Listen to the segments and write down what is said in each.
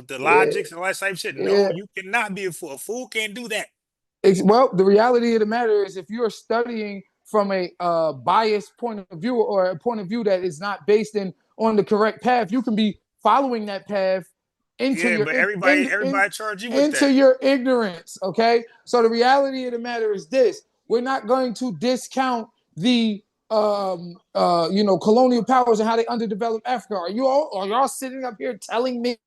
the Yeah, logics and all that type of shit. No, yeah. you cannot be a fool. A fool can't do that. Well, the reality of the matter is, if you're studying from a biased point of view or a point of view that is not based in on the correct path, you can be following that path into Yeah, your but everybody charge you with into that. your ignorance. Okay, so the reality of the matter is this: we're not going to discount the colonial powers and how they underdeveloped Africa. Are y'all sitting up here telling me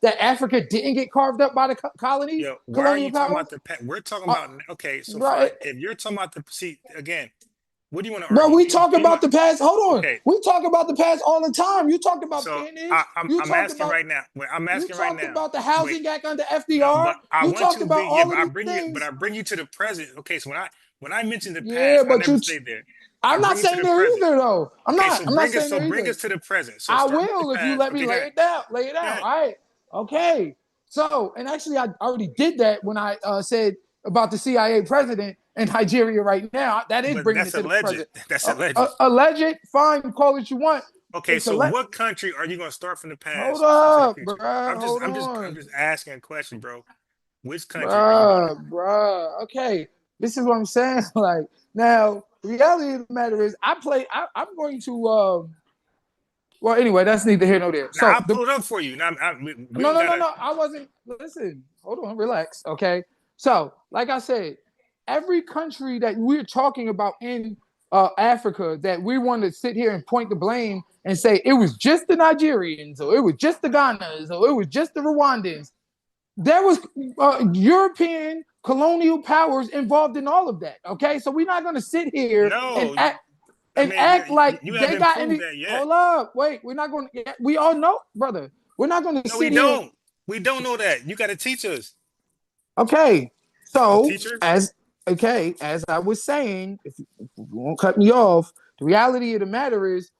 that Africa didn't get carved up by the colonies, Yo, why are colonial you talking powers? about the past? We're talking Uh, about okay. So fine. right, If you're talking about the see again, what do you want to bro. argue? We Do talk you about want the past. Hold on. okay? We talk about the past all the time. You talked about So peonage. You I'm talked asking about right now. Wait, I'm you asking right talked now. about the Wait, housing act under no, but FDR. I You want talked to about be yeah, all of these but I things. bring you to the present. Okay, so when I mention the Yeah, past, I but never you. stay there. I I'm not bring you to saying the there present. either, though. I'm Okay, not. I'm not saying there bring either. us to the present. So I start with the will if you past. let me Okay, go lay ahead. it down. Lay it Go down. ahead. All right. Okay. So, and actually, I already did that when I said about the CIA president in Nigeria right now. That is But bringing it that's to the alleged. present. That's alleged. Alleged, fine, call it you want. Okay, It's so a what country are you going to start from the hold past to the up, future? bruh. Hold I'm on, just asking a question, bro. Which country are you going to? bruh. Okay, this is what I'm saying. Like now, the reality of the matter is, I'm going to. Well, anyway, that's neither here nor there. Now So I'll the pull it up for you. Now we no, don't no, no, gotta. no. I wasn't. Listen, hold on, relax. Okay. So, like I said, every country that we're talking about in Africa that we want to sit here and point the blame and say it was just the Nigerians or it was just the Ghanas or it was just the Rwandans. There was European colonial powers involved in all of that. Okay, so we're not going to sit here No, I and mean act like you they haven't got proved any. that yet. Hold up, wait. We're not going to. We all know, brother. We're not going to No, we sit here. don't. We don't know that. You got to teach us, Okay, so teacher. as I was saying, if you won't cut me off, the reality of the matter is,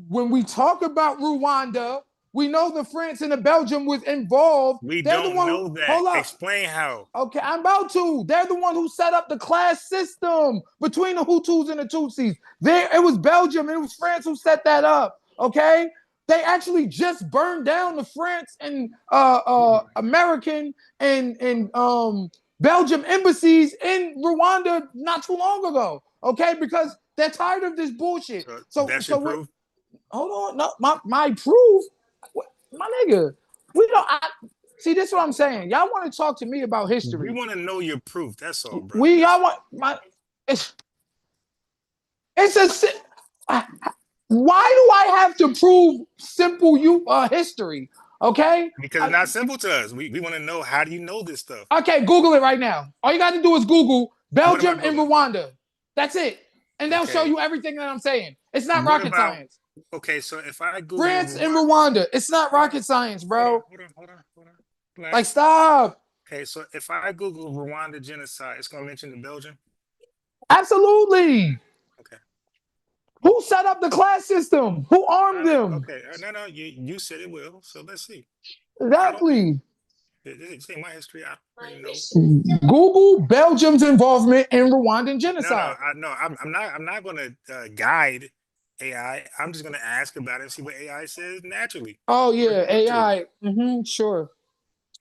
when we talk about Rwanda, we know the France and the Belgium was involved. We They're the don't one who know that. hold up. Explain how. Okay, I'm about to. They're the one who set up the class system between the Hutus and the Tutsis. There, it was Belgium, it was France who set that up. Okay, they actually just burned down the France and American and Belgium embassies in Rwanda not too long ago. Okay, because they're tired of this bullshit. So So that's your so what? proof. Hold on, no, my proof, my nigga. We don't. See, this is what I'm saying. Y'all want to talk to me about We history. want to know your proof. That's all, bro. We That's y'all want my. It's it's a. Why do I have to prove simple history? Okay. because it's not simple to us. We want to know how do you know this stuff. Okay. Google it right now. All you got to do is Google What am I Belgium and googling? Rwanda. That's it, and they'll show Okay. you everything that I'm saying. It's not What rocket about science. okay? So if I Google France and Rwanda, Rwanda. It's not hold on, rocket science, hold on, bro. hold on. Like, Relax. stop. Okay, so if I Google Rwanda genocide, it's gonna mention the Belgium. Absolutely. Okay. Who set up the class system? Who armed them? Okay. No. You said it will. So let's see. I don't. Exactly. This ain't my history. I already know. Google Belgium's involvement in Rwandan No, no. genocide. I'm not. I'm not gonna guide AI. I'm just gonna ask about it and see what AI says naturally. Oh According yeah, to YouTube. AI. Sure.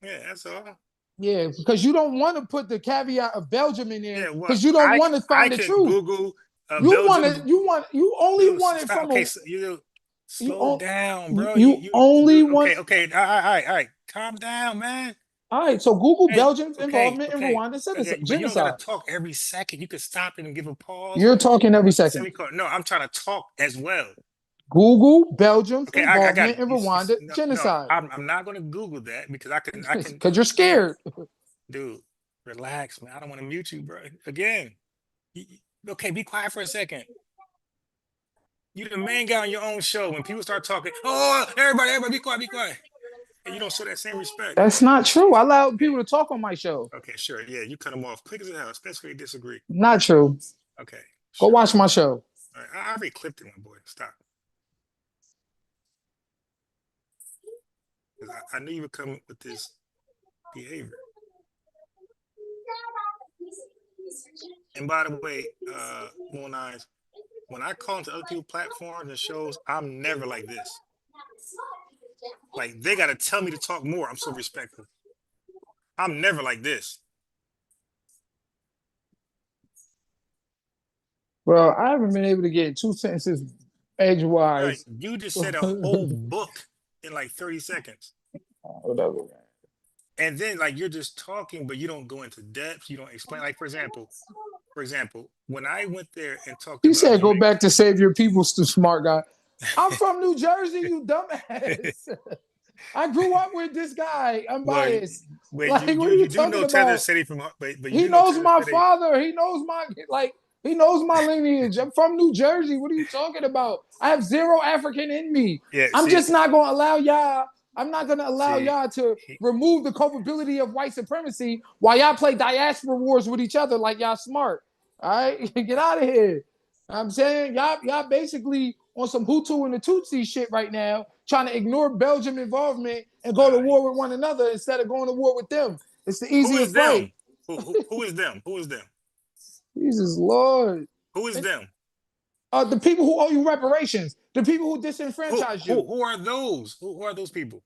Yeah, that's all. Yeah, because you don't want to put the caveat of Belgium in there Yeah. Well, because you don't want to I find the can truth. Google You want Belgium. to. You only Dude, want it stop. from Okay, a. so you You slow down, bro. you only want. Okay, okay. All right. Calm down, man. All right, so Google Hey, Belgium's involvement in Rwandan okay. But you don't gotta genocide. talk every second. You can stop it and give a pause, You're talking every a second. semicolon. No, I'm trying to talk as well. Google Belgium's Okay, I got involvement it. in Rwanda No. genocide I'm not gonna Google that because I can. because you're Again, scared. dude, relax, man. I don't want to mute you, bro. Again, okay, be quiet for a second. You the main guy on your own show. When people start talking, oh, everybody, be quiet. And you don't show that same respect. That's not true. I allow Okay, people to talk on my show. okay, sure. Yeah, you cut them off quick as hell, especially if they disagree. Not true. Okay, Go sure. watch my show. All right. I already clipped it, my boy. Stop. 'Cause I knew you would come with this behavior. And by the way, Moon Eyes, when I call into other people's platforms and shows, I'm never like this. Like they gotta tell me to talk more. I'm so respectful. I'm never like this. Bro, I haven't been able to get 2 sentences Right. edgewise. You just said a whole book in like 30 seconds. Whatever, man. And then like you're just talking, but you don't go into depth. You don't explain. Like for example, when I went there and talked He about said, "Go Jamaica, back to save your people, smart guy." I'm from New Jersey, you dumbass. I grew up with this guy. I'm well, biased. when Like, what are you you do talking know Tether about? City but you He do know knows Tether my City. father. He knows my like. He knows my lineage. I'm from New Jersey. What are you talking about? I have zero African in me. Yeah, I'm just not gonna allow y'all. I'm not gonna allow see, y'all to he, remove the culpability of white supremacy while y'all play diaspora wars with each other like y'all smart. All right, get out of here. I'm saying y'all basically on some Hutu and the Tutsi shit right now, trying to ignore Belgium involvement and go to uh, war with one another instead of going to war with them. It's the who easier is fight. them? Who is them? Who is them? Jesus Lord. Who is them? The people who owe you reparations, the people who disenfranchise you, Who are those? Who are those people?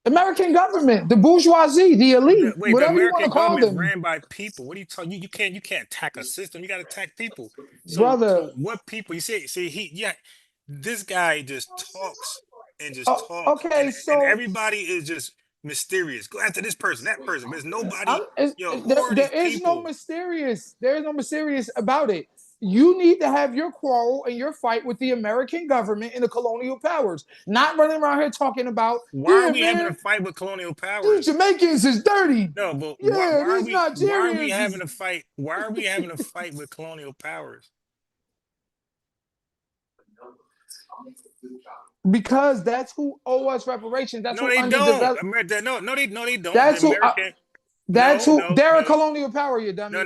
American government, the bourgeoisie, the elite, The whatever you want to American call government is them, ran by people. What are you talking? You can't attack a system. You got to attack people. brother. So what people? You see he yeah, this guy just talks and just talks, Okay, and so everybody is just mysterious. Go after this person, that person. There's nobody. I'm, it's, Yo, who are there these is no people? mysterious. There is no mysterious about it. You need to have your quarrel and your fight with the American government and the colonial powers, not running around here talking about, Why are yeah, we having a man, fight with colonial these powers? Jamaicans is dirty. No, but Yeah, these why are we Nigerians having is a fight? Why are we having a fight with colonial powers? because that's who owe us reparations. That's No, who they don't. underdeveloped. America, no, they don't. The That's who. American, That's who. They're a no, colonial power. You dummy.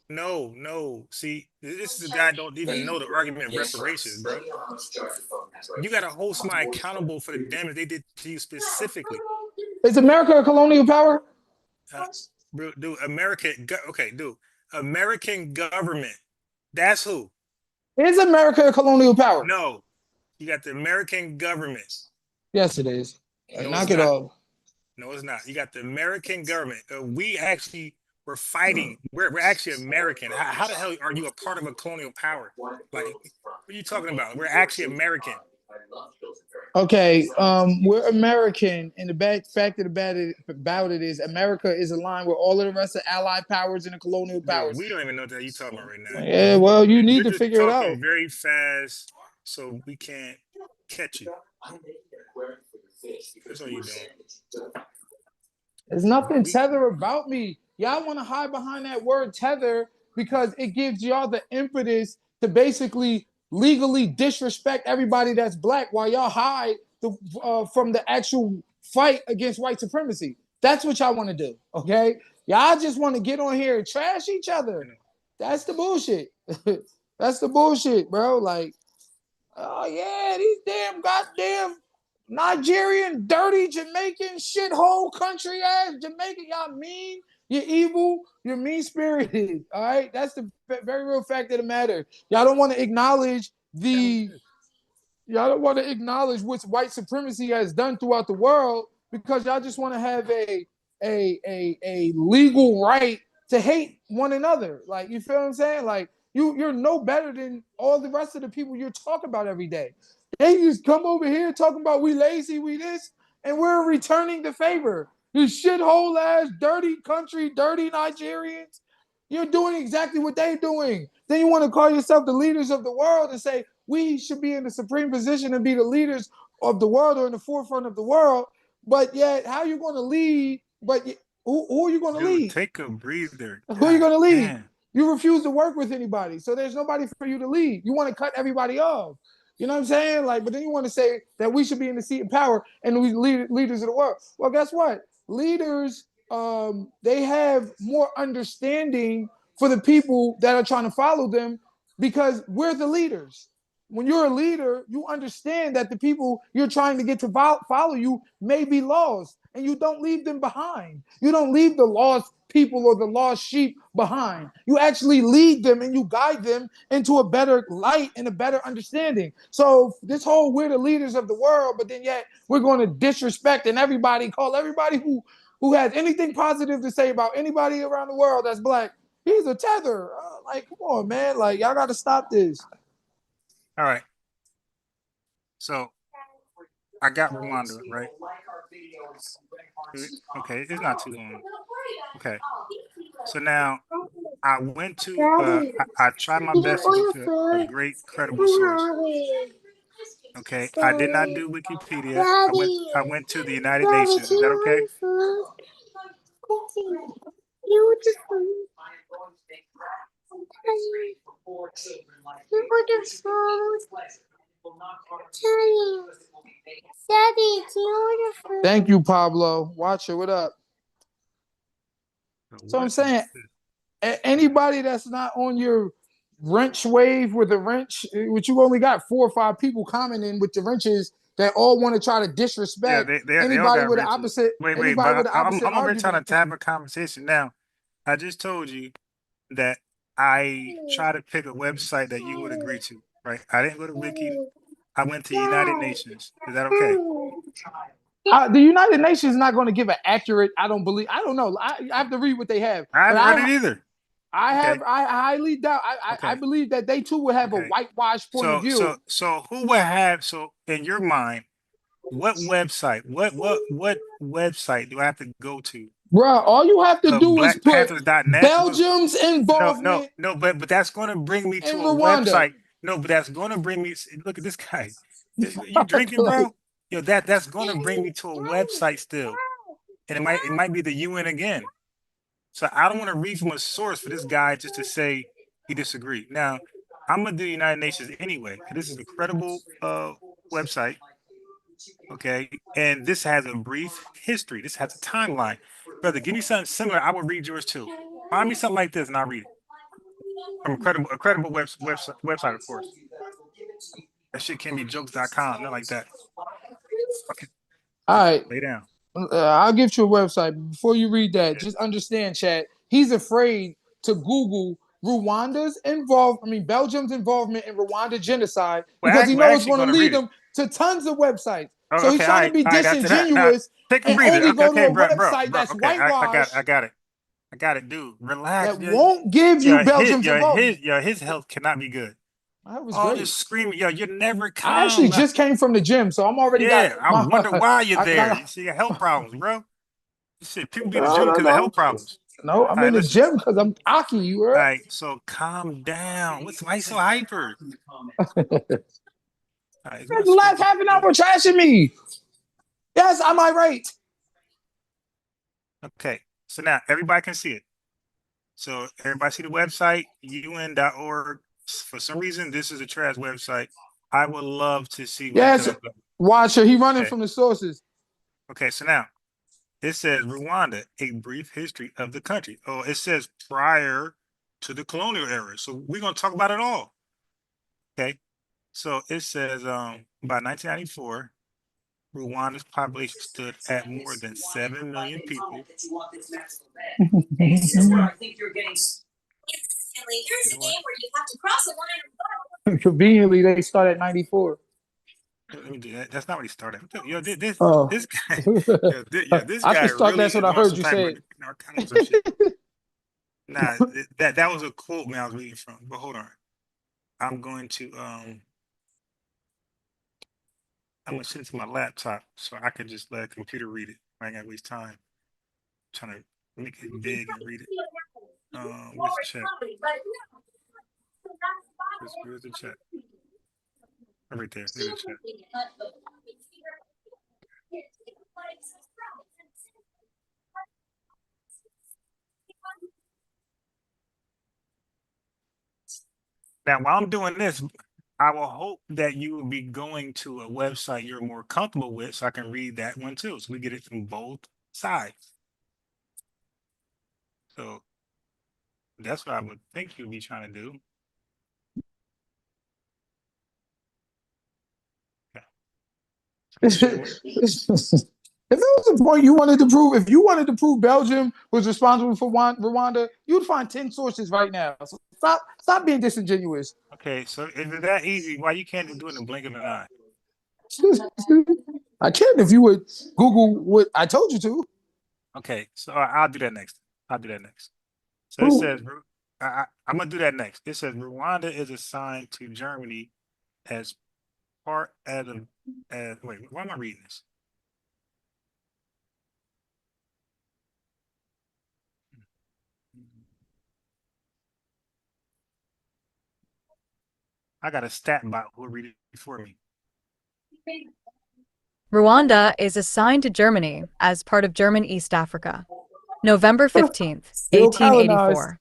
no. See, this is a guy don't even know the argument of reparations, bro. You got to hold somebody accountable for the damage they did to you specifically. Is America a colonial power? Uh, bro, dude, okay, dude, American government. That's who. Is America a colonial power? No, you got the American government. Yes, it is. No, it's Knock it not. off. No, it's not. You got the American government. We actually were fighting. We're actually American. How the hell are you a part of a colonial power? Like, what are you talking about? We're actually American. Okay, we're American, and the bad fact of the bad about it is America is aligned with all of the rest of Allied powers and the colonial Dude, powers. we don't even know what you're talking about right now. Yeah, well, you need You're to just figure it out. talking very fast, so we can't catch you. That's all you're doing. There's nothing We tether about me. Y'all want to hide behind that word tether because it gives y'all the impetus to basically legally disrespect everybody that's black while y'all hide from the actual fight against white supremacy. That's what y'all want to do, okay? Y'all just want to get on here and trash each other. you know, That's the bullshit. That's the bullshit, bro. Like, oh yeah, these damn goddamn Nigerian, dirty Jamaican shithole country ass Jamaican. Y'all mean, you're evil, you're mean spirited. All right, that's the very real fact of the matter. Y'all don't want to acknowledge the. Y'all don't want to acknowledge what white supremacy has done throughout the world because y'all just want to have a legal right to hate one another. Like, you feel what I'm saying? Like, you're no better than all the rest of the people you talk about every day. They just come over here talking about we lazy, we this, and we're returning the favor. You shithole ass, dirty country, dirty Nigerians. You're doing exactly what they're doing. Then you want to call yourself the leaders of the world and say we should be in the supreme position and be the leaders of the world or in the forefront of the world. But yet, how are you going to lead? But who are you going to dude, lead? take a breather. Who are you God going to lead? damn. You refuse to work with anybody, so there's nobody for you to lead. You want to cut everybody off. You know what I'm saying? Like, but then you want to say that we should be in the seat of power and we leaders of the world. Well, guess what? Leaders, they have more understanding for the people that are trying to follow them because we're the leaders. When you're a leader, you understand that the people you're trying to get to follow you may be lost. and you don't leave them behind. You don't leave the lost people or the lost sheep behind. You actually lead them and you guide them into a better light and a better understanding. So this whole we're the leaders of the world, but then yet we're going to disrespect and call everybody who has anything positive to say about anybody around the world that's black. He's a tether. Like, come on, man. Like, y'all got to stop this. All right. So I got Rwanda, right? Okay, it's not too long. Okay. So now I went to I tried my best to go to a great credible source. Okay. I did not do Wikipedia. I went to the United Nations. Is that okay? Thank you, Pablo. Watch it. What up? So So I'm what is saying, this? anybody that's not on your wrench wave with a wrench, which you only got 4 or 5 people commenting with the wrenches that all want to try to Yeah, disrespect they all anybody got with the wrenches. opposite, Wait, anybody with but the I'm opposite I'm over here trying argument. to have a conversation now. I just told you that I try to pick a website that you would agree to, right? I didn't go to Wiki. I went to United Nations. Is that okay? The United Nations is not going to give an accurate. I don't believe. I don't know. I have to read what they have, I but haven't read it either. Okay. I highly doubt. I Okay. believe that they too would have a Okay. whitewashed point of view. So who would have so in your mind, what website, what website do I have to go to? Bruh, all you have to do is put BlackPanthers.net. Look, Belgium's involvement no, but that's going to bring me in to a Rwanda. website. No, but that's going to bring me. Look at this guy. You drinking, bro? Yo, that's going to bring me to a website still, and it might be the UN again. So I don't want to read from a source for this guy just to say he disagreed. Now I'm gonna do United Nations anyway because this is a credible website. Okay, and this has a brief history. This has a timeline. Brother, give me something similar. I will read yours too. Find me something like this, and I'll read it from a credible website, of course. That shit can be jokes.com, not like that. Okay, All just right, lay down. I'll give you a website. Before you read that, just understand, Chad. He's afraid to Google Belgium's involvement in Rwanda genocide because he We're knows it's actually going to going to lead read it. him to tons of websites. Oh, So he's okay, trying to be all right. After that, now disingenuous take a and breather. only Okay, go to okay, a bro. website that's Okay, I got it. whitewashed I got it, dude. Relax. that won't give you Belgium's involvement. His health cannot be good. That was All great. this screaming, yo, you're never I actually calm. just came from the gym, so I'm already got Yeah, I my. wonder why you're I there. got You see, your health problems, bro. Shit, people be in the no, gym no, because of no, health problems. no. All I'm right, in the listen. gym because I'm cocky. You All heard? right, so calm down. Why you so hyper? All right, The last half an hour trashing me. Yes, am I right? okay, so now everybody can see it. So everybody see the website, un.org. For some reason, this is a trash website. I would love to see where he Yes. could have gone. Watch her. He running Okay. from the sources. Okay, so now it says Rwanda, a brief history of the country. Oh, it says prior to the colonial era. So we're gonna talk about it all. Okay. So it says by 1994, Rwanda's population stood at more than 7 million people. You know what? Conveniently, they start at 94. Let me do that. That's not what he started. Yo, Oh. this guy, this I guy just thought really that's is what I on heard some you type of say. narcotic or some shit. Nah, that was a quote man I was reading from. But hold on. I'm going to I'm gonna send it to my laptop so I can just let a computer read it. I ain't gotta waste time trying to make it big and read it. Where's the chat? Where's the chat? Oh, right there. There's the chat. Now, while I'm doing this, I will hope that you will be going to a website you're more comfortable with so I can read that one too. So we get it from both sides. So that's what I would think you'd be trying to do. Okay. So make sure If it was a point you wanted to prove, if you wanted to prove Belgium was responsible for Rwanda, you'd find 10 sources right now. So stop being disingenuous. Okay, so if it's that easy, why you can't just do it in the blink of an eye? I can if you would Google what I told you to. Okay, so I'll do that next. I'll do that next. So it says, I'm gonna do that next. It says Rwanda is assigned to Germany as part of, wait, why am I reading this? I got a stat bot who will read it for me. Rwanda is assigned to Germany as part of German East Africa. November 15th, Still colonized. 1884.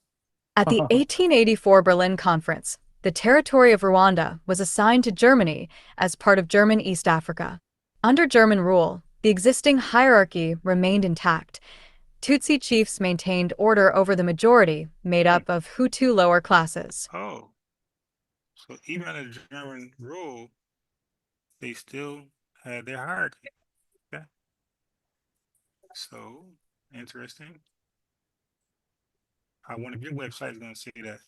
At the 1884 Berlin Conference, the territory of Rwanda was assigned to Germany as part of German East Africa. Under German rule, the existing hierarchy remained intact. Tutsi chiefs maintained order over the majority, made Hmm. up of Hutu lower classes. Oh, so even under German rule, they still had their hierarchy. Okay. So interesting. I wonder if your website is gonna say that.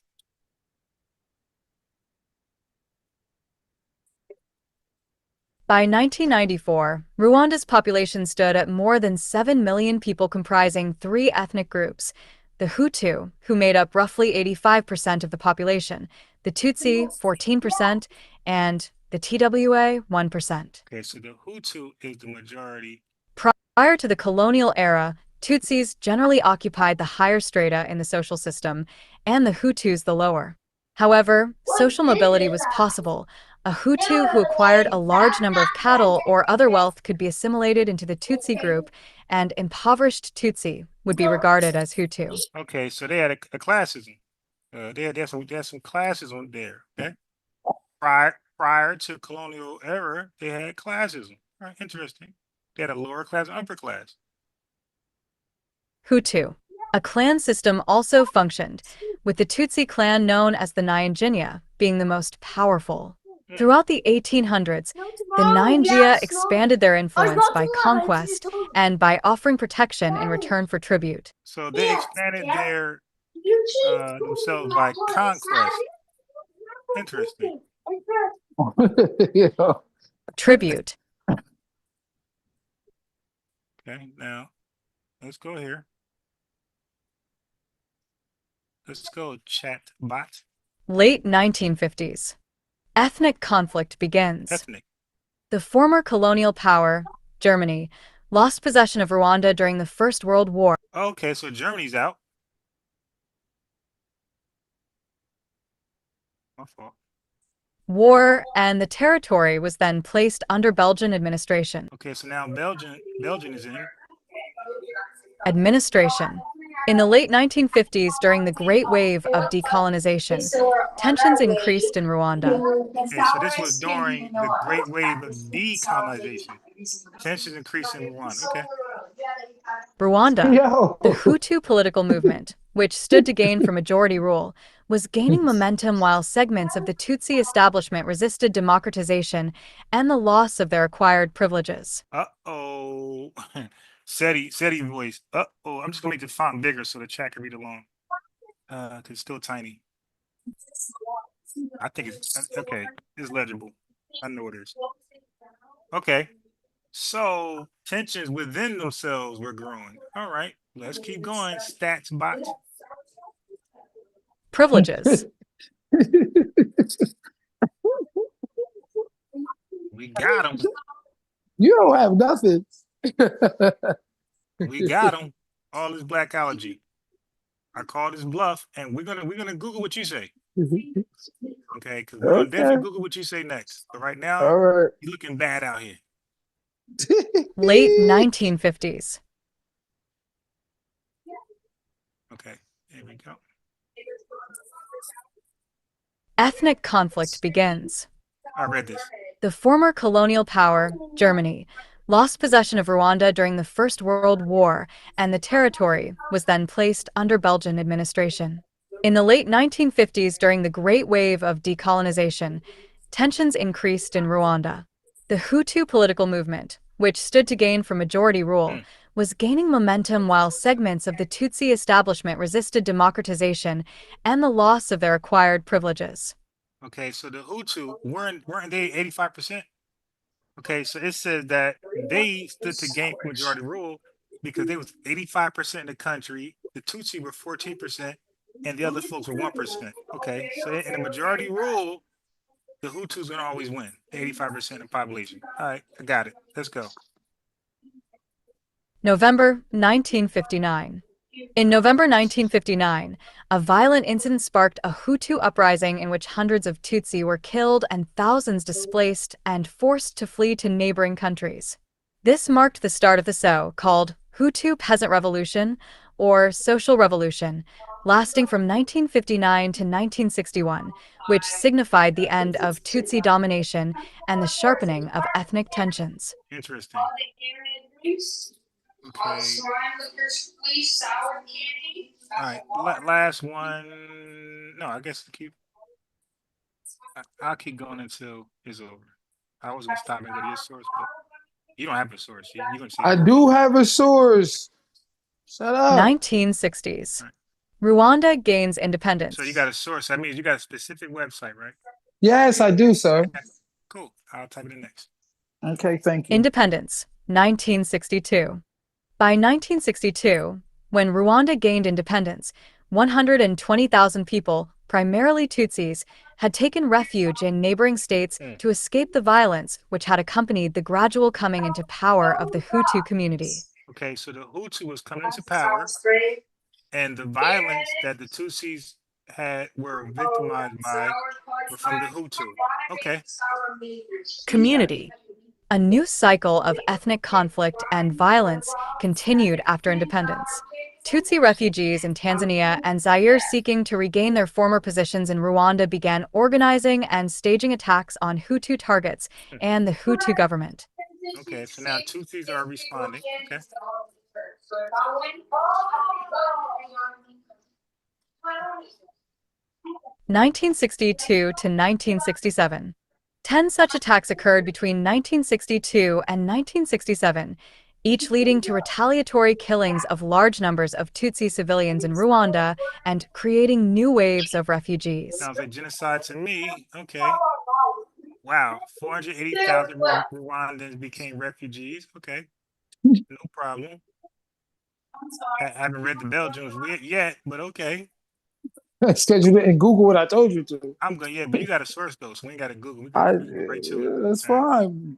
By 1994, Rwanda's population stood at more than 7 million people comprising three ethnic groups: the Hutu, who made up roughly 85% of the population, the Tutsi, 14%, and the TWA, 1%. Okay, so the Hutu is the majority. Prior to the colonial era, Tutsis generally occupied the higher strata in the social system, and the Hutus the lower. However, social mobility was possible. A Hutu who acquired a large number of cattle or other wealth could be assimilated into the Tutsi group, and impoverished Tutsi would be regarded as Hutu. Okay, so they had a classism. They had some classes on there. Okay, prior to colonial era, they had classism. All right, interesting. They had a lower class and upper class. Hutu. A clan system also functioned, with the Tutsi clan known as the Nyanjinya being the most powerful. Hmm. Throughout the 1800s, the Nyanjia expanded their influence by conquest and by offering protection in return for tribute. So they expanded their themselves by conquest. Interesting. Yeah. Tribute. Okay, now let's go here. Let's go chat bot. Late 1950s. Ethnic conflict begins. Ethnic. The former colonial power, Germany, lost possession of Rwanda during the First World War. Okay, so Germany's out. My fault. And the territory was then placed under Belgian administration. Okay, so now Belgium is in. Administration. In the late 1950s, during the Great Wave of decolonization, tensions increased in Rwanda. Okay, so this was during the Great Wave of decolonization. Tensions increased in Rwanda. Okay. Rwanda, Yo. the Hutu political movement, which stood to gain for majority rule, was gaining momentum while segments of the Tutsi establishment resisted democratization and the loss of their acquired privileges. Uh-oh. SETI voice. Uh-oh. I'm just gonna make the font bigger so the chat can read along. 'Cause it's still tiny. I think it's okay. It's legible. I know it is. Okay. So tensions within themselves were growing. All right. Let's keep going. Stats bot. Privileges. We got them. You don't have nothing. We got them. All this black allergy. I call this bluff, and we're gonna Google what you say. Okay, because we're gonna definitely Okay. Google what you say next. But right now, All right. you're looking bad out here. Late 1950s. Okay, there we go. Ethnic conflict begins. I read this. The former colonial power, Germany, lost possession of Rwanda during the First World War, and the territory was then placed under Belgian administration. In the late 1950s, during the Great Wave of decolonization, tensions increased in Rwanda. The Hutu political movement, which stood to gain from majority rule, Mm. was gaining momentum while segments of the Tutsi establishment resisted democratization and the loss of their acquired privileges. Okay, so the Hutu weren't they 85%? Okay, so it says that they stood to gain from majority rule because they was 85% of the country. The Tutsi were 14%, and the other folks were 1%. Okay, so in the majority rule, the Hutus gonna always win, 85% of the population. All right, I got it. Let's go. November 1959. In November 1959, a violent incident sparked a Hutu uprising in which hundreds of Tutsi were killed and thousands displaced and forced to flee to neighboring countries. This marked the start of the so-called Hutu Peasant Revolution, or Social Revolution, lasting from 1959 to 1961, which signified the end of Tutsi domination and the sharpening of ethnic tensions. Interesting. Okay. All right. Last one. No, I guess I'll keep going until it's over. I was gonna stop and go to your source, but you don't have a source. You're gonna say I yours. do have a source. Shut up. 1960s. All right. Rwanda gains So you independence. got a source. That means you got a specific website, right? Yes, I do, sir. Okay. Cool. I'll type it in next. Okay, thank you. Independence, 1962. By 1962, when Rwanda gained independence, 120,000 people, primarily Tutsis, had taken refuge in neighboring states Mm. to escape the violence which had accompanied the gradual coming into power of the Hutu community. Okay, so the Hutu was coming into power, and the violence that the Tutsis were victimized by were from the Hutu. Okay. Community. A new cycle of ethnic conflict and violence continued after independence. Tutsi refugees in Tanzania and Zaire seeking to regain their former positions in Rwanda began organizing and staging attacks on Hutu targets and the Hutu government. Okay, so now Tutsis are responding. Okay. 1962 to 1967. 10 such attacks occurred between 1962 and 1967, each leading to retaliatory killings of large numbers of Tutsi civilians in Rwanda and creating new waves of refugees. Sounds like genocide to me. Okay. Wow. 480,000 Rwandans became refugees. Okay. No problem. Haven't read the Belgians yet, but okay. Schedule it and Google what I told you to. I'm good. Yeah, but you got a source though, so we ain't got to Google. We can I read right to it. that's All right. fine.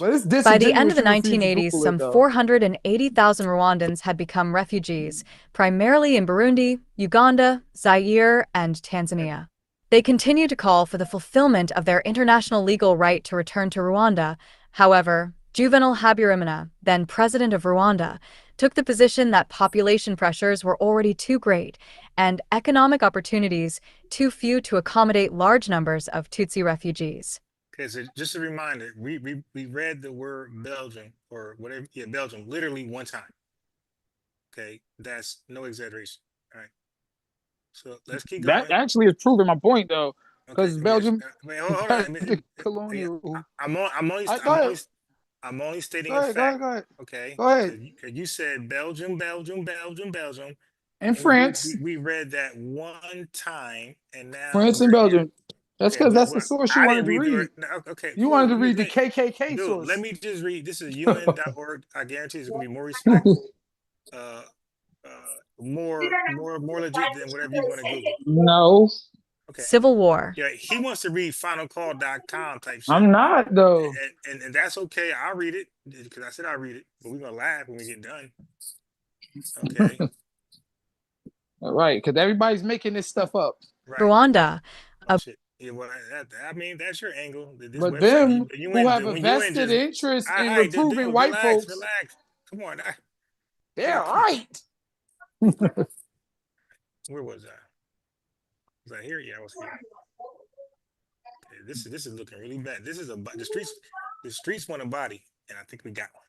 But it's By the end disingenuous of the you refuse to 1980s, Google it some though. 480,000 Rwandans had become refugees, primarily in Burundi, Uganda, Zaire, and Tanzania. They continued to call for the fulfillment of their international legal right to return to Rwanda. However, Juvenal Habyarimana, then president of Rwanda, took the position that population pressures were already too great and economic opportunities too few to accommodate large numbers of Tutsi refugees. Okay, so just a reminder, we read the word Belgium or whatever, yeah, Belgium, literally one time. Okay, that's no exaggeration. All right, so let's keep That going. actually is proving my point though, Okay, because yes. Belgium Wait, hold on. had the colonial. Go ahead, I'm only stating go a ahead, go fact. ahead, go ahead, Okay, go ahead. because you said Belgium, Belgium, Belgium, Belgium, And and France, we read that one time, and now France and we're here. Belgium. That's Okay, because that's the but source you I wanted didn't to read the read. no, okay, You cool. wanted to read the KKK Dude, let source. me just read. This is UN.org. I guarantee it's gonna be more respectful, uh, more legit than whatever you're gonna Google. No, Okay, Civil War. yeah, he wants to read finalcall.com type shit, I'm not though. and that's okay. I'll read it because I said I'll read it, but we're gonna laugh when we get done. Okay, All right, because everybody's making this stuff up. right. Rwanda. Oh A shit. Yeah, well, I mean, that's your angle. This But website, them you who went have a when you ain't vested just. interest All in right, dude, reproving white relax, folks, relax. Come on, they're right. where was I? Was I here? Yeah, I was here. Okay, this is looking really bad. This is the streets want a body, and I think we got one.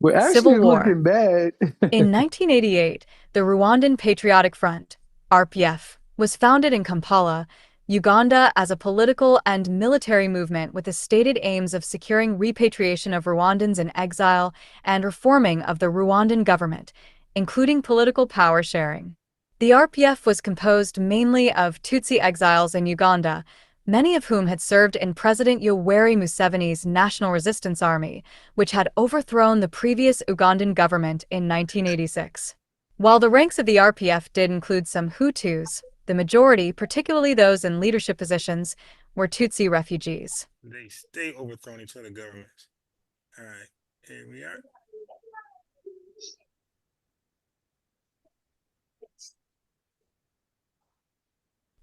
We're Civil actually War. looking bad. In 1988, the Rwandan Patriotic Front, RPF, was founded in Kampala Uganda as a political and military movement with the stated aims of securing repatriation of Rwandans in exile and reforming of the Rwandan government, including political power sharing. The RPF was composed mainly of Tutsi exiles in Uganda, many of whom had served in President Yoweri Museveni's National Resistance Army, which had overthrown the previous Ugandan government in 1986. While the ranks of the RPF did include some Hutus, the majority, particularly those in leadership positions, were Tutsi refugees. They stay overthrowing each other governments. All right, here we are.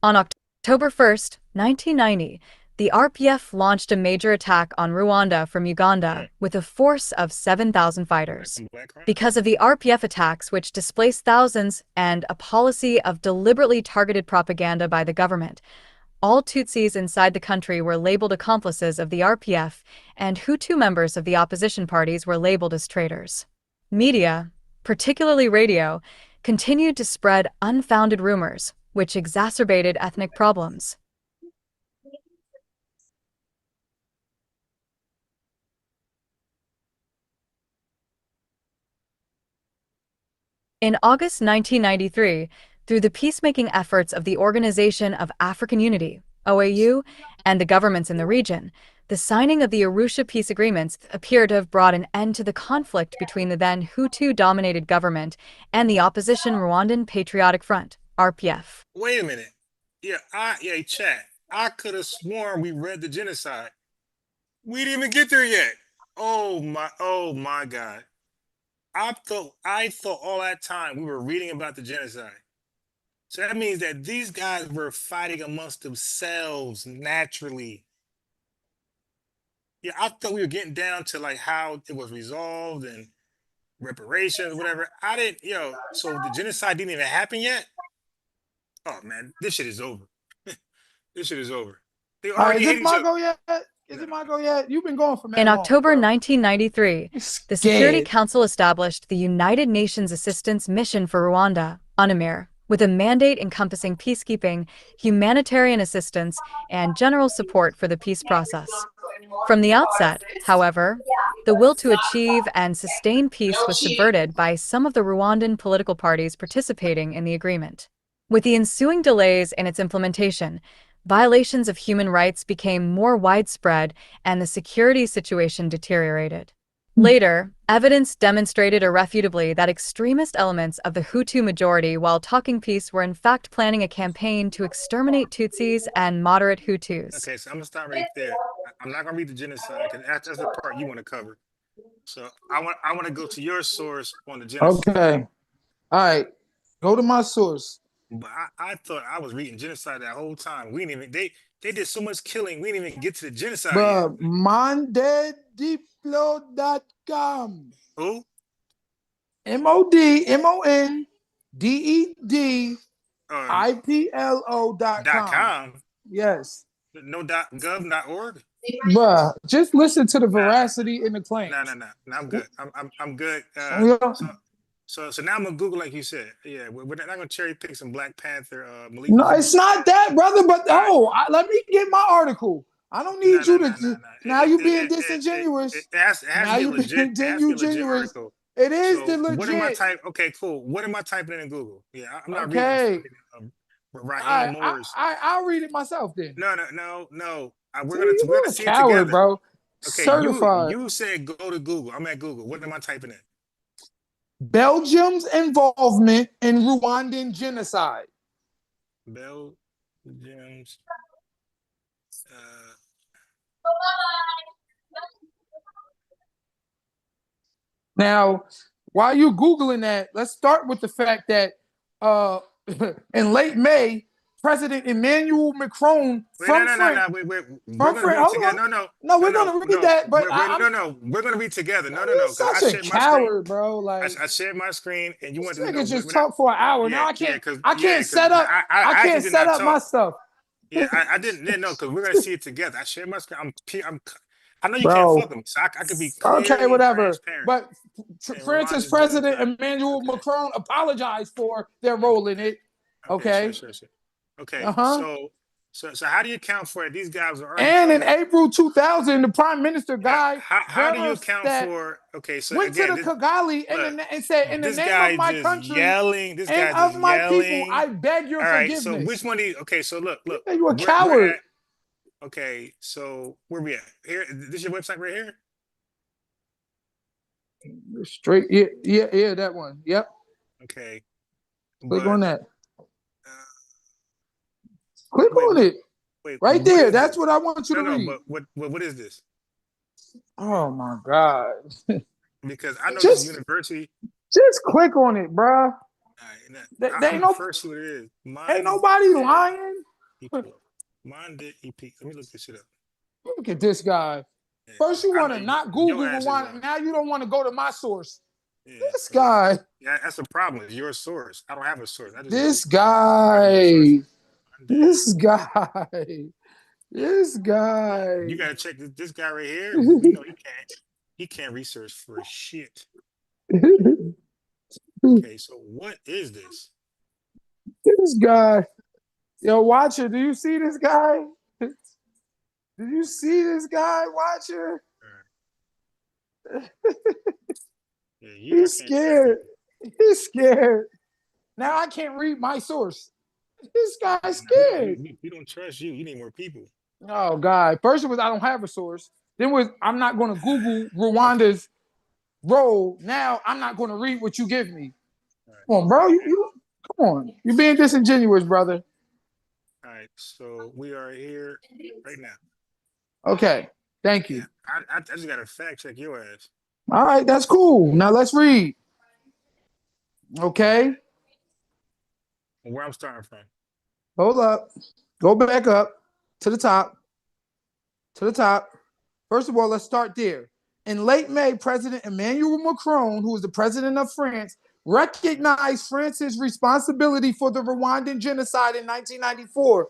On October 1st, 1990, the RPF launched a major attack on Rwanda from Uganda with a force of 7,000 fighters. Because of the RPF attacks, which displaced thousands, and a policy of deliberately targeted propaganda by the government, all Tutsis inside the country were labeled accomplices of the RPF, and Hutu members of the opposition parties were labeled as traitors. Media, particularly radio, continued to spread unfounded rumors, which exacerbated ethnic problems. In August 1993, through the peacemaking efforts of the Organization of African Unity, OAU, and the governments in the region, the signing of the Arusha peace agreements appeared to have brought an end to the conflict between the then Hutu-dominated government and the opposition Rwandan Patriotic Front, RPF. Wait a minute. Yeah, chat. I could have sworn we read the genocide. We didn't even get there yet. Oh my God. I thought all that time we were reading about the genocide. So that means that these guys were fighting amongst themselves naturally. Yeah, I thought we were getting down to like how it was resolved and reparations, whatever. I didn't, so the genocide didn't even happen yet? Oh man, this shit is over. This shit is over. They already Is hate it each my other. go yet? Is it my go yet? You've been going for mad In long, October bro. 1993, the Security Council established the United Nations Assistance Mission for Rwanda, UNAMIR, with a mandate encompassing peacekeeping, humanitarian assistance, and general support for the peace process. From the outset, however, the will to achieve and sustain peace was subverted by some of the Rwandan political parties participating in the agreement. With the ensuing delays in its implementation, violations of human rights became more widespread and the security situation deteriorated. Later, evidence demonstrated irrefutably that extremist elements of the Hutu majority while talking peace were in fact planning a campaign to exterminate Tutsis and moderate Hutus. Okay, so I'm gonna stop right there. I'm not gonna read the genocide because that's the part you want to cover. So I want to go to your source on the genocide. Okay. All right. Go to my source. But I thought I was reading genocide that whole time. We didn't even they did so much killing. We didn't even get to the genocide yet. Bruh, mondediplo.com. Who? MODMONDEDIPLO.com. .com. Yes. No .gov.org. Bruh, just listen to the veracity in the claims. No. I'm good. I'm good. So now I'm gonna Google like you said. Yeah, we're not gonna cherry pick some Black Panther. Malik. No, it's not that, brother. But let me get my article. I don't need you to. Now you being disingenuous. It has to be legit. It has to be a legit article. It is the legit. What am I typing? Okay, cool. What am I typing in Google? Yeah, I'm not reading. Raheem Moore's. I'll read it myself then. No. We're gonna see it together, bro. Okay, certified. You said go to Google. I'm at Google. What am I typing in? Belgium's involvement in Rwandan genocide. Belgium's. Now, while you're Googling that, let's start with the fact that in late May, President Emmanuel Macron We're gonna read that. But we're gonna read together. No. Such a coward, bro. Like I shared my screen, and you want to just talk for an hour. Now I can't set up. I can't set up my stuff. Yeah, I didn't know because we're gonna see it together. I shared my screen. I know you can't fuck them, so I could be okay, whatever. Transparent. But France's President Emmanuel Macron apologized for their role in it. Okay. Sure. Okay. So So how do you account for it? These guys are already And in telling. April 2000, the prime minister Yeah, guy how do you account that for? Okay, so went to again, the this Kigali look, and said, in the this name of guy my just country yelling. This and guy just of my people, yelling. I beg your All right, so which forgiveness. one do you? Okay, so look, You a we're coward. at. Okay, so where we at? Here, this your website right here. Straight, yeah, that one. Yep. Okay, Click but on that. uh, Click wait, on it. but Right what there. is That's this? what I want you to No, read. but what is this? Oh my God. Because I know this is Just university. just click on it, bruh. And They I'm ain't gonna no first see what it is. ain't Mind nobody lying. EP. Mind EP. Let me look this shit up. Look at this guy. Yeah, First you I want know to not your Google ass is Rwanda. lying. Now you don't want to go to my source. Yeah, This guy. yeah, that's a problem. It's your source. I don't have a source. I just go This find your guy. sources. This guy. This Yeah, guy. you gotta check this guy right here. We know he can't. He can't research for shit. Okay, so what is this? This guy. Yo, Watcher, do you see this guy? Do you see this guy, Watcher? Yeah, I He's can't trust scared. you. He's scared. Now I can't read my source. This guy's Nah, scared. we don't trust you. You need more people. Oh God. First it was I don't have a source. Then was I'm not gonna Google Okay. Rwanda's role. Now I'm not gonna read what you give me. All right. Come on, bro. Come on. You're being disingenuous, brother. All right. So we are here right now. Okay. Thank Yeah. you. I just gotta fact check your ass. All right, that's cool. Now let's read. Okay. Okay. Where I'm starting from. Hold up. Go back up to the top. To the top. First of all, let's start there. In late May, President Emmanuel Macron, who is the president of France, recognized France's responsibility for the Rwandan genocide in 1994.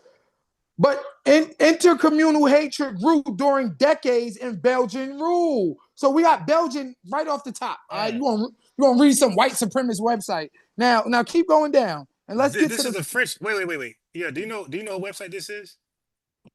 But intercommunal hatred grew during decades in Belgian rule. So we got Belgian right off the top. All right, Mm. you gonna read some white supremacist website. Now keep going down. And let's get to This is the a French. Wait. Yeah. Do you know what website this is?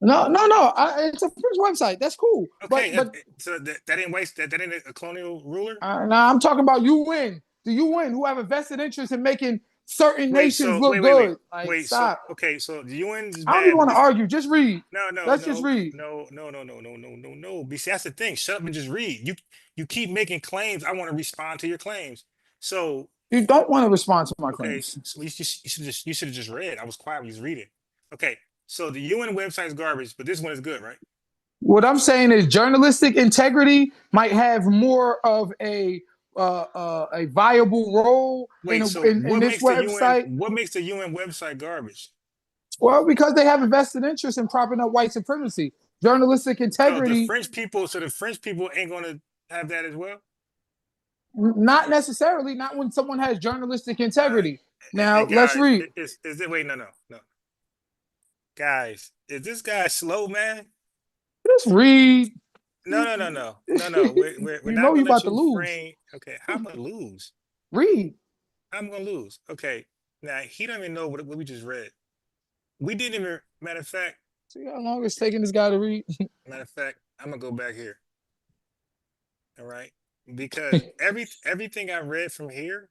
no. It's a French website. That's cool. Okay. But So that ain't waste. That ain't a colonial ruler. now I'm talking about you win. Do you win? Who have a vested interest in making certain Wait. nations So look good? Like wait. So stop. okay. So the UN is I don't even bad, but want to this. argue. Just read. No, no, Let's just no, read. no, no, no, no, no, no, no, no. But see, that's the thing. Shut up and just read. You keep making claims. I want to respond to your claims. So You don't want to respond to my okay, claims. so you should have just read. I was quiet when you was reading. Okay, so the UN website is garbage, but this one is good, right? What I'm saying is journalistic integrity might have more of a viable role Wait, so in this website. what makes the UN website garbage? Well, because they have a vested interest in propping up white supremacy. Journalistic integrity, So the French people ain't gonna have that as well. not necessarily, not when someone has journalistic Uh, integrity. hey Now let's guys, read. is it? Wait, no, guys, is this guy slow, man? Let's read. No. We're You not know gonna you let about to you lose. frame. Okay, how am I gonna lose? Read. I'm gonna lose. Okay, now he don't even know what we just read. We didn't even. See how long it's taking this guy to read? Matter of fact, I'm gonna go back here. All right, because everything I read from here,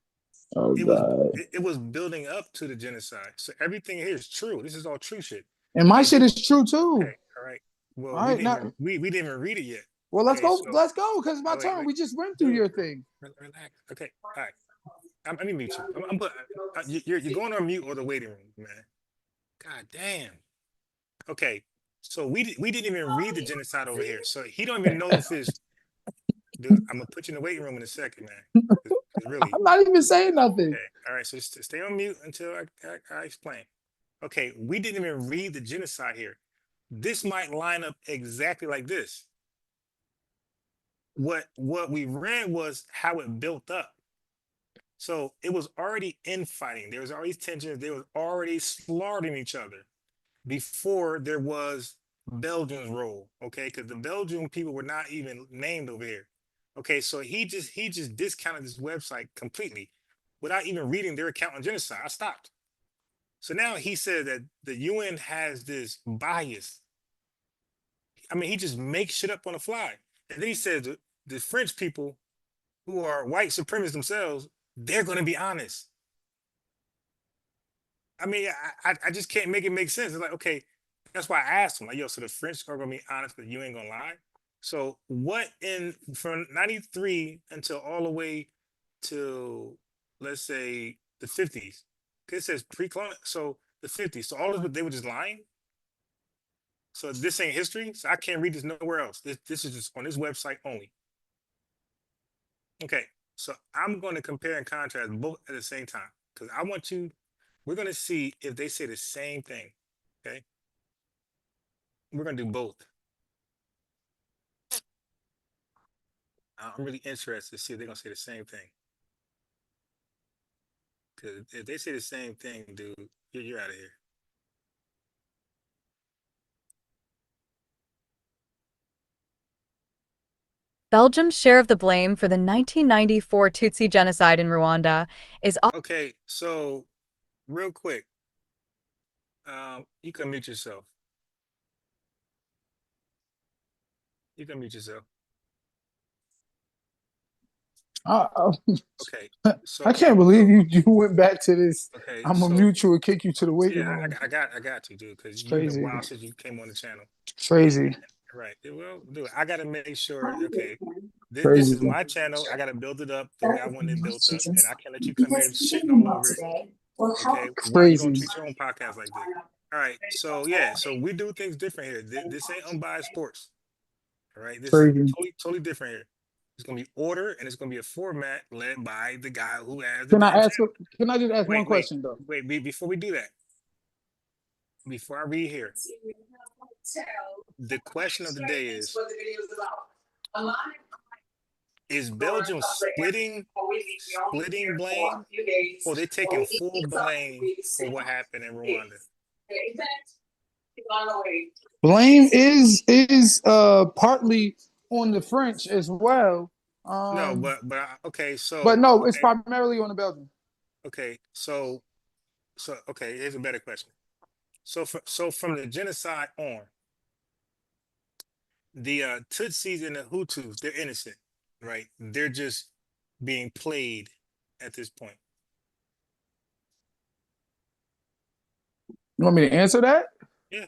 Oh it was God. it was building up to the genocide. So everything here is true. This is all true shit. And my And shit this, is true okay, too. all right. Well, All right, now we didn't even read it yet. well let's Okay, go. so Let's go because it's my oh, turn. wait, We just went through dude, your thing. relax. Okay, all right. Let me mute you. You're going on mute or the waiting room, man. God damn. Okay, so we didn't even read the genocide over here, so he don't even know if it's. Dude, I'm gonna put you in the waiting room in a second, man. 'Cause really, I'm not even saying nothing. okay. All right, so just stay on mute until I explain. Okay, we didn't even read the genocide here. This might line up exactly like this. What we read was how it built up. So it was already infighting. There was already tensions. They were already slaughtering each other before there was Belgium's role. Okay, because the Belgian people were not even named over here. Okay, so he just discounted this website completely without even reading their account on genocide. I stopped. So now he said that the UN has this bias. I mean, he just makes shit up on the fly. And then he says the French people who are white supremacists themselves, they're going to be honest. I mean, I just can't make it make sense. It's like, okay, that's why I asked him, like, yo, so the French are going to be honest, but you ain't going to lie. So what in from 93 until all the way to, let's say, the 50s? Because it says pre-colonial, so the 50s. So all of it, they were just lying. So this ain't history. So I can't read this nowhere else. This is just on this website only. Okay, so I'm going to compare and contrast both at the same time because I want you. We're going to see if they say the same thing. Okay, we're going to do both. I'm really interested to see if they're going to say the same thing. Because if they say the same thing, dude, you're out of here. Belgium's share of the blame for the 1994 Tutsi genocide in Rwanda is Okay, so real quick, you can mute yourself. You can mute yourself. Okay, so I can't believe you went back to this. okay, I'm gonna so mute you and kick you to the waiting yeah, room. I got to, dude, because It's you've been crazy. wild since you came on the channel. Crazy. Right. Well, dude, I got to make sure. Okay, this Crazy. is my channel. I got to build it up the way I want it built up, and I can't let you come here shitting all over it. Okay, why you don't Crazy. treat your own podcast like this? All right. So yeah, so we do things different here. This ain't unbiased sports. All right. This is Crazy. totally different here. It's gonna be order, and it's gonna be a format led by the guy who has the Can I damn ask? channel. Can I just ask one Wait, wait, question though? wait. Before we do that, before I read here, the question of the day is Belgium splitting blame, or they taking full blame for what happened in Rwanda? Blame is partly on the French as well. No, Um, okay, but so no, it's primarily on the Belgian. okay, so okay, here's a better question. So from the genocide on, the Tutsis and the Hutus, they're innocent, right? They're just being played at this point. You want me to answer that? Yeah.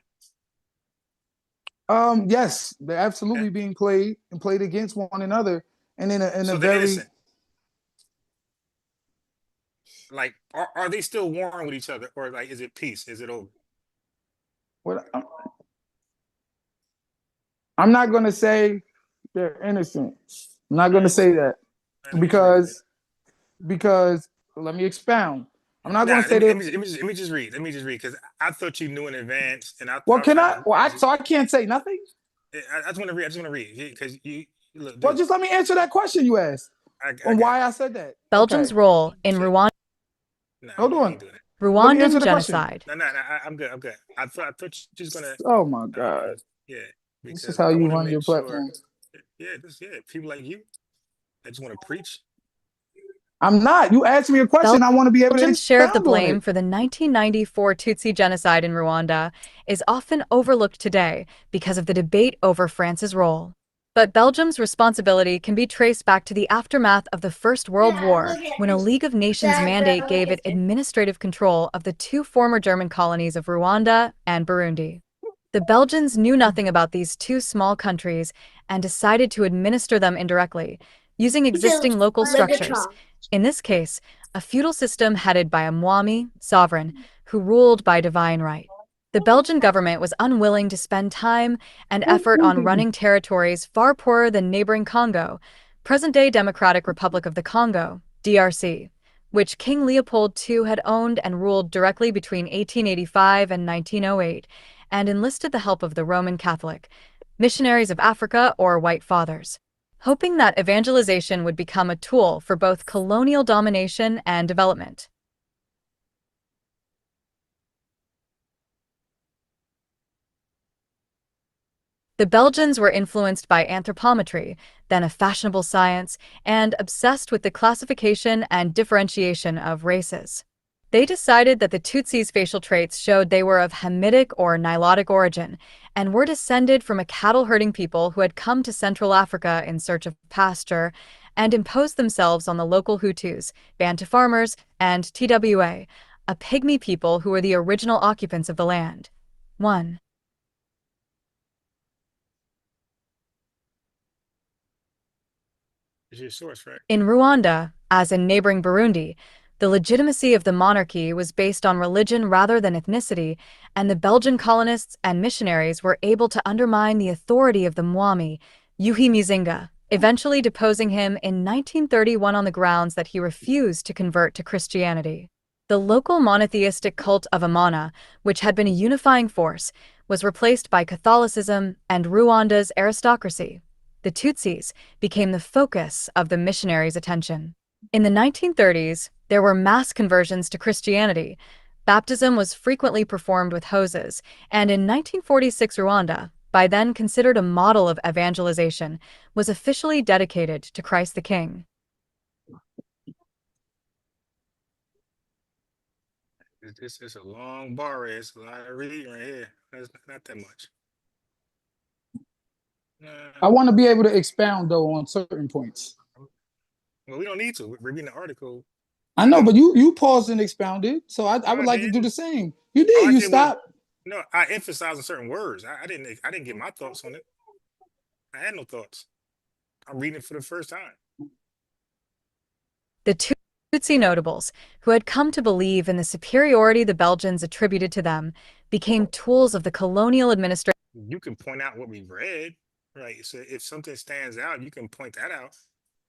Yes, they're Okay. absolutely being played and played against one another, and in a So they're very innocent. Like, are they still warring with each other, or like, is it peace? Is it over? what I'm not gonna say they're innocent. I'm not All gonna right, say that let me just read it. because let me expound. I'm not Nah, gonna say that. let me just read. Let me just read because I thought you knew in advance, and Well, can I I? just Well, I wanted so I can't say nothing. I just want to read. I just want to read because you look, Well, dude. just let me answer that question you asked I on got why it. I said that. Okay, Belgium's role in So, nah, hold I on. ain't doing it. Let me answer Rwandan the question. genocide. No, I'm good. I'm good. I thought you was gonna, Oh my God, yeah, this is because how I you want to run your make sure, platform. people like you that just want to preach. I'm not. You asked me a question. I want to be able to Belgium's share of the expound on blame it. for the 1994 Tutsi genocide in Rwanda is often overlooked today because of the debate over France's role. But Belgium's responsibility can be traced back to the aftermath of the First World War, when a League of Nations mandate gave it administrative control of the two former German colonies of Rwanda and Burundi. The Belgians knew nothing about these two small countries and decided to administer them indirectly, using existing local structures. In this case, a feudal system headed by a Mwami sovereign who ruled by divine right. The Belgian government was unwilling to spend time and effort on running territories far poorer than neighboring Congo, present-day Democratic Republic of the Congo, DRC, which King Leopold II had owned and ruled directly between 1885 and 1908, and enlisted the help of the Roman Catholic missionaries of Africa or white fathers, hoping that evangelization would become a tool for both colonial domination and development. The Belgians were influenced by anthropometry, then a fashionable science, and obsessed with the classification and differentiation of races. They decided that the Tutsis' facial traits showed they were of Hamitic or Nilotic origin and were descended from a cattle-herding people who had come to Central Africa in search of pasture and imposed themselves on the local Hutus, Bantu farmers, and TWA, a pygmy people who were the original occupants of the land. 1. Is your source, right? In Rwanda, as in neighboring Burundi, the legitimacy of the monarchy was based on religion rather than ethnicity, and the Belgian colonists and missionaries were able to undermine the authority of the Mwami, Yuhi Muzinga, eventually deposing him in 1931 on the grounds that he refused to convert to Christianity. The local monotheistic cult of Amana, which had been a unifying force, was replaced by Catholicism and Rwanda's aristocracy. The Tutsis became the focus of the missionaries' attention. In the 1930s, there were mass conversions to Christianity. Baptism was frequently performed with hoses, and in 1946 Rwanda, by then considered a model of evangelization, was officially dedicated to Christ the King. It's a long bar. It's a lot of reading right here. That's not that much. I want to be able to expound though on certain points. Well, we don't need to. We're reading the article. I know, but you paused and expounded, so I No, would I like to do didn't. the same. You All did. I You did was stopped. no. I emphasized on certain words. I didn't. I didn't get my thoughts on it. I had no thoughts. I'm reading it for the first time. The Tutsi notables, who had come to believe in the superiority the Belgians attributed to them, became tools of the colonial administration. You can point out what we read, right? So if something stands out, you can point that out.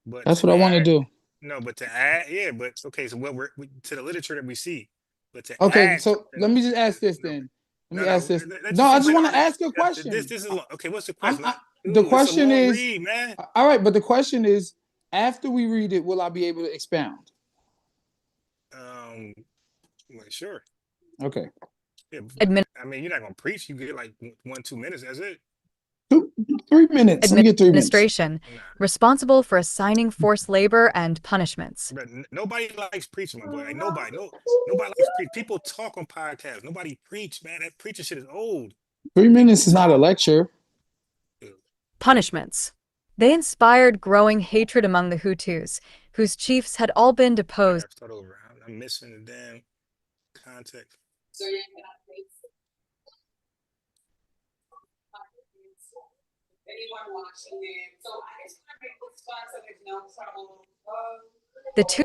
But That's to what I want to add, do. no, but to add, yeah, but okay. So what to the literature that we see, but to Okay, add so something, let me just ask this no, then. Let no, me ask no. this. Let's No, just I focus just on the want to article. ask a question. This is okay. What's the I'm question? I, the Dude, it's a question long is read, man. all right, but the question is, after we read it, will I be able to expound? Um, well, sure. Okay, Yeah, Admin- I mean, you're not gonna preach. You get like 1 2 minutes. That's it. 3 minutes. Let me get 3 minutes. Administration, Nah, responsible for assigning forced labor and punishments. but nobody likes preaching, my boy. Like nobody, nobody likes preach. People talk on podcasts. Nobody preach, man. That preaching shit is old. 3 minutes is not a Talk. lecture. Punishments. They inspired growing hatred among the Hutus, whose chiefs had all been I deposed. gotta start over. I'm missing the damn context. The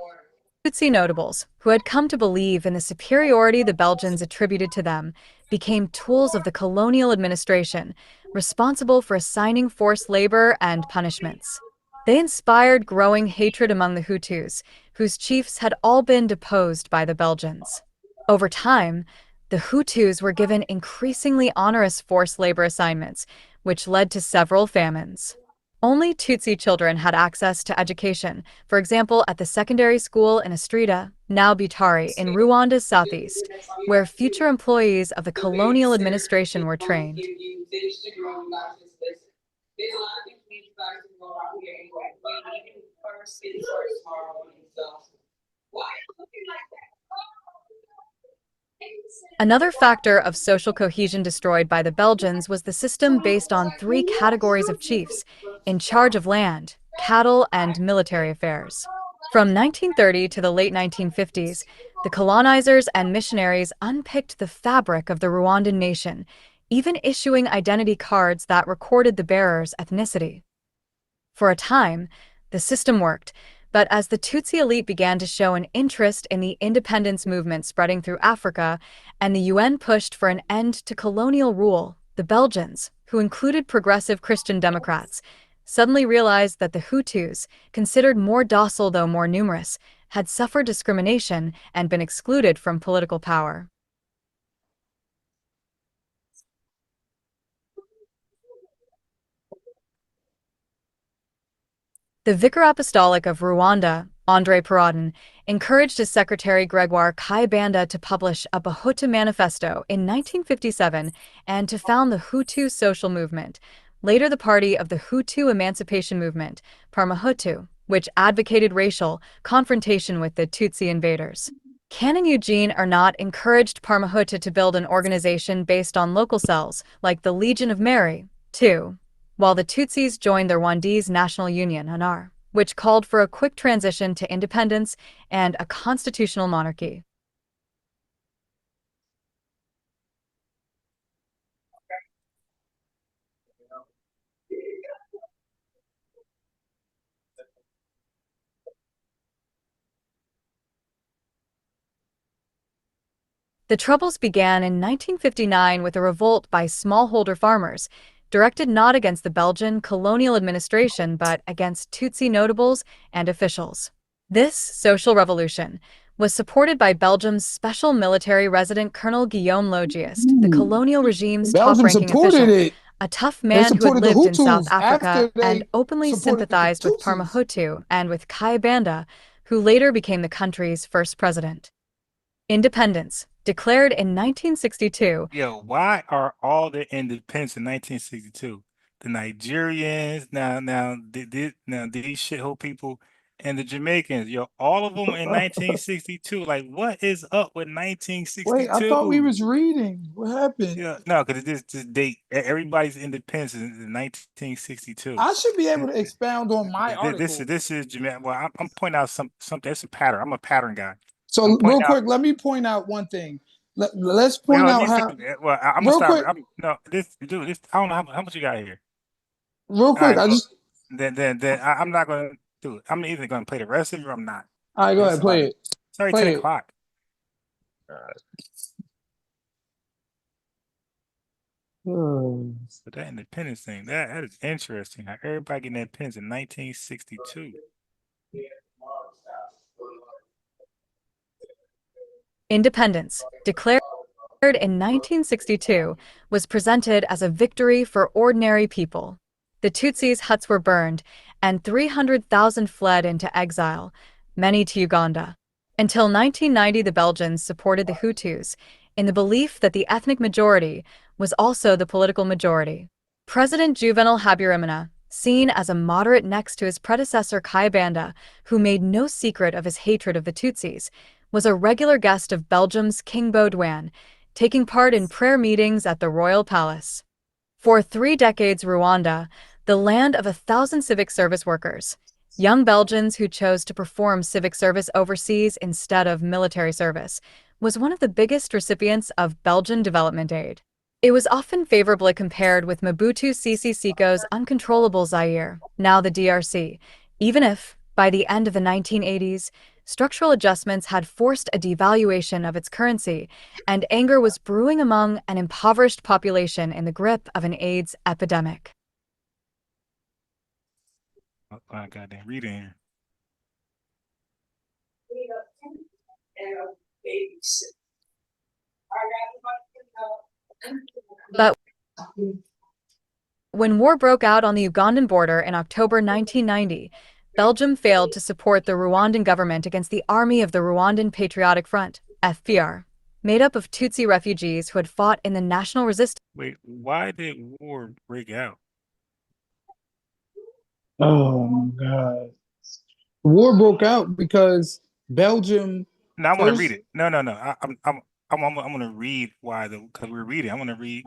Tutsi notables, who had come to believe in the superiority the Belgians attributed to them, became tools of the colonial administration, responsible for assigning forced labor and punishments. They inspired growing hatred among the Hutus, whose chiefs had all been deposed by the Belgians. Over time, the Hutus were given increasingly onerous forced labor assignments, which led to several famines. Only Tutsi children had access to education, for example at the secondary school in Astrida, now Butare, in Rwanda's southeast, where future employees of the colonial administration were trained. Another factor of social cohesion destroyed by the Belgians was the system based on three categories of chiefs in charge of land, cattle, and military affairs. From 1930 to the late 1950s, the colonizers and missionaries unpicked the fabric of the Rwandan nation, even issuing identity cards that recorded the bearer's ethnicity. For a time, the system worked, but as the Tutsi elite began to show an interest in the independence movement spreading through Africa, and the UN pushed for an end to colonial rule, the Belgians, who included progressive Christian Democrats, suddenly realized that the Hutus, considered more docile though more numerous, had suffered discrimination and been excluded from political power. The Vicar Apostolic of Rwanda, André Perodin, encouraged his secretary Gregoire Kayibanda to publish a Bahutu Manifesto in 1957 and to found the Hutu Social Movement, later the Party of the Hutu Emancipation Movement, Parmahutu, which advocated racial confrontation with the Tutsi invaders. Kan and Eugene Arnott encouraged Parmahutu to build an organization based on local cells, like the Legion of Mary, too, while the Tutsis joined the Rwandese National Union, (NR), which called for a quick transition to independence and a constitutional monarchy. The Troubles began in 1959 with a revolt by smallholder farmers, directed not against the Belgian colonial administration but against Tutsi notables and officials. This social revolution was supported by Belgium's special military resident Colonel Guillaume Logiest, the colonial regime's Belgium top-ranking supported official, it. a tough They man who had supported the lived in South Hutus Africa after and they openly supported the sympathized with Tutsis. Parmahutu and with Kayibanda, who later became the country's first president. Independence, declared in 1962. Yo, why are all the independents in 1962? The Nigerians, now these shithole people, and the Jamaicans, yo, all of them in 1962. Like, what is up with Wait, I thought we 1962? was reading. What happened? Yeah, no, because this date, everybody's independence is in 1962. I should be able Th- to expound on my This article. is Jamaica. Well, I'm pointing out something. It's a pattern. I'm a pattern guy. I'm So pointing real out. quick, let me point out one thing. Let's Wait, point hold on, out you how see, well, I'm gonna real start. quick, No, this dude, this I don't know how much you got here. real All quick. right, I look, just I'm not gonna do it. I'm either gonna play the rest of it or I'm not. all right, go It's ahead, like play it. it's already 10 Play it. o'clock. Hmm. But that independence thing, that is interesting. How everybody getting independence in 1962. Independence, declared in 1962, was presented as a victory for ordinary people. The Tutsis' huts were burned, and 300,000 fled into exile, many to Uganda. Until 1990, the Belgians supported the Hutus, in the belief that the ethnic majority was also the political majority. President Juvenal Habyarimana, seen as a moderate next to his predecessor Kayibanda, who made no secret of his hatred of the Tutsis, was a regular guest of Belgium's King Baudouin, taking part in prayer meetings at the royal palace. For 3 decades, Rwanda, the land of 1,000 civic service workers, young Belgians who chose to perform civic service overseas instead of military service, was one of the biggest recipients of Belgian development aid. It was often favorably compared with Mobutu Sese Seko's uncontrollable Zaire, now the DRC, even if, by the end of the 1980s, structural adjustments had forced a devaluation of its currency, and anger was brewing among an impoverished population in the grip of an AIDS epidemic. Oh, I goddamn reading here. But when war broke out on the Ugandan border in October 1990, Belgium failed to support the Rwandan government against the Army of the Rwandan Patriotic Front, FBR, made up of Tutsi refugees who had fought in the national resistance. Wait, why did war break out? Oh my God. War broke out because Belgium No, I want to read first. it. No. I'm gonna read why the because we're reading. I want to read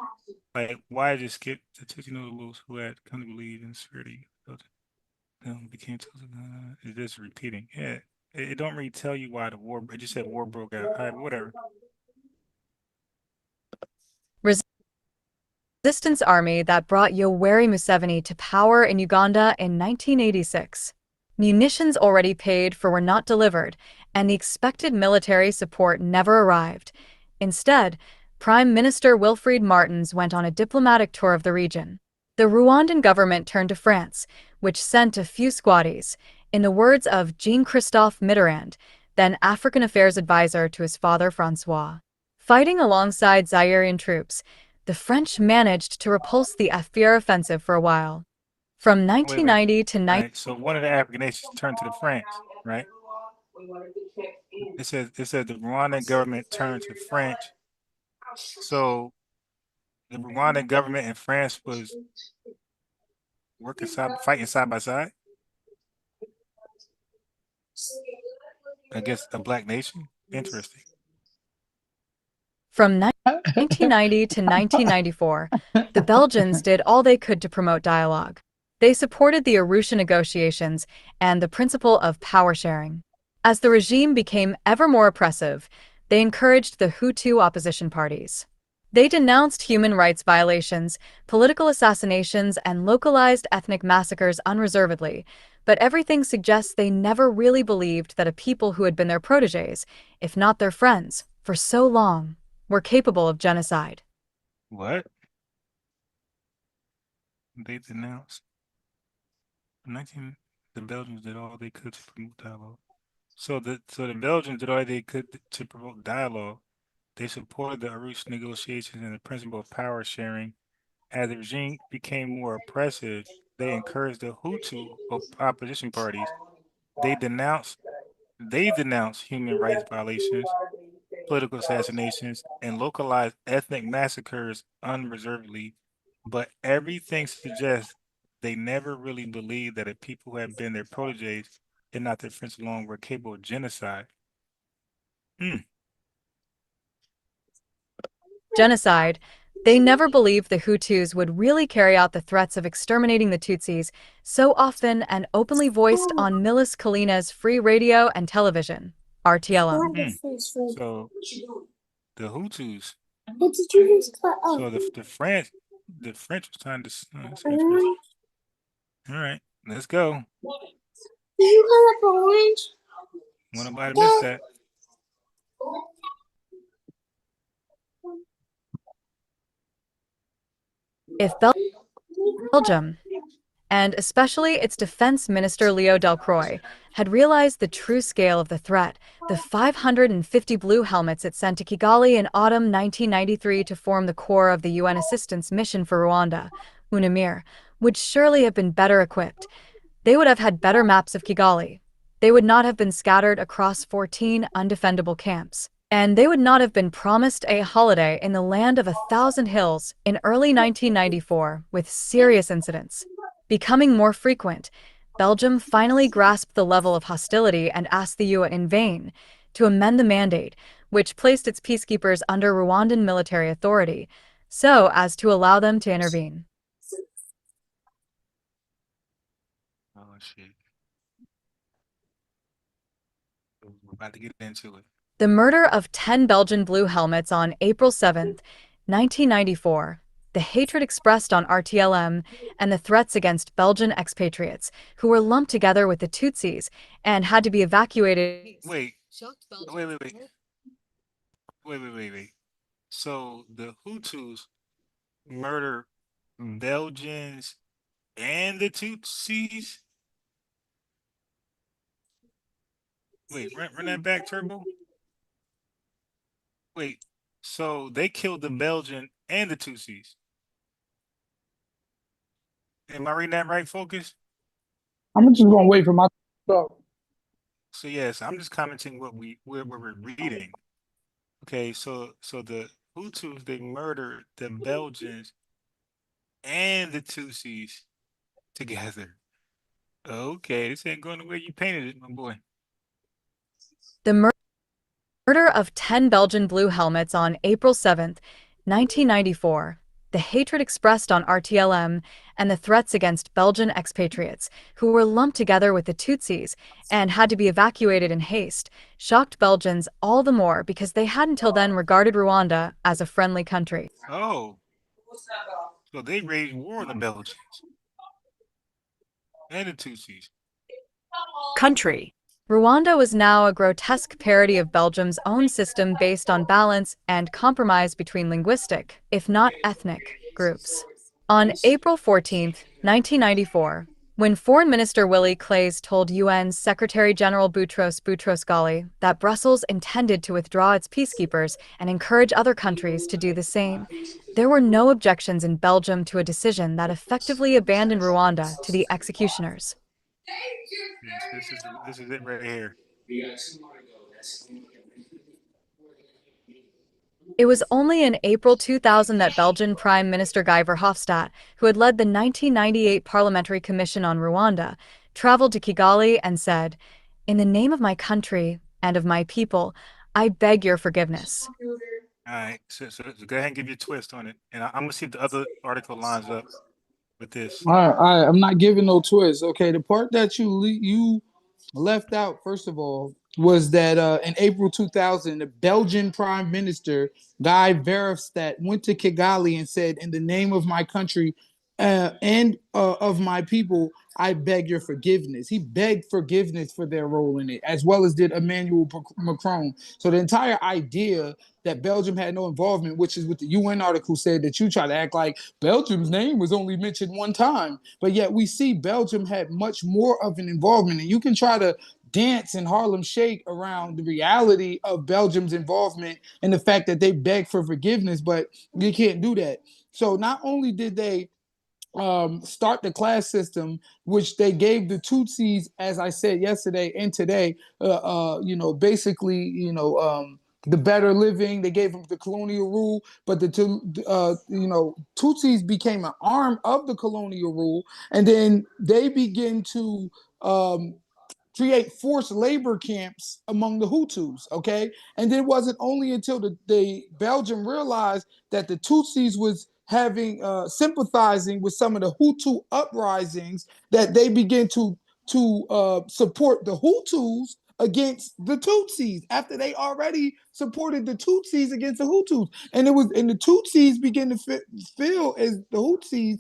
like why did it skip the Tutsi notables who had come to believe in security became Tutsi. It's just repeating. Yeah, it don't really tell you why the war. It just said war broke out. All right, whatever. Resistance army that brought Yoweri Museveni to power in Uganda in 1986. Munitions already paid for were not delivered, and the expected military support never arrived. Instead, Prime Minister Wilfried Martens went on a diplomatic tour of the region. The Rwandan government turned to France, which sent a few squaddies, in the words of Jean-Christophe Mitterrand, then African Affairs advisor to his father Francois. Fighting alongside Zairian troops, the French managed to repulse the FBR offensive for a while. From Wait. 1990 to All right. So one of the African nations turned to the French, right? It says the Rwandan government turned to French. So the Rwandan government and France was fighting side by side against a black nation. Interesting. From 1990 to 1994, the Belgians did all they could to promote dialogue. They supported the Arusha negotiations and the principle of power sharing. As the regime became ever more oppressive, they encouraged the Hutu opposition parties. They denounced human rights violations, political assassinations, and localized ethnic massacres unreservedly, but everything suggests they never really believed that a people who had been their protégés, if not their friends, for so long, were capable of genocide. What? They denounced 19 the Belgians did all they could to promote dialogue. So the Belgians did all they could to promote dialogue. They supported the Arusha negotiations and the principle of power sharing. As the regime became more oppressive, they encouraged the Hutu opposition parties. They denounced they denounced human rights violations, political assassinations, and localized ethnic massacres unreservedly. But everything suggests they never really believed that a people who had been their protégés and not their friends alone were capable of genocide. Hmm. Genocide. They never believed the Hutus would really carry out the threats of exterminating the Tutsis, so often and openly voiced on Milis Kalina's free radio and television, RTLM. So the Hutus, What did you just cut off? so the French was trying to. That's interesting. All right, let's go. Did you cut up orange? Want nobody to miss that? If Belgium, and especially its defense minister Leo Delcroix, had realized the true scale of the threat, the 550 blue helmets it sent to Kigali in autumn 1993 to form the core of the UN assistance mission for Rwanda, UNAMIR, would surely have been better equipped. They would have had better maps of Kigali. They would not have been scattered across 14 undefendable camps. And they would not have been promised a holiday in the land of 1,000 hills in early 1994 with serious incidents becoming more frequent. Belgium finally grasped the level of hostility and asked the UN in vain to amend the mandate, which placed its peacekeepers under Rwandan military authority, so as to allow them to intervene. Oh shit. We're about to get into it. The murder of 10 Belgian blue helmets on April 7, 1994, the hatred expressed on RTLM, and the threats against Belgian expatriates who were lumped together with the Tutsis and had to be evacuated. Wait, wait. So the Hutus murder Belgians and the Tutsis? Wait, run that back, Turbo. Wait, so they killed the Belgian and the Tutsis. Am I reading that right, Focus? I'm just gonna wait for my stuff. So yes, I'm just commenting what we're reading. Okay, so the Hutus they murdered the Belgians and the Tutsis together. Okay, this ain't going the way you painted it, my boy. The murder of 10 Belgian blue helmets on April 7, 1994, the hatred expressed on RTLM, and the threats against Belgian expatriates who were lumped together with the Tutsis and had to be evacuated in haste shocked Belgians all the more because they had until then regarded Rwanda as a friendly country. Oh, so they waged war on the Belgians and the Tutsis. Country. Rwanda was now a grotesque parody of Belgium's own system based on balance and compromise between linguistic, if not ethnic, groups. On April 14, 1994, when Foreign Minister Willy Claes told UN Secretary-General Boutros Boutros-Ghali that Brussels intended to withdraw its peacekeepers and encourage other countries to do the same, there were no objections in Belgium to a decision that effectively abandoned Rwanda to the executioners. Yes, this is it right here. It was only in April 2000 that Belgian Prime Minister Guy Verhofstadt, who had led the 1998 Parliamentary Commission on Rwanda, traveled to Kigali and said, "In the name of my country and of my people, I beg your forgiveness. All right, so go ahead and give your twist on it, and I'm gonna see if the other article lines up with this. All right, all right. I'm not giving no twist. Okay, the part that you left out, first of all, was that in April 2000, the Belgian Prime Minister Guy Verhofstadt went to Kigali and said, "In the name of my country and of my people, I beg your forgiveness." He begged forgiveness for their role in it, as well as did Emmanuel Macron. So the entire idea that Belgium had no involvement, which is what the UN article said, that you try to act like Belgium's name was only mentioned one time, but yet we see Belgium had much more of an involvement, and you can try to dance in Harlem Shake around the reality of Belgium's involvement and the fact that they begged for forgiveness, but you can't do that. So not only did they start the class system, which they gave the Tutsis, as I said yesterday and today, basically, the better living. They gave them the colonial rule, but Tutsis became an arm of the colonial rule, and then they begin to um, create forced labor camps among the Hutus, okay? And it wasn't only until the Belgium realized that the Tutsis was having sympathizing with some of the Hutu uprisings that they began to support the Hutus against the Tutsis after they already supported the Tutsis against the Hutus. And the Tutsis began to feel as the Hutsis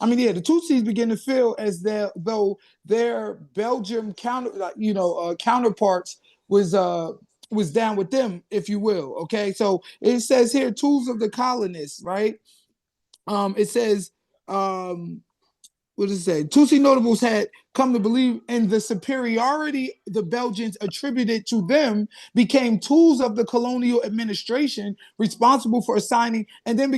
the Tutsis begin to feel as though their Belgium counterparts was down with them, if you will. Okay, so it says here, tools of the colonists, right? It says, what does it say? Tutsi notables had come to believe in the superiority the Belgians attributed to them, became tools of the colonial administration, responsible for assigning, and then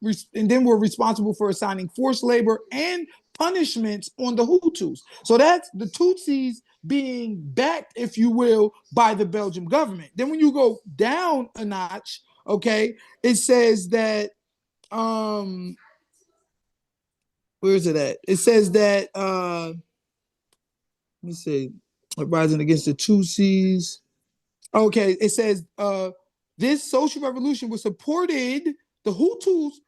were responsible for assigning forced labor and punishments on the Hutus. So that's the Tutsis being backed, if you will, by the Belgian government. Then when you go down a notch, okay, it says that where is it at? It says that let me see, uprising against the Tutsis. Okay, it says this social revolution was supported. The Hutus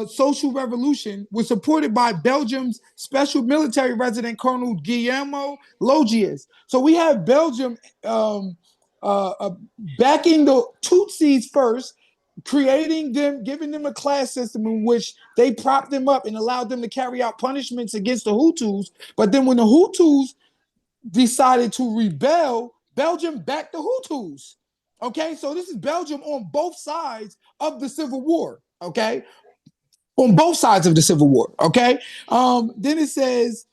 social revolution was supported by Belgium's special military resident Colonel Guillermo Logias. So we have Belgium backing the Tutsis first, creating them, giving them a class system in which they propped them up and allowed them to carry out punishments against the Hutus. But then when the Hutus decided to rebel, Belgium backed the Hutus. Okay, so this is Belgium on both sides of the Civil War. Okay, on both sides of the Civil War. Okay, then um, it says,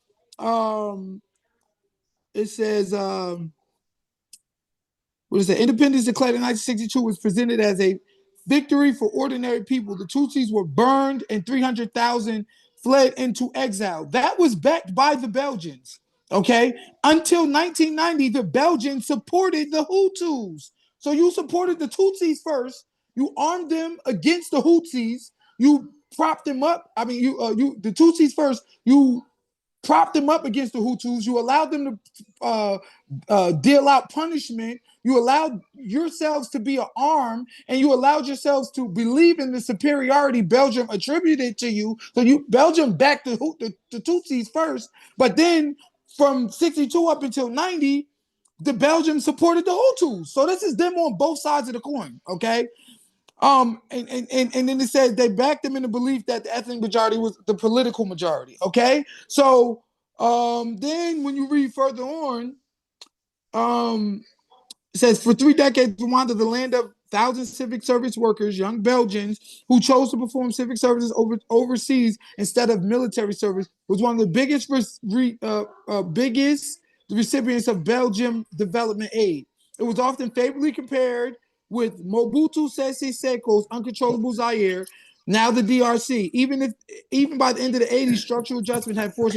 what is it? Independence declared in 1962 was presented as a victory for ordinary people. The Tutsis were burned and 300,000 fled into exile. That was backed by the Belgians. Okay, until 1990, the Belgians supported the Hutus. So you supported the Tutsis first. You armed them against the Hutsis. You propped them up. The Tutsis first. You propped them up against the Hutus. You allowed them to deal out punishment. You allowed yourselves to be an arm, and you allowed yourselves to believe in the superiority Belgium attributed to you. So Belgium backed the Tutsis first, but then from 62 up until 90, the Belgians supported the Hutus. So this is them on both sides of the coin, okay? And then it says they backed them in the belief that the ethnic majority was the political majority. Okay, so then when you read further on, it says for 3 decades, Rwanda, the land of thousands of civic service workers, young Belgians who chose to perform civic services overseas instead of military service, was one of the biggest recipients of Belgium development aid. It was often favorably compared with Mobutu Sese Seko's uncontrollable Zaire, now the DRC. Even by the end of the 80s, structural adjustments had forced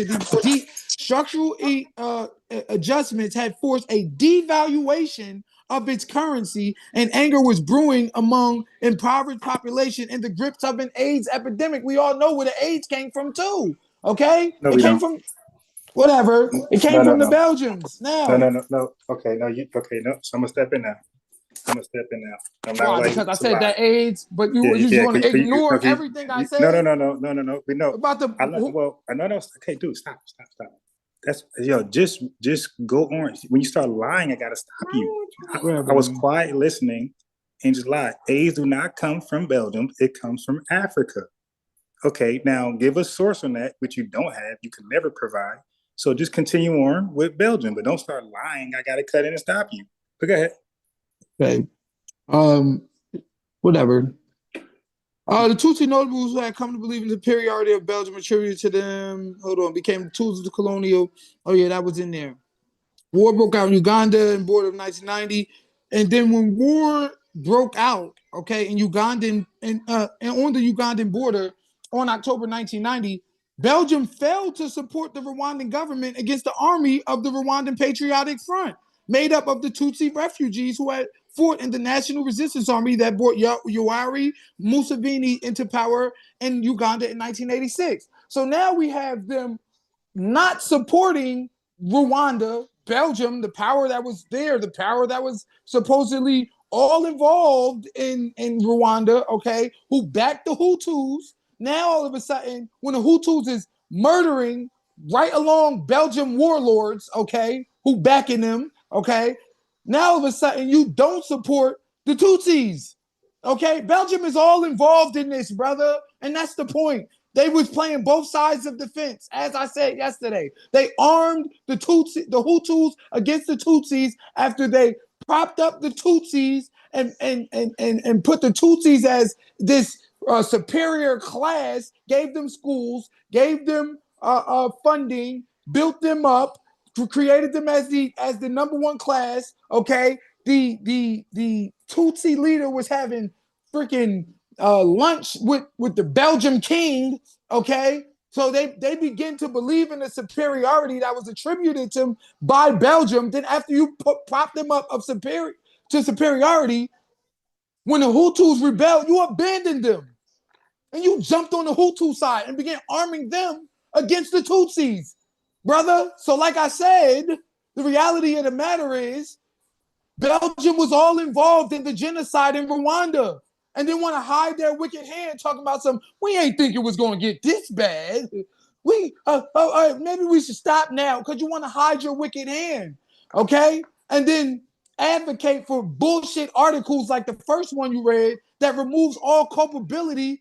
a devaluation of its currency, and anger was brewing among impoverished population in the grips of an AIDS epidemic. We all know where the AIDS came from too. Okay, No, it we came don't. from whatever. It came No, no, from the no, Belgians. no, Now, no, no, no. Okay, no, okay, no. So I'm gonna step in now. I'm gonna step in now. I'm not Why? gonna Because I it's a said lie. that AIDS, but you Yeah, just yeah. want to ignore Okay. everything I said. No. We know About the no. Okay, dude, stop. That's just go on. When you start lying, I gotta stop you. I was quiet listening and just lied. AIDS do not come from Belgium. It comes from Africa. Okay, now give a source on that, which you don't have. You can never provide. So just continue on with Belgium, but don't start lying. I gotta cut in and stop you. But go ahead. Okay. Whatever. The Tutsi notables who had come to believe in the superiority of Belgium attributed to them, became the tools of the colonial. Oh yeah, that was in there. War broke out in Uganda in border of 1990. And then when war broke out, okay, in Ugandan and on the Ugandan border on October 1990, Belgium failed to support the Rwandan government against the army of the Rwandan Patriotic Front, made up of the Tutsi refugees who had fought in the National Resistance Army that brought Yoweri Museveni into power in Uganda in 1986. So now we have them not supporting Rwanda, Belgium, the power that was there, the power that was supposedly all involved in Rwanda, okay, who backed the Hutus. Now, all of a sudden, when the Hutus is murdering right along Belgium warlords, okay, who backing them, okay, now all of a sudden you don't support the Tutsis. Okay, Belgium is all involved in this, brother, and that's the point. They was playing both sides of the fence, as I said yesterday. They armed the Hutus against the Tutsis after they propped up the Tutsis and put the Tutsis as this superior class, gave them schools, gave them funding, built them up, created them as the number one class. Okay, the Tutsi leader was having freaking lunch with the Belgian king. Okay, so they begin to believe in the superiority that was attributed to them by Belgium. Then after you prop them up of superiority, when the Hutus rebelled, you abandoned them and you jumped on the Hutu side and began arming them against the Tutsis, brother. So like I said, the reality of the matter is Belgium was all involved in the genocide in Rwanda and then want to hide their wicked hand talking about we ain't think it was going to get this bad. Maybe we should stop now because you want to hide your wicked hand, okay? And then advocate for bullshit articles like the first one you read that removes all culpability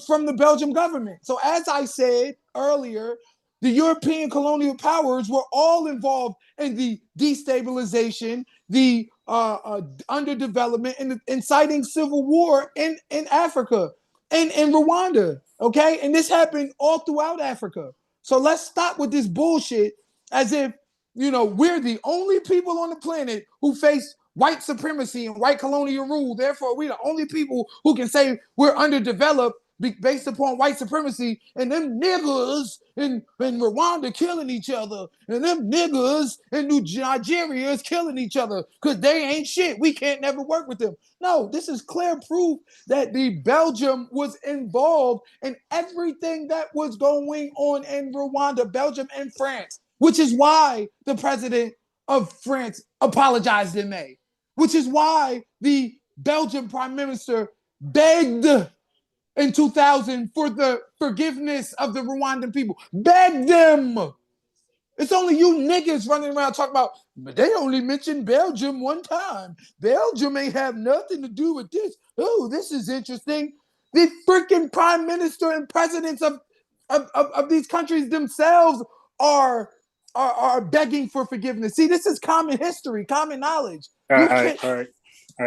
from the Belgian government. So as I said earlier, the European colonial powers were all involved in the destabilization, the underdevelopment, and inciting civil war in Africa and in Rwanda. Okay, and this happened all throughout Africa. So let's stop with this bullshit as if we're the only people on the planet who face white supremacy and white colonial rule. Therefore, we're the only people who can say we're underdeveloped based upon white supremacy, and them niggas in Rwanda killing each other, and them niggas in Nigeria is killing each other because they ain't shit. We can't never work with them. No, this is clear proof that the Belgium was involved in everything that was going on in Rwanda, Belgium, and France, which is why the president of France apologized in May, which is why the Belgian prime minister begged in 2000 for the forgiveness of the Rwandan people. Beg them. It's only you niggas running around talking about, but they only mentioned Belgium one time. Belgium ain't have nothing to do with this. Oh, this is interesting. The freaking prime minister and presidents of these countries themselves are begging for forgiveness. See, this is common history, common knowledge. All right,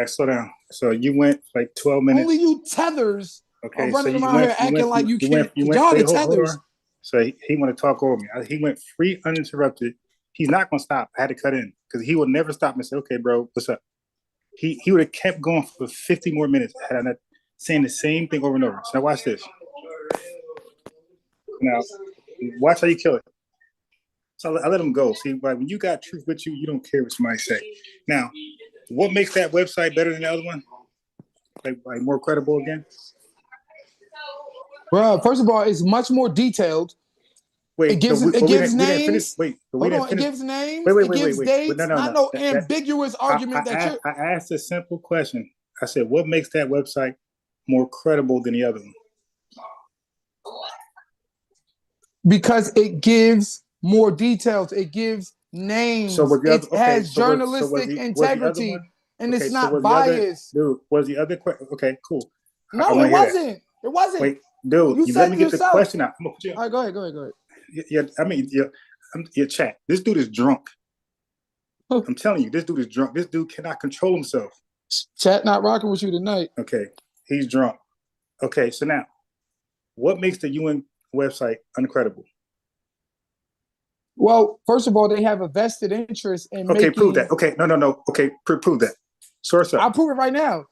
slow down. So you went like 12 minutes. Only you tethers are Okay, so running around here acting like you can't. Y'all the tethers. So he want to talk over me. He went free uninterrupted. He's not gonna stop. I had to cut in because he would never stop and say, "Okay, bro, what's up?" He would have kept going for 50 more minutes had I not saying the same thing over and over. So now watch this. Now watch how you kill it. So I let him go. See, like when you got truth with you, you don't care what somebody say. Now, what makes that website better than the other one? Like more credible again? Bro, first of all, it's much more detailed. It Wait, no, gives we, it but we gives didn't finish. names. Wait, but we Hold didn't on, it finish. gives names, Wait, it gives wait. dates, No, not no That ambiguous argument that you're I asked a simple question. I said, what makes that website more credible than the other one? because it gives more details, it gives So names, was the it other okay? has So journalistic was the other integrity, one? and Okay, it's so not was the other biased. dude? Was the other okay? Cool. I No, want it to hear that. wasn't. It wasn't. Wait, dude, You you let said me get the yourself. question out. I'm gonna put you. All right, go ahead, go ahead, go ahead. Yeah, I mean, your chat. This dude is drunk. I'm telling you, this dude is drunk. This dude cannot control himself. Chat not rocking with you tonight. Okay, he's drunk. Okay, so now, what makes the UN website uncredible? Well, first of all, they have a vested interest in Okay, prove making. that. Okay, no. Okay, prove that. Source up. I'll prove it right now.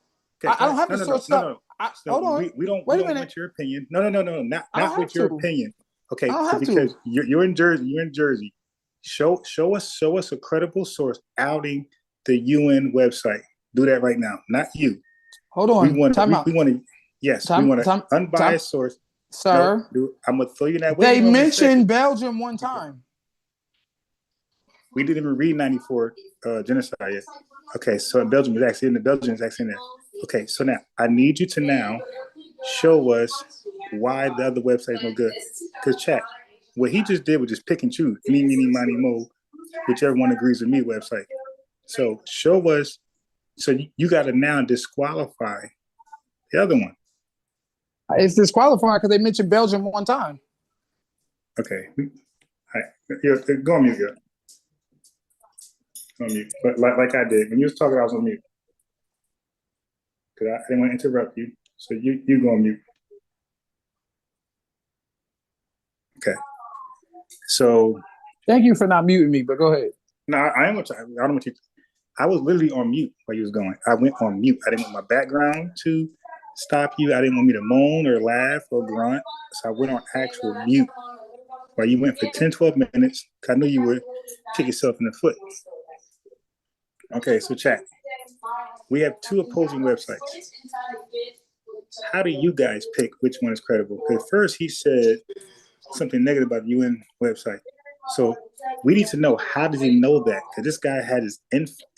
Okay, I don't have no, to no, no, source no, up. no. So Hold on. we don't Wait a minute. want your opinion. No, I don't not have with your to. opinion. Okay, I don't so have because to. you're in Jersey, Show us a credible source outing the UN website. Do that right now. Not you. Hold We on. want Time out. we want to yes, we want an unbiased source. No, Sir. dude, I'm gonna throw you in that They waiting room in a second. mentioned Belgium one time. We didn't even read 94 genocide yet. Okay, so Belgium is actually in there. Okay, so now I need you to now show us why the other website is no good. Because chat, what he just did was just pick and choose. Any, meeny, miny, mo, whichever one agrees with me website. So show us, so you got to now disqualify the other one. It's disqualified because they mentioned Belgium one time. Okay. All right. Go on mute, girl. Go on mute. But like I did. When you was talking, I was on mute. Because I didn't want to interrupt you. So you go on mute. Okay. So. Thank you for not muting me, but go ahead. No, I don't want you. I was literally on mute while you was going. I went on mute. I didn't want my background to stop you. I didn't want me to moan or laugh or grunt. So I went on actual mute while you went for 10, 12 minutes. I knew you would kick yourself in the foot. Okay, so chat. We have two opposing websites. How do you guys pick which one is credible? Because first he said something negative about the UN website. So we need to know, how does he know that? Because this guy had his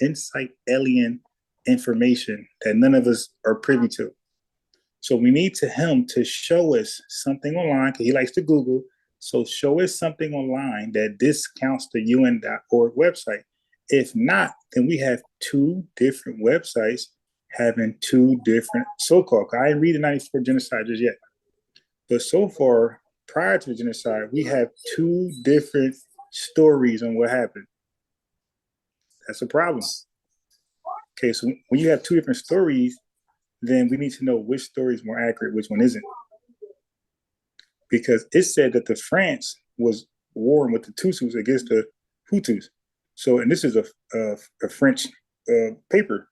insight alien information that none of us are privy to. So we need him to show us something online, because he likes to Google. So show us something online that discounts the UN.org website. If not, then we have two different websites having two different so-called. I didn't read the 94 genocide just yet. But so far, prior to the genocide, we have two different stories on what happened. That's a problem. Okay, so when you have two different stories, then we need to know which story is more accurate, which one isn't. Because it said that the France was warring with the Tutsis against the Hutus. So, and this is a French paper.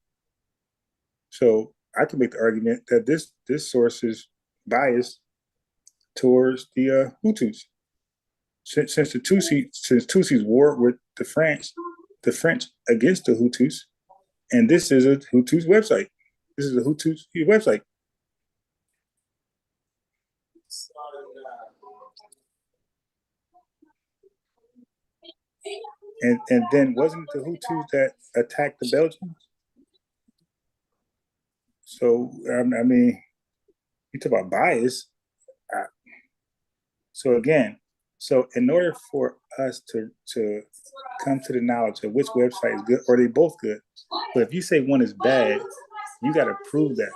So I can make the argument that this source is biased towards the Hutus. Since the Tutsis war with the French against the Hutus, and this is a Hutus website. This is a Hutus website. And then wasn't it the Hutus that attacked the Belgians? So I mean, you talk about bias. So again, so in order for us to come to the knowledge of which website is good, or they both good, but if you say one is bad, you got to prove that.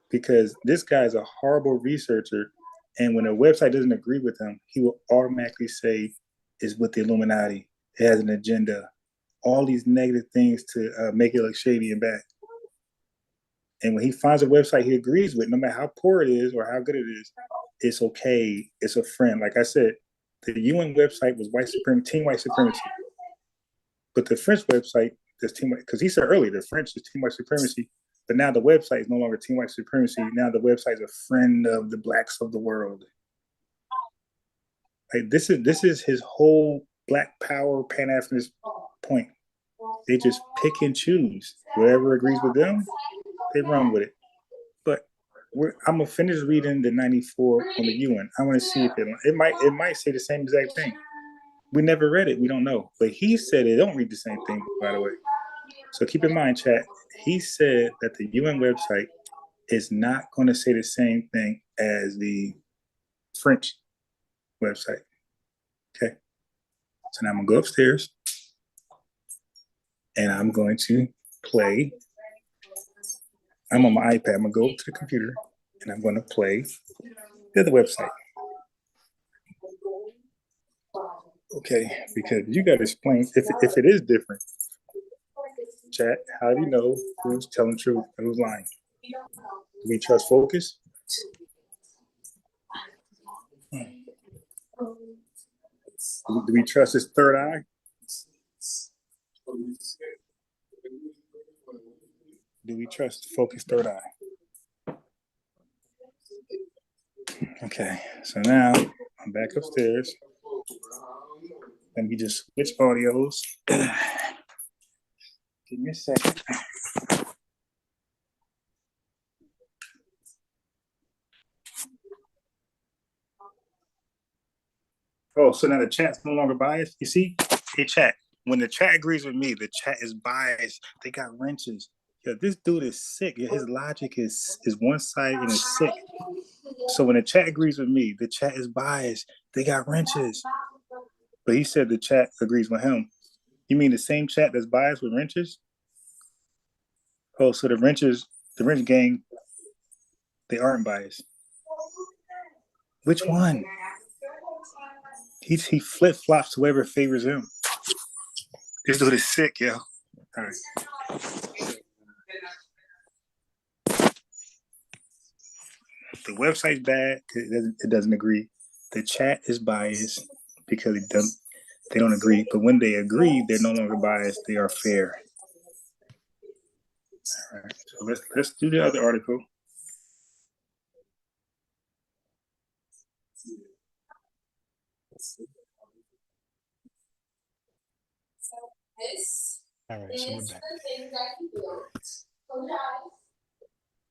Because this guy is a horrible researcher, and when a website doesn't agree with him, he will automatically say it's with the Illuminati. It has an agenda. All these negative things to make it look shady and bad. And when he finds a website he agrees with, no matter how poor it is or how good it is, it's okay. It's a friend. Like I said, the UN website was team white supremacy. But the French website is team white, because he said earlier, the French is team white supremacy. But now the website is no longer team white supremacy. Now the website is a friend of the blacks of the world. Like this is his whole Black Power Pan-Africanist point. They just pick and choose. Whoever agrees with them, they run with it. But I'm gonna finish reading the 94 on the UN. I want to see if it might say the same exact thing. We never read it. We don't know. But he said it don't read the same thing, by the way. So keep in mind, chat, he said that the UN website is not going to say the same thing as the French website. Okay. So now I'm going to go upstairs and I'm going to play. I'm on my iPad. I'm going to go to the computer and I'm going to play the other website. Okay, because you got to explain if it is different. Chat, how do you know who's telling the truth and who's lying? Do we trust Focus? Do we trust his third eye? Do we trust Focus third eye? Okay, so now I'm back upstairs. Let me just switch audios. Give me a second. Oh, so now the chat's no longer biased? You see? Hey, chat. When the chat agrees with me, the chat is biased. They got wrenches. Yo, this dude is sick. His logic is one-sided and is sick. So when the chat agrees with me, the chat is biased. They got wrenches. But he said the chat agrees with him. You mean the same chat that's biased with wrenches? Oh, so the wrench gang, they aren't biased. Which one? He flip-flops to whoever favors him. This dude is sick, yo. All right. The website's bad. It doesn't agree. The chat is biased because they don't agree. But when they agree, they're no longer biased. They are fair. All right. So let's do the other article. All right, so we're back.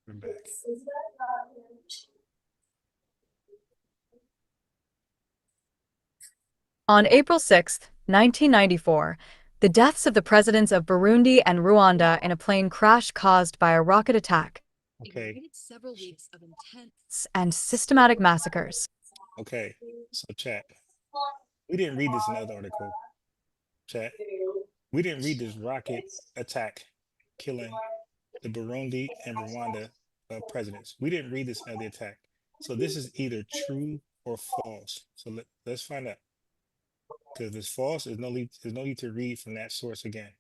We're back. On April 6, 1994, the deaths of the presidents of Burundi and Rwanda in a plane crash caused by a rocket attack ignited several weeks of intense and systematic massacres. Okay, so chat. We didn't read this in the other article. Chat. We didn't read this rocket attack killing the Burundi and Rwanda presidents. We didn't read this in the other attack. So this is either true or false. So let's find out. Because if it's false, there's no need to read from that source again.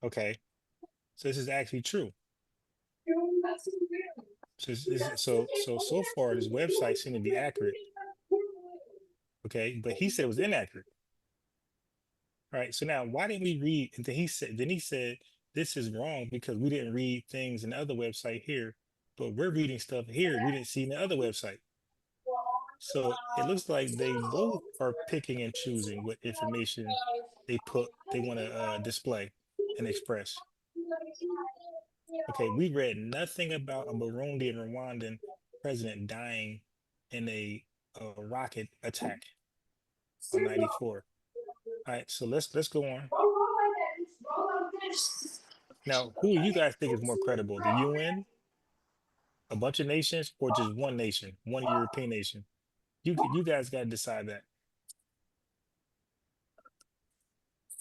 Okay, so this is actually true. So far, this website seemed to be accurate. Okay, but he said it was inaccurate. All right, so now why didn't we read? And then he said this is wrong because we didn't read things in the other website here, but we're reading stuff here we didn't see in the other website. So it looks like they both are picking and choosing what information they want to display and express. Okay, we read nothing about a Burundi and Rwandan president dying in a rocket attack on 94. All right, so let's go on. Now, who you guys think is more credible, the UN, a bunch of nations, or just one nation, one European nation? You guys got to decide that.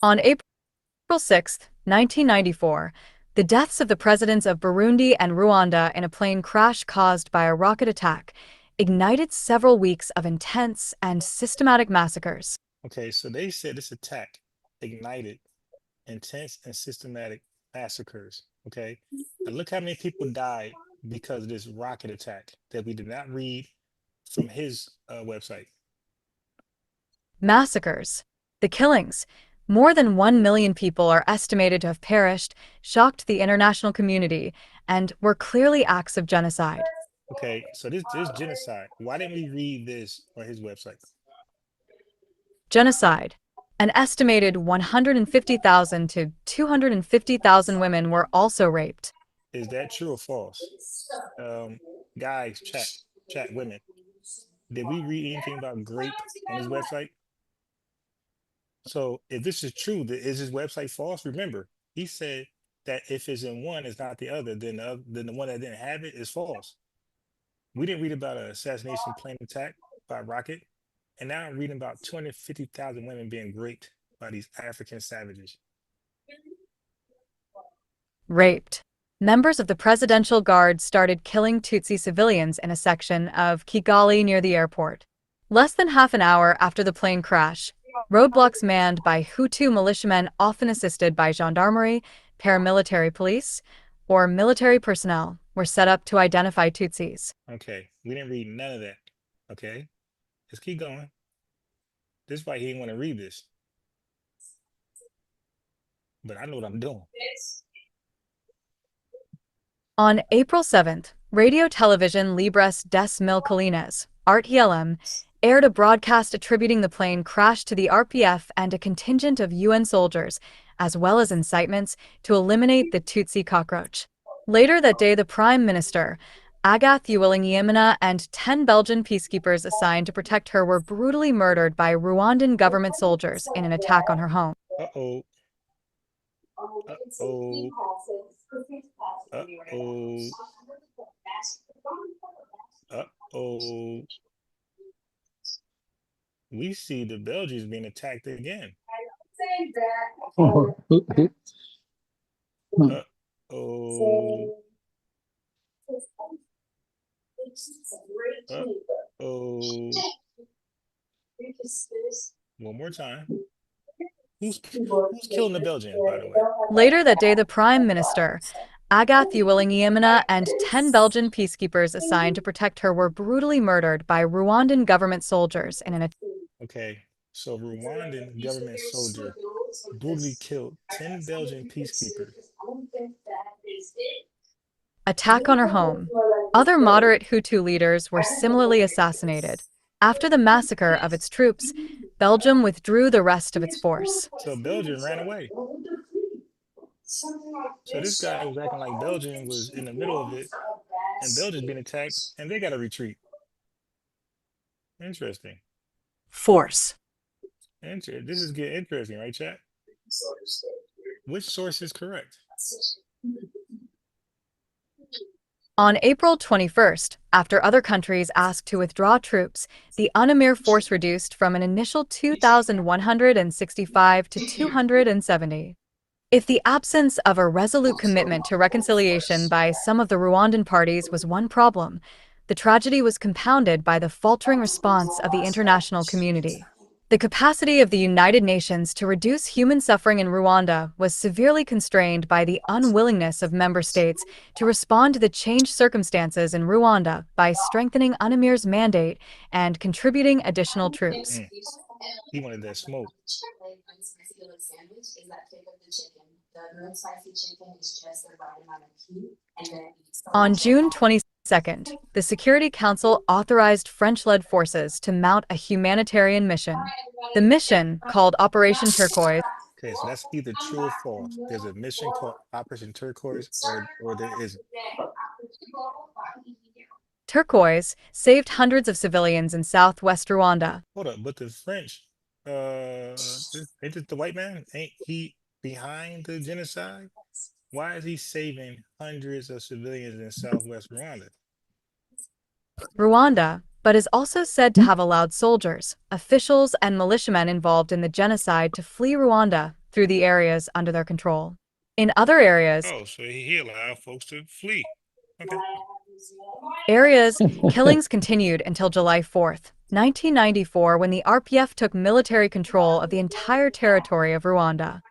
On April 6, 1994, the deaths of the presidents of Burundi and Rwanda in a plane crash caused by a rocket attack ignited several weeks of intense and systematic massacres. Okay, so they said this attack ignited intense and systematic massacres. Okay, and look how many people died because of this rocket attack that we did not read from his website. Massacres. The killings. More than 1 million people are estimated to have perished, shocked the international community, and were clearly acts of genocide. Okay, so this genocide. Why didn't we read this on his website? Genocide. An estimated 150,000 to 250,000 women were also raped. Is that true or false? Guys, chat, women. Did we read anything about grape on his website? So if this is true, is his website false? Remember, he said that if it's in one, it's not the other. Then the one that didn't have it is false. We didn't read about an assassination plane attack by rocket, and now I'm reading about 250,000 women being raped by these African savages. Raped. Members of the Presidential Guard started killing Tutsi civilians in a section of Kigali near the airport. Less than half an hour after the plane crash, roadblocks manned by Hutu militiamen, often assisted by gendarmerie, paramilitary police, or military personnel, were set up to identify Tutsis. Okay, we didn't read none of that. Okay, let's keep going. This is why he didn't want to read this. But I know what I'm doing. On April 7th, Radio Television Libres des Mil Collines, RTLM, aired a broadcast attributing the plane crash to the RPF and a contingent of UN soldiers, as well as incitements to eliminate the Tutsi cockroach. Later that day, the Prime Minister, Agath Uwilingiyimana, and 10 Belgian peacekeepers assigned to protect her were brutally murdered by Rwandan government soldiers in an attack on her home. Uh-oh. Uh-oh. Uh-oh. Uh-oh. We see the Belgians being attacked again. Uh-oh. Uh-oh. One more time. Who's killing the Belgians, by the way? Later that day, the Prime Minister, Agath Uwilingiyimana, and 10 Belgian peacekeepers assigned to protect her were brutally murdered by Rwandan government soldiers in an Okay, so Rwandan government soldier brutally killed 10 Belgian peacekeepers. attack on her home. Other moderate Hutu leaders were similarly assassinated. After the massacre of its troops, Belgium withdrew the rest of its force. So Belgium ran away. So this guy was acting like Belgium was in the middle of it, and Belgium's been attacked, and they got to retreat. Interesting. Force. This is getting interesting, right, chat? Which source is correct? On April 21st, after other countries asked to withdraw troops, the UNAMIR force reduced from an initial 2,165 to 270. If the absence of a resolute commitment to reconciliation by some of the Rwandan parties was one problem, the tragedy was compounded by the faltering response of the international community. The capacity of the United Nations to reduce human suffering in Rwanda was severely constrained by the unwillingness of member states to respond to the changed circumstances in Rwanda by strengthening UNAMIR's mandate and contributing additional troops. He wanted that smoke. On June 22nd, the Security Council authorized French-led forces to mount a humanitarian mission. The mission, called Operation Turquoise, Okay, so that's either true or false. There's a mission called Operation Turquoise, or there isn't. Turquoise saved hundreds of civilians in southwest Rwanda. Hold up, but the French, ain't it the white man? Ain't he behind the genocide? Why is he saving hundreds of civilians in southwest Rwanda, but is also said to have allowed soldiers, officials, and militiamen involved in the genocide to flee Rwanda through the areas under their control. In other areas, Oh, so he allowed folks to flee. Okay. Killings continued until July 4th, 1994, when the RPF took military control of the entire territory of Rwanda.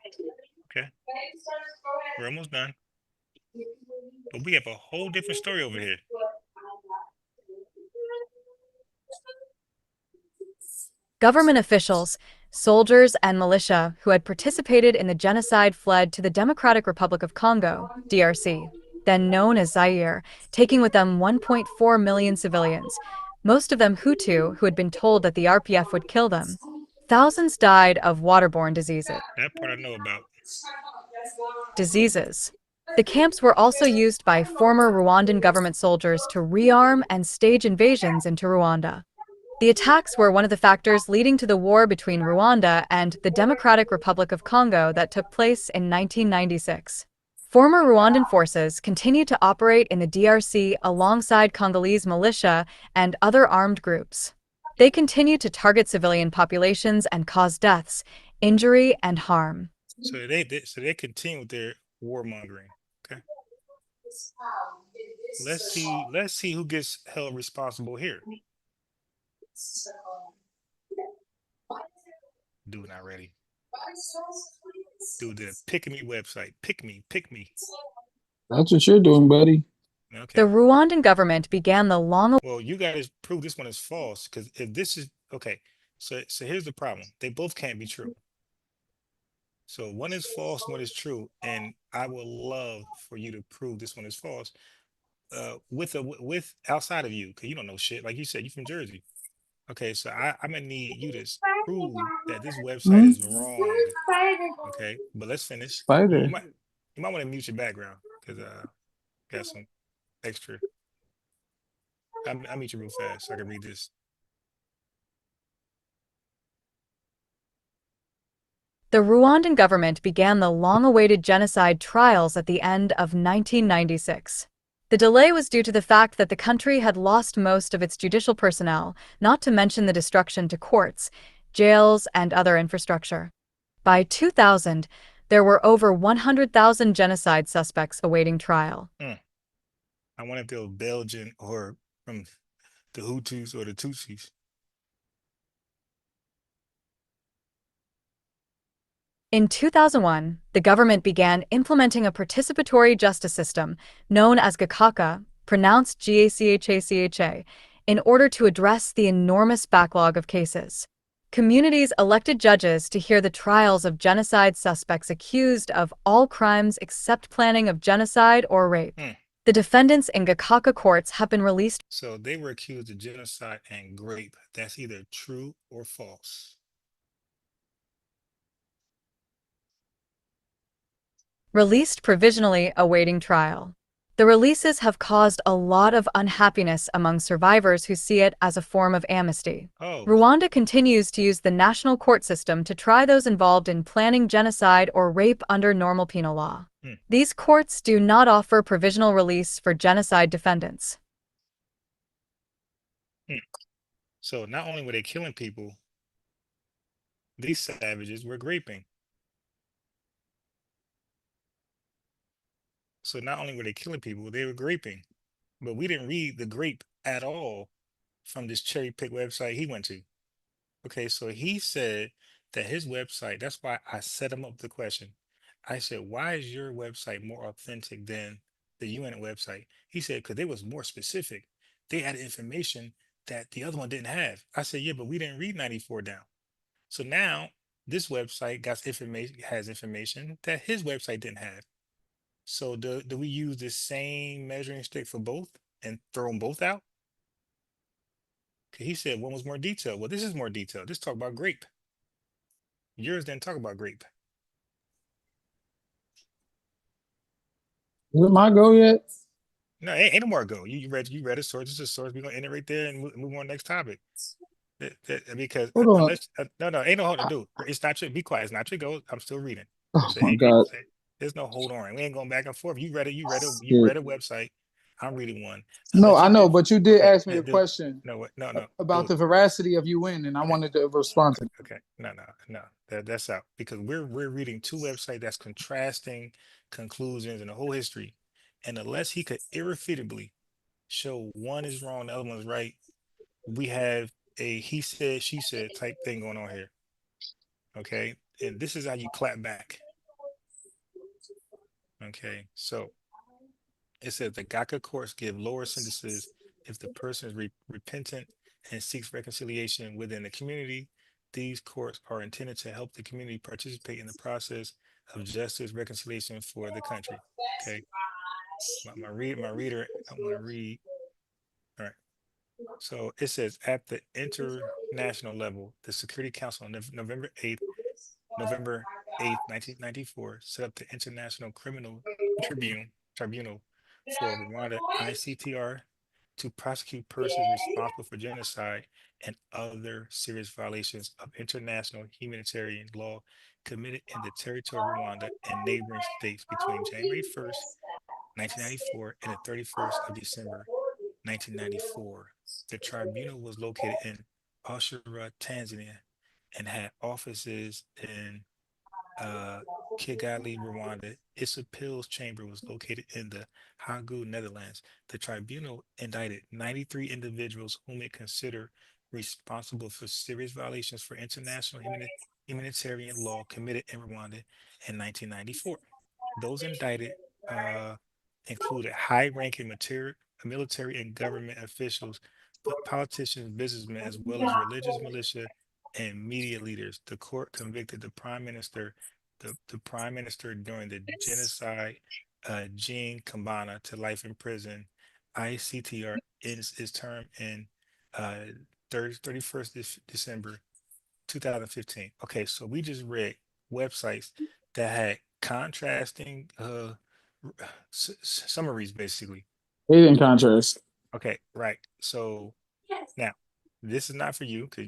Okay. We're almost done. But we have a whole different story over here. Government officials, soldiers, and militia who had participated in the genocide fled to the Democratic Republic of Congo, DRC, then known as Zaire, taking with them 1.4 million civilians, most of them Hutu who had been told that the RPF would kill them. thousands died of waterborne diseases. That part I know about. The camps were also used by former Rwandan government soldiers to rearm and stage invasions into Rwanda. The attacks were one of the factors leading to the war between Rwanda and the Democratic Republic of Congo that took place in 1996. Former Rwandan forces continued to operate in the DRC alongside Congolese militia and other armed groups. They continued to target civilian populations and cause deaths, injury, and harm. So they continue with their warmongering. Okay. Let's see who gets held responsible here. Dude, not ready. Dude, the pick me website. Pick me. That's what you're doing, buddy. Okay. The Rwandan government began the long. Well, you guys prove this one is false, because if this is okay, so here's the problem. They both can't be true. So one is false, one is true, and I would love for you to prove this one is false. With outside of you, because you don't know shit. Like you said, you from Jersey. Okay, so I'm gonna need you to prove that this website is wrong. Okay, but let's finish. Spider. You might want to mute your background, because got some extra. I'll mute you real fast so I can read this. The Rwandan government began the long-awaited genocide trials at the end of 1996. The delay was due to the fact that the country had lost most of its judicial personnel, not to mention the destruction to courts, jails, and other infrastructure. By 2000, there were over 100,000 genocide suspects awaiting trial. I wonder if they were Belgian or from the Hutus or the Tutsis. In 2001, the government began implementing a participatory justice system known as Gakaka, pronounced GACHACHA, in order to address the enormous backlog of cases. Communities elected judges to hear the trials of genocide suspects accused of all crimes except planning of genocide or rape. The defendants in Gakaka courts have been released. So they were accused of genocide and rape. That's either true or false. Released provisionally awaiting trial. The releases have caused a lot of unhappiness among survivors who see it as a form of amnesty. Oh. Rwanda continues to use the national court system to try those involved in planning genocide or rape under normal penal law. These courts do not offer provisional release for genocide defendants. So not only were they killing people, these savages were raping. So not only were they killing people, they were graping. But we didn't read the grape at all from this cherry pick website he went to. Okay, so he said that his website, that's why I set him up the question. I said, why is your website more authentic than the UN website? He said, because they was more specific. They had information that the other one didn't have. I said, yeah, but we didn't read 94 down. So now this website has information that his website didn't have. So do we use the same measuring stick for both and throw them both out? He said one was more detailed. Well, this is more detailed. This talk about grape. Yours didn't talk about grape. Is it my go yet? No, ain't no more go. You read a source. It's a source. We're gonna end it right there and move on next topic. Because unless no, ain't no hold to do. It's not your. Be quiet. It's not your go. I'm still reading. Oh my God. There's no hold on. We ain't going back and forth. You read a website. I'm reading one. No, I know, but you did ask me a question. No, about the veracity of UN, and I wanted to respond to. Okay, no. That's out, because we're reading two websites that's contrasting conclusions and the whole history, and unless he could irrefutably show one is wrong, the other one's right, we have a he said, she said type thing going on here. Okay, and this is how you clap back. Okay, so it says the Gaka courts give lower sentences if the person is repentant and seeks reconciliation within the community. These courts are intended to help the community participate in the process of justice reconciliation for the country. Okay, my reader, I want to read. All right. So it says at the international level, the Security Council on November 8th, 1994, set up the International Criminal Tribunal for Rwanda ICTR to prosecute persons responsible for genocide and other serious violations of international humanitarian law committed in the territory of Rwanda and neighboring states between January 1st, 1994 and the 31st of December 1994. The tribunal was located in Arusha, Tanzania, and had offices in uh, Kigali, Rwanda. Its appeals chamber was located in the Hague, Netherlands. The tribunal indicted 93 individuals whom it considered responsible for serious violations for international humanitarian law committed in Rwanda in 1994. Those indicted uh, included high-ranking military and government officials, politicians, businessmen, as well as religious militia and media leaders. The court convicted the prime minister during the genocide, Jean Kambana, to life in prison. ICTR ends its term in uh, 31st December 2015. Okay, so we just read websites that had contrasting summaries, basically. They didn't contrast. Okay, right. So now, this is not for you because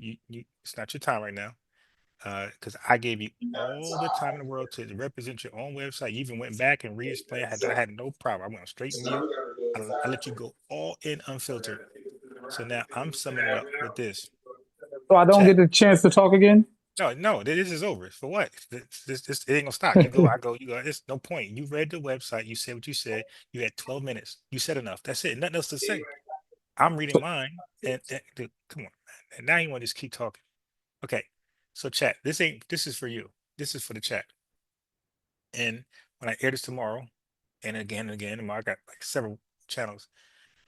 it's not your time right now. Because I gave you all the time in the world to represent your own website. You even went back and re-explained. I had no problem. I went straight mute. I let you go all in unfiltered. So now I'm summing it up with this So I don't chat. get the chance to talk again. No, no, this is over. For what? This it ain't gonna stop. You go, I go, you go. It's no point. You read the website. You said what you said. You had 12 minutes. You said enough. That's it. Nothing else to say. I'm reading mine, and dude, come on, man. And now you want to just keep talking. Okay. So chat. This is for you. This is for the chat. And when I air this tomorrow, and again, tomorrow, I got like several channels,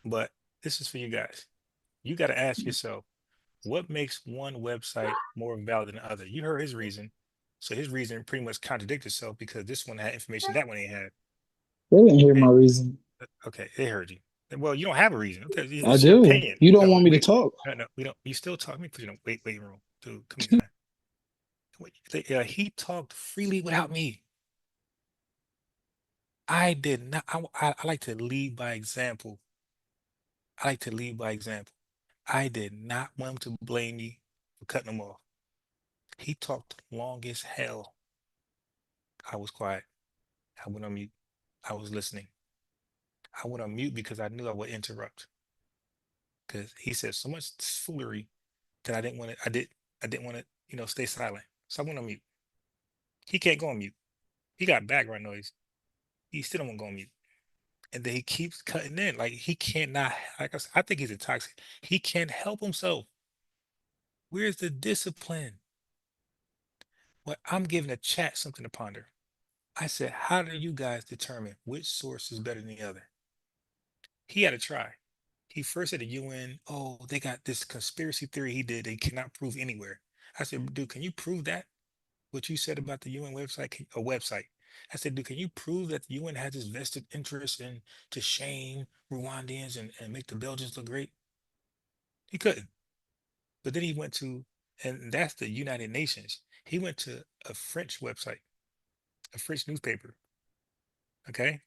but this is for you guys. You got to ask yourself, what makes one website more valid than the other? You heard his reason. So his reason pretty much contradicts itself because this one had information that one ain't had. They didn't hear my Okay, reason. okay, they heard you. Well, you don't have a reason. Okay, I it's your do. opinion. You don't No, want me to wait, talk. no, we don't. You still talk. Let me put you in a waiting room, dude. Come here, man. Wait, he talked freely without me. I did not. I like to lead by example. I like to lead by example. I did not want him to blame me for cutting him off. He talked long as hell. I was quiet. I went on mute. I was listening. I went on mute because I knew I would interrupt. Because he said so much foolery that I didn't want to. I didn't want to. Stay silent. So I went on mute. He can't go on mute. He got background noise. He still don't want to go on mute. And then he keeps cutting in. Like he can't not. Like I think he's a toxic. He can't help himself. Where's the discipline? Well, I'm giving a chat something to ponder. I said, how do you guys determine which source is better than the other? He had to try. He first said the UN, oh, they got this conspiracy theory he did they cannot prove anywhere. I said, dude, can you prove that? What you said about the UN website, a website. I said, dude, can you prove that the UN has this vested interest in to shame Rwandans and make the Belgians look great? He couldn't. But then he went to, and that's the United Nations. He went to a French website, a French newspaper. Okay.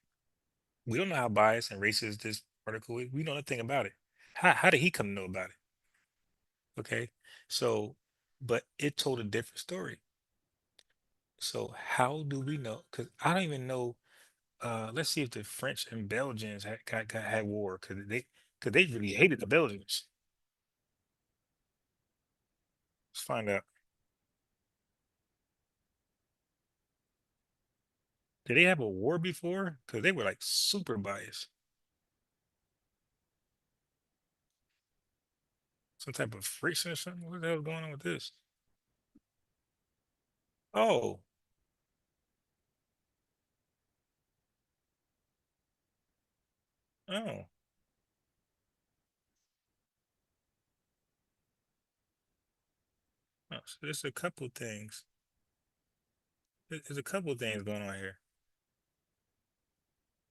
We don't know how biased and racist this article is. We know nothing about it. How did he come to know about it? Okay. So, but it told a different story. So how do we know? Because I don't even know. Let's see if the French and Belgians had war because they really hated the Belgians. Let's find out. Did they have a war before? Because they were like super biased. Some type of friction or something. What the hell's going on with this? Oh, oh. So there's a couple things. There's a couple things going on here.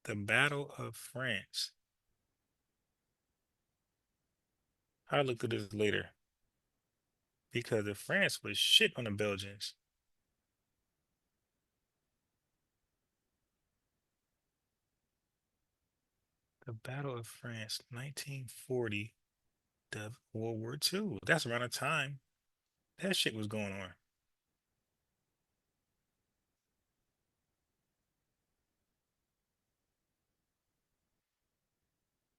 The Battle of France. I'll look at this later. Because if France was shit on the Belgians. The Battle of France, 1940, the World War II. That's around the time that shit was going on.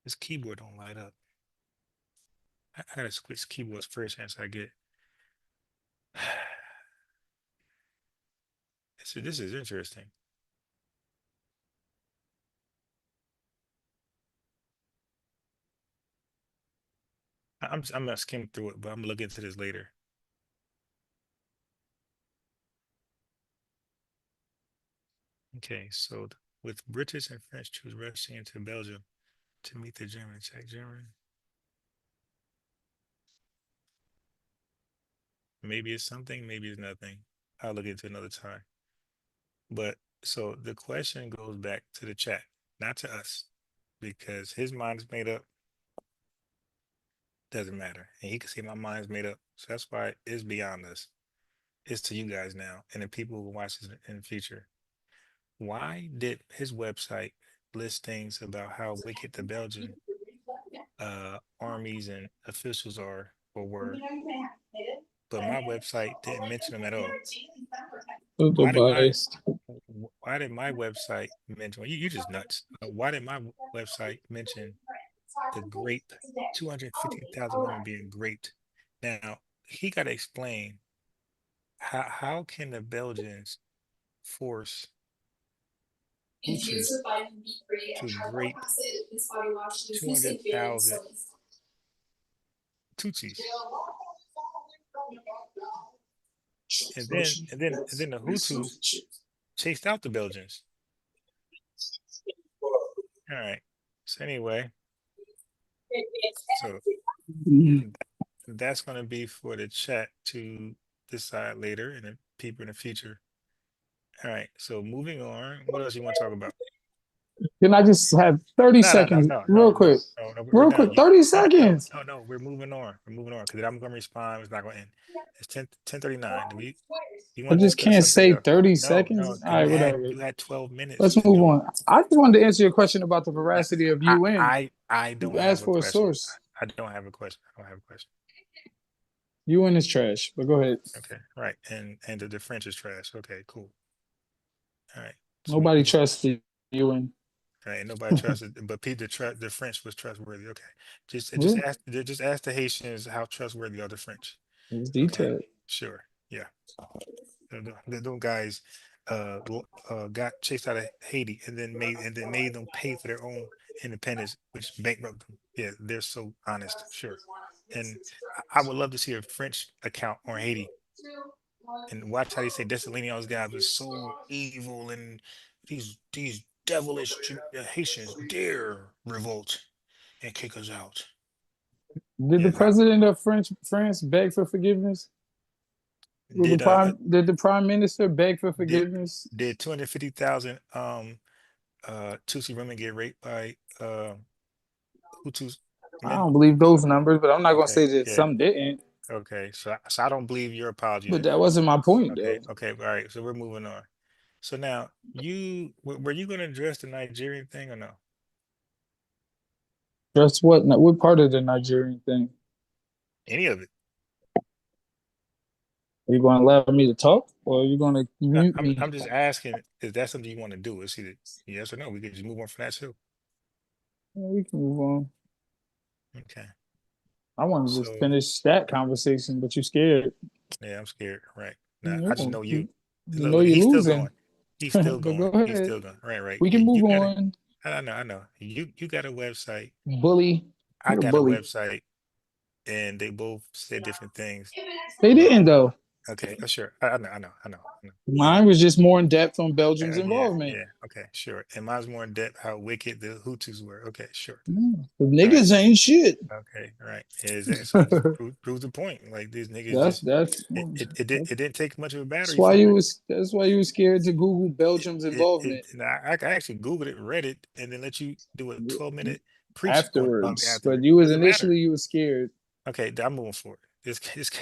This keyboard don't light up. I gotta switch keyboards first chance I get. This is interesting. I'm gonna skim through it, but I'm gonna look into this later. Okay, so with British and French troops rushing into Belgium to meet the German attack, maybe it's something, maybe it's nothing. I'll look into another time. But so the question goes back to the chat, not to us, because his mind is made up. Doesn't matter, and he can see my mind's made up. So that's why it's beyond us. It's to you guys now, and the people who watch this in the future. Why did his website list things about how wicked the Belgian armies and officials are or were, but my website didn't mention them at all? The Why did my biased. why did my website mention? Well, you just nuts. Why did my website mention the grape? 250,000 women being raped. Now he got to explain how can the Belgians force Hutus to grape 200,000 Tutsis, and then the Hutus chased out the Belgians. All right. So anyway, so that's going to be for the chat to decide later and the people in the future. All right. So moving on. What else you want to talk about? Can I just have 30 No, no, no, seconds no, real no, quick? no, no, we're Real done. quick, 30 No, no, seconds. no, no, we're moving on. We're moving on because I'm going to respond. It's not going to end. It's 10:39. Do you I want to just discuss can't something say else? 30 No, no, seconds. All because right, whatever. you had 12 minutes Let's to move do it. on. I just wanted to answer your question about the veracity of UN. I You don't have asked a for a question. source. I don't have a question. I don't have a question. UN is trash, but go ahead. Okay, right. And the French is trash. Okay, cool. All right. So Nobody moving on. trusts the UN. Right, and nobody trusted, but the French was trustworthy. Okay, Yeah, just ask the Haitians how trustworthy are the French. it's Okay, detailed. sure, yeah. Those guys got chased out of Haiti and then made them pay for their own independence, which bankrupted them. Yeah, they're so honest. Sure, and I would love to see a French account on Haiti and watch how they say Dessalines guys was so evil and these devilish Haitians dare revolt and kick us out. Did the Yeah, not president of France beg for forgiveness? did Did the prime minister beg for did forgiveness? did 250,000 Tutsi women get raped by Hutus I men? don't believe those numbers, but I'm not gonna Okay, say that yeah, some didn't. okay. So I don't believe your apology But then. that wasn't my point, Okay, though. okay, all right. So we're moving on. So now were you going to address the Nigerian thing or no? That's what part of the Nigerian thing? Any of it? Are you going to allow me to talk, or are you going to No, mute I'm me? I'm just asking, is that something you want to do? It's either yes or no. We could just move on from that too. Yeah, we can move on. Okay. I want to just So finish that conversation, but you're scared. yeah, I'm scared. Right. Now I just No, know you. you know Look, you're he's still losing. going. He's still But go going. He's ahead. still going. Right, right. We can You move got it. on. I know. You got a website. Bully. I You're a got a bully. website, and they both said different things. They But didn't, though. okay, sure. I know. Mine was just more in depth on Belgium's Yeah, involvement. yeah. Okay, sure. And mine's more in depth how wicked the Hutus were. Okay, sure. The All right. niggas ain't shit. Okay, right. Is that so? Just prove the point. Like these niggas That's just that's it didn't take much of a that's battery why for you it. was that's why you was scared to Google Belgium's involvement And I actually Googled it, read it, and then let you do a 12-minute preach on afterwards. But afterward. you was Doesn't matter. initially you was scared. Okay, I'm moving forward.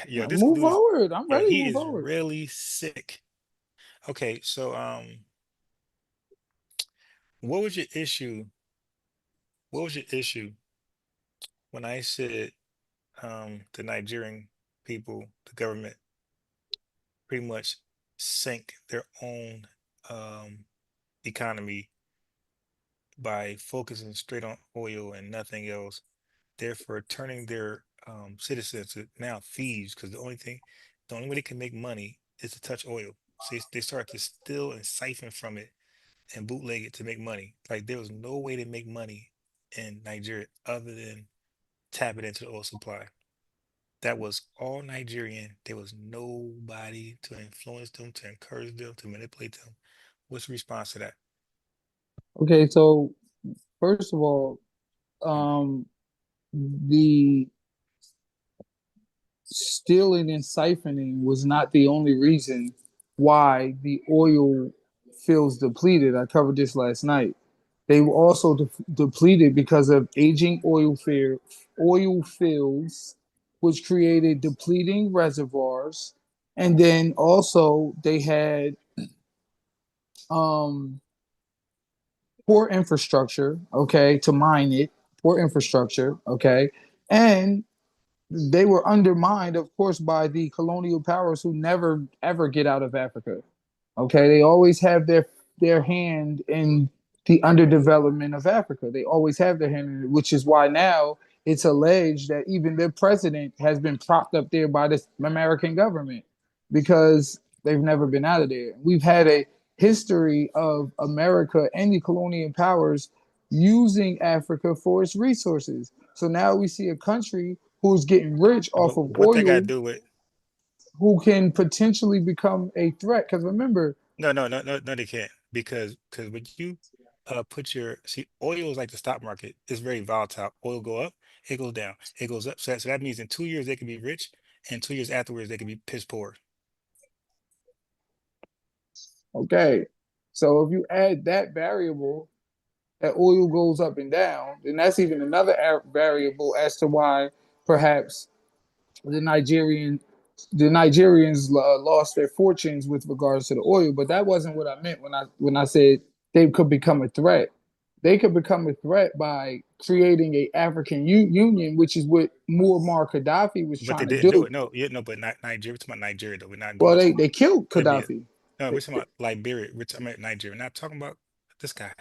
Yo, this Move dude is, forward. I'm yo, ready to he move is forward. really sick. Okay, so what was your issue? What was your issue when I said the Nigerian people, the government, pretty much sank their own um economy by focusing straight on oil and nothing else, therefore turning their citizens to now thieves because the only way they can make money is to touch oil. So they start to steal and siphon from it and bootleg it to make money. Like there was no way to make money in Nigeria other than tapping into the oil supply. That was all Nigerian. There was nobody to influence them, to encourage them, to manipulate them. What's the response to that? Okay, so first of all, um, the stealing and siphoning was not the only reason why the oil fields depleted. I covered this last night. They were also depleted because of aging oil fields, which created depleting reservoirs, and then also they had um, poor infrastructure. Okay, to mine it, poor infrastructure. Okay, and they were undermined, of course, by the colonial powers who never ever get out of Africa. Okay, they always have their hand in the underdevelopment of Africa. They always have their hand in it, which is why now it's alleged that even their president has been propped up there by the American government because they've never been out of there. We've had a history of America and the colonial powers using Africa for its resources. So now we see a country who's getting rich off But of what they got to oil do with who can potentially become a threat. Because remember, no, they can't because when you put your see oil is like the stock market. It's very volatile. Oil go up, it goes down, it goes up. So that means in 2 years they can be rich, and 2 years afterwards they can be piss poor. okay, so if you add that variable, that oil goes up and down, then that's even another variable as to why perhaps the Nigerian the Nigerians lost their fortunes with regards to the oil. But that wasn't what I meant when I said they could become a threat. They could become a threat by creating a African Union, which is what Muammar Gaddafi was But they trying to didn't do do. it. No, yeah, no, but not Nigeria. We're talking about Nigeria though. We're not Well, going they to they killed Libya. Gaddafi. No, we're They, talking about Liberia. We're talking about Nigeria. We're not talking about this guy.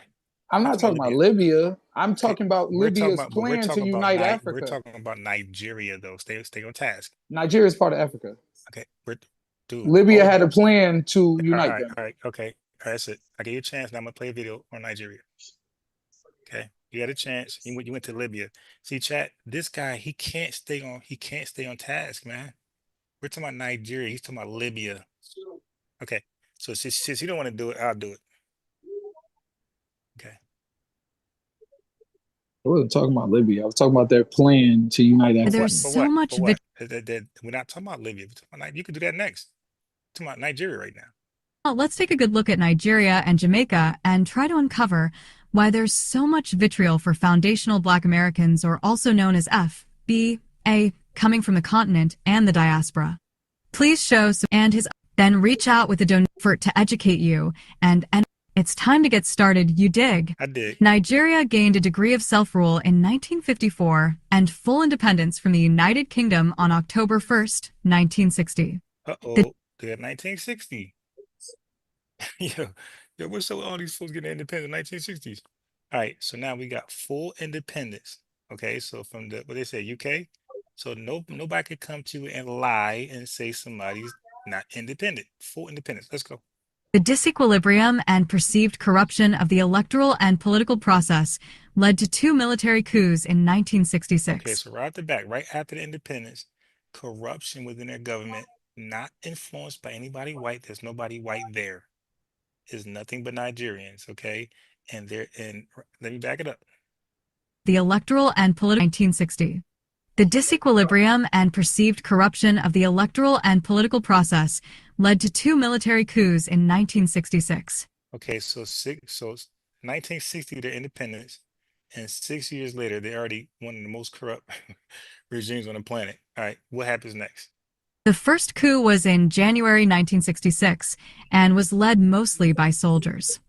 I'm Not not talking about talking about Libya. Libya. I'm Okay, talking about we're talking Libya's about, but we're plan to talking about unite We're Africa. talking about Nigeria though. Stay on task. Nigeria is part of Africa. Okay, we're dude, Libya hold had a on. plan to All unite right, them. all right, okay. All right, that's it. I gave you a chance. Now I'm gonna play a video on Nigeria. Okay, you had a chance. You went to Libya. See, chat. This guy, he can't stay on task, man. We're talking about Nigeria. He's talking about Libya. Okay, so since you don't want to do it, I'll do it. Okay, I wasn't talking about Libya. I was talking about their plan to unite for Africa. what? There's For so what? much For what? We're not talking about Libya. We're talking about, you could do that next. We're talking about Nigeria right now. Well, let's take a good look at Nigeria and Jamaica and try to uncover why there's so much vitriol for foundational Black Americans, or also known as FBA, coming from the continent and the diaspora. Please show and his then reach out with a donation to educate you and it's time to get started, you dig. I did. Nigeria gained a degree of self-rule in 1954 and full independence from the United Kingdom on October 1st, 1960. The Uh-oh. They got 1960. Yo, what's up with all these folks getting independent in 1960s? All right, so now we got full independence. Okay, so from the what they say, UK. So nobody could come to you and lie and say somebody's not independent. Full independence. Let's go. The disequilibrium and perceived corruption of the electoral and political process led to two military coups in Okay, 1966. so right at the back, right after the independence, corruption within their government, not influenced by anybody white. There's nobody white there. Is nothing but Nigerians, okay? Let me back it up. The electoral and political 1960. The disequilibrium and perceived corruption of the electoral and political process led to two military coups in 1966. Okay, so 1960 their independence, And 6 years later, they're already one of the most corrupt regimes on the planet. All right, what happens next? The first coup was in January 1966 and was led mostly by soldiers.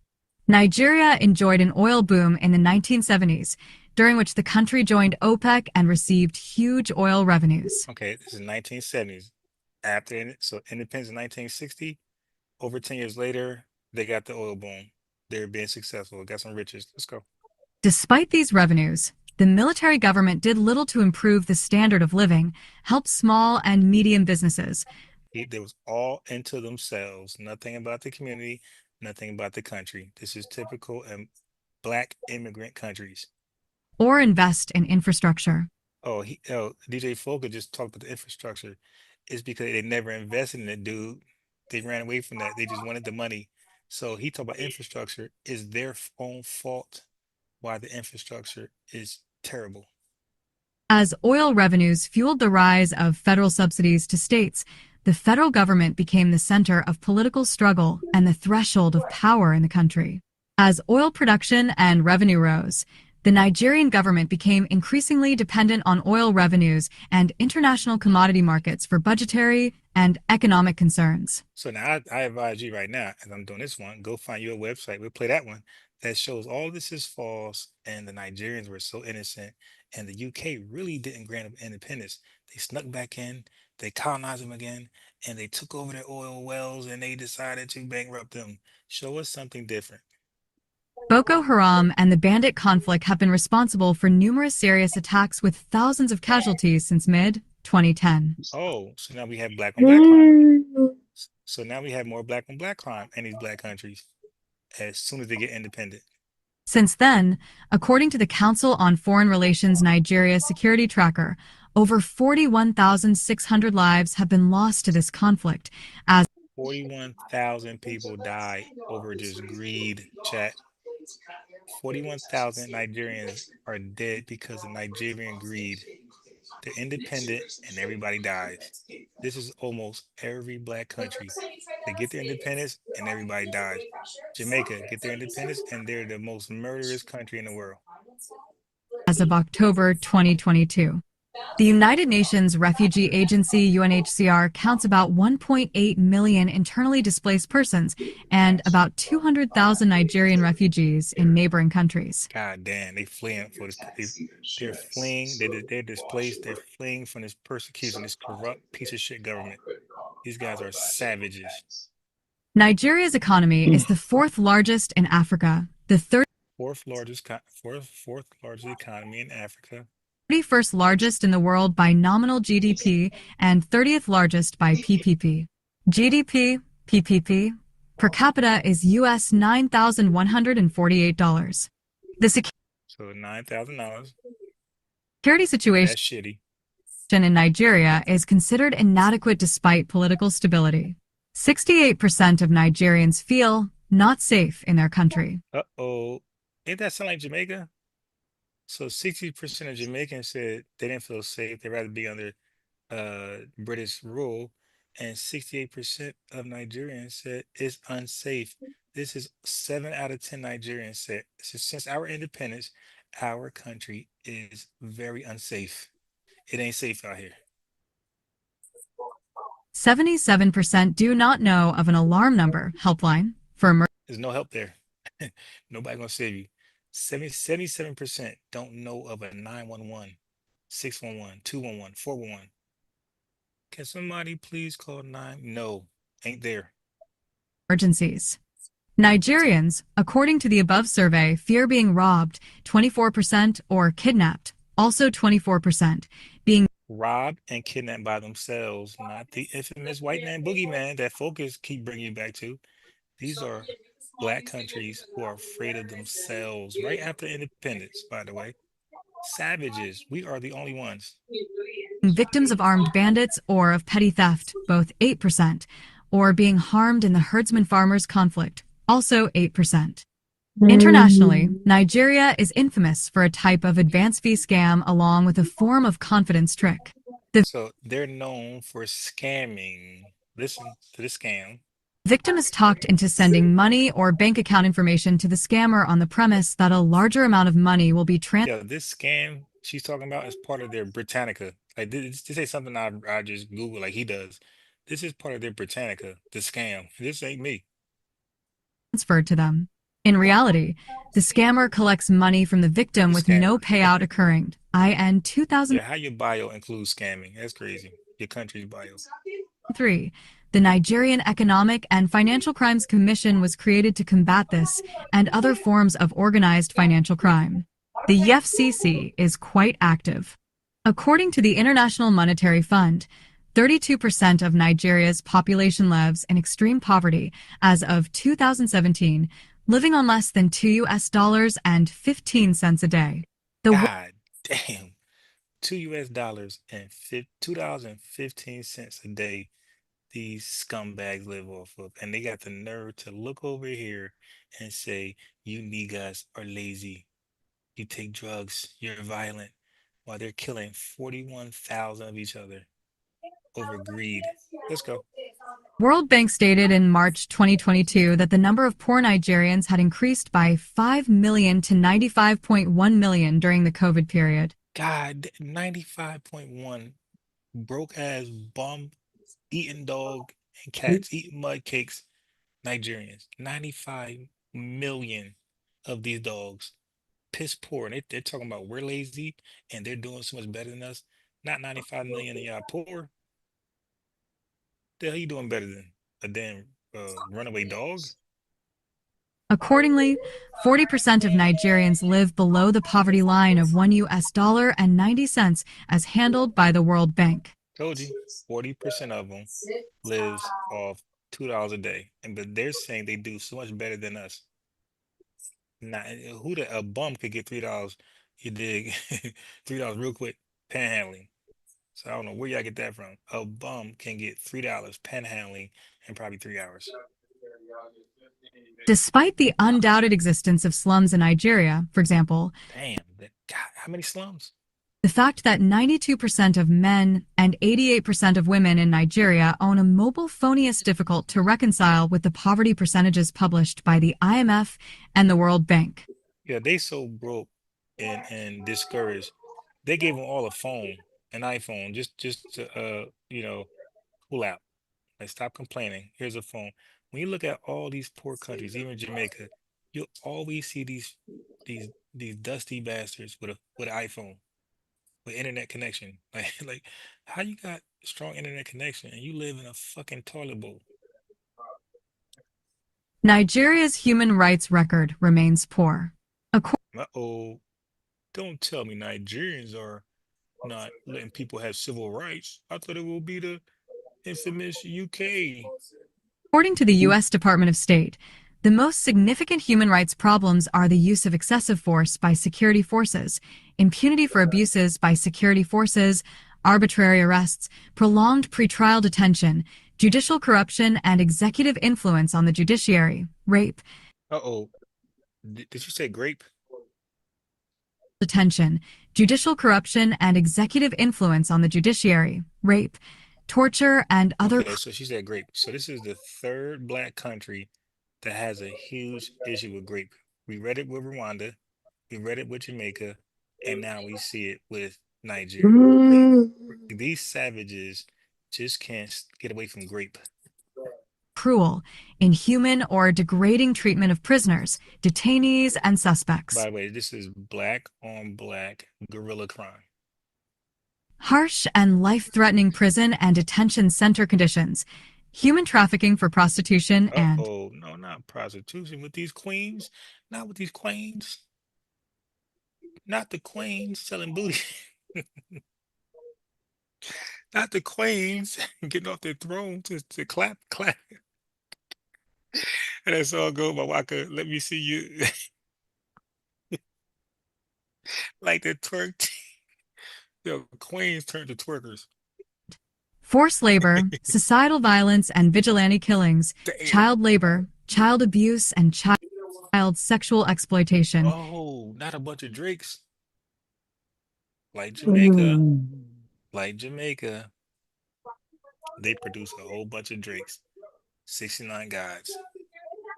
Nigeria enjoyed an oil boom in the 1970s, during which the country joined OPEC and received huge oil revenues. Okay, this is 1970s. So independence in 1960. Over 10 years later, they got the oil boom. They're being successful. Got some riches. Let's go. Despite these revenues, the military government did little to improve the standard of living, help small and medium businesses, They was all into themselves. Nothing about the community, nothing about the country. This is typical black immigrant countries. or invest in infrastructure. DJ Folker just talked about the infrastructure. It's because they never invested in it, dude. They ran away from that. They just wanted the money. So he talked about infrastructure. Is their own fault why the infrastructure is terrible. As oil revenues fueled the rise of federal subsidies to states, the federal government became the center of political struggle and the threshold of power in the country. As oil production and revenue rose, the Nigerian government became increasingly dependent on oil revenues and international commodity markets for budgetary and economic concerns. So now I advise you right now, as I'm doing this one, go find you a website. We'll play that one that shows all this is false and the Nigerians were so innocent and the UK really didn't grant them independence. They snuck back in, they colonized them again, and they took over their oil wells and they decided to bankrupt them. Show us something different. Boko Haram and the bandit conflict have been responsible for numerous serious attacks with thousands of casualties since mid-2010. Oh, so now we have black on black crime. So now we have more black on black crime in these black countries as soon as they get independent. Since then, according to the Council on Foreign Relations Nigeria Security Tracker, over 41,600 lives have been lost to this conflict as 41,000 people died over just greed, chat. 41,000 Nigerians are dead because of Nigerian greed. They're independent and everybody dies. This is almost every black country. They get their independence and everybody dies. Jamaica get their independence and they're the most murderous country in the world. as of October 2022. The United Nations Refugee Agency UNHCR counts about 1.8 million internally displaced persons and about 200,000 Nigerian refugees in neighboring countries. God damn, they fleeing for this. They're fleeing. They're displaced. They're fleeing from this persecution, this corrupt piece of shit government. These guys are savages. Nigeria's economy is the fourth largest in Africa, the Fourth largest economy in Africa. 31st largest in the world by nominal GDP and 30th largest by PPP. GDP, PPP, per capita is US $9,148. The So $9,000. security situation That's shitty. in Nigeria is considered inadequate despite political stability. 68% of Nigerians feel not safe in their country. Uh-oh. Ain't that sound like Jamaica? So 60% of Jamaicans said they didn't feel safe. They'd rather be under British rule. And 68% of Nigerians said it's unsafe. This is 7 out of 10 Nigerians said since our independence, our country is very unsafe. It ain't safe out here. 77% do not know of an alarm number helpline for emergency. There's no help there. Nobody gonna save you. 77% don't know of a 911, 611, 211, 411. Can somebody please call 9? No, ain't there. Emergencies. Nigerians, according to the above survey, fear being robbed 24% or kidnapped, also 24%, being Robbed and kidnapped by themselves, not the infamous white man boogeyman that Focus keep bringing you back to. These are black countries who are afraid of themselves right after independence, by the way. Savages, we are the only ones. victims of armed bandits or of petty theft, both 8%, or being harmed in the herdsman-farmers conflict, also 8%. Internationally, Nigeria is infamous for a type of advance fee scam along with a form of confidence trick. So they're known for scamming. Listen to the scam. Victim is talked into sending money or bank account information to the scammer on the premise that a larger amount of money will be Yeah, this scam she's talking about is part of their Britannica. Like this ain't something I just Google like he does. This is part of their Britannica, the scam. This ain't me. transferred to them. In reality, the scammer collects money from the victim The with no scammer. payout occurring. IN 2003, Yeah, how your bio includes scamming? That's crazy. Your country's bio. the Nigerian Economic and Financial Crimes Commission was created to combat this and other forms of organized financial crime. The FCC is quite active. According to the International Monetary Fund, 32% of Nigeria's population lives in extreme poverty as of 2017, living on less than $2 and 15 cents a day. The God damn. $2 and $2.15 a day these scumbags live off of. And they got the nerve to look over here and say, you niggas are lazy. You take drugs, you're violent, while they're killing 41,000 of each other over greed. Let's go. World Bank stated in March 2022 that the number of poor Nigerians had increased by 5 million to 95.1 million during the COVID period. God, 95.1 broke ass bum eating dog and cats eating mud cakes Nigerians. 95 million of these dogs piss poor. And they're talking about we're lazy and they're doing so much better than us. Not 95 million of y'all poor. The hell you doing better than a damn runaway dog? Accordingly, 40% of Nigerians live below the poverty line of $1 and 90 cents as handled by the World Bank. Told you, 40% of them lives off $2 a day. And but they're saying they do so much better than us. Not a bum could get $3, you dig? $3 real quick, panhandling. So I don't know where y'all get that from. A bum can get $3 panhandling in probably 3 hours. Despite the undoubted existence of slums in Nigeria, for example, Damn, God, how many slums? the fact that 92% of men and 88% of women in Nigeria own a mobile phone is difficult to reconcile with the poverty percentages published by the IMF and the World Bank. Yeah, they so broke and discouraged. They gave them all a phone, an iPhone, just to cool out. Like stop complaining. Here's a phone. When you look at all these poor countries, even Jamaica, you'll always see these dusty bastards with an iPhone, with internet connection. Like how you got strong internet connection and you live in a fucking toilet bowl? Nigeria's human rights record remains poor. Uh-oh. Don't tell me Nigerians are not letting people have civil rights. I thought it would be the infamous UK. According to the U.S. Department of State, the most significant human rights problems are the use of excessive force by security forces, impunity for abuses by security forces, arbitrary arrests, prolonged pretrial detention, judicial corruption and executive influence on the judiciary, rape, Uh-oh. Did you say grape? detention, judicial corruption and executive influence on the judiciary, rape, torture, and other Okay, so she said grape. So this is the third black country that has a huge issue with grape. We read it with Rwanda, we read it with Jamaica, and now we see it with Nigeria. These savages just can't get away from grape. cruel, inhuman, or degrading treatment of prisoners, detainees, and suspects. By the way, this is black on black guerrilla crime. Harsh and life-threatening prison and detention center conditions, human trafficking for prostitution, and Uh-oh, no, not prostitution with these queens. Not with these queens. Not the queens selling booty. Not the queens getting off their throne to clap, clap. And that's all go, my waka. Let me see you like the twerk. Yo, queens turn to twerkers. forced labor, societal violence and vigilante killings, Damn. child labor, child abuse, and child sexual exploitation. Oh, not a bunch of Drakes. Like Jamaica. Like Jamaica. They produce a whole bunch of Drakes. 69 gods.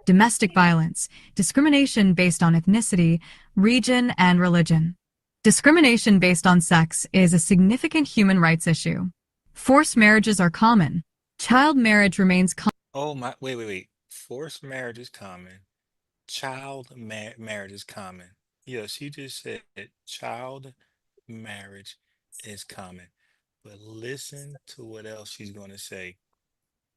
Domestic violence, discrimination based on ethnicity, region, and religion. Discrimination based on sex is a significant human rights issue. Forced marriages are common. Child marriage remains common. Oh my, wait. Forced marriage is common. Marriage is common. Yeah, she just said child marriage is common. But listen to what else she's going to say.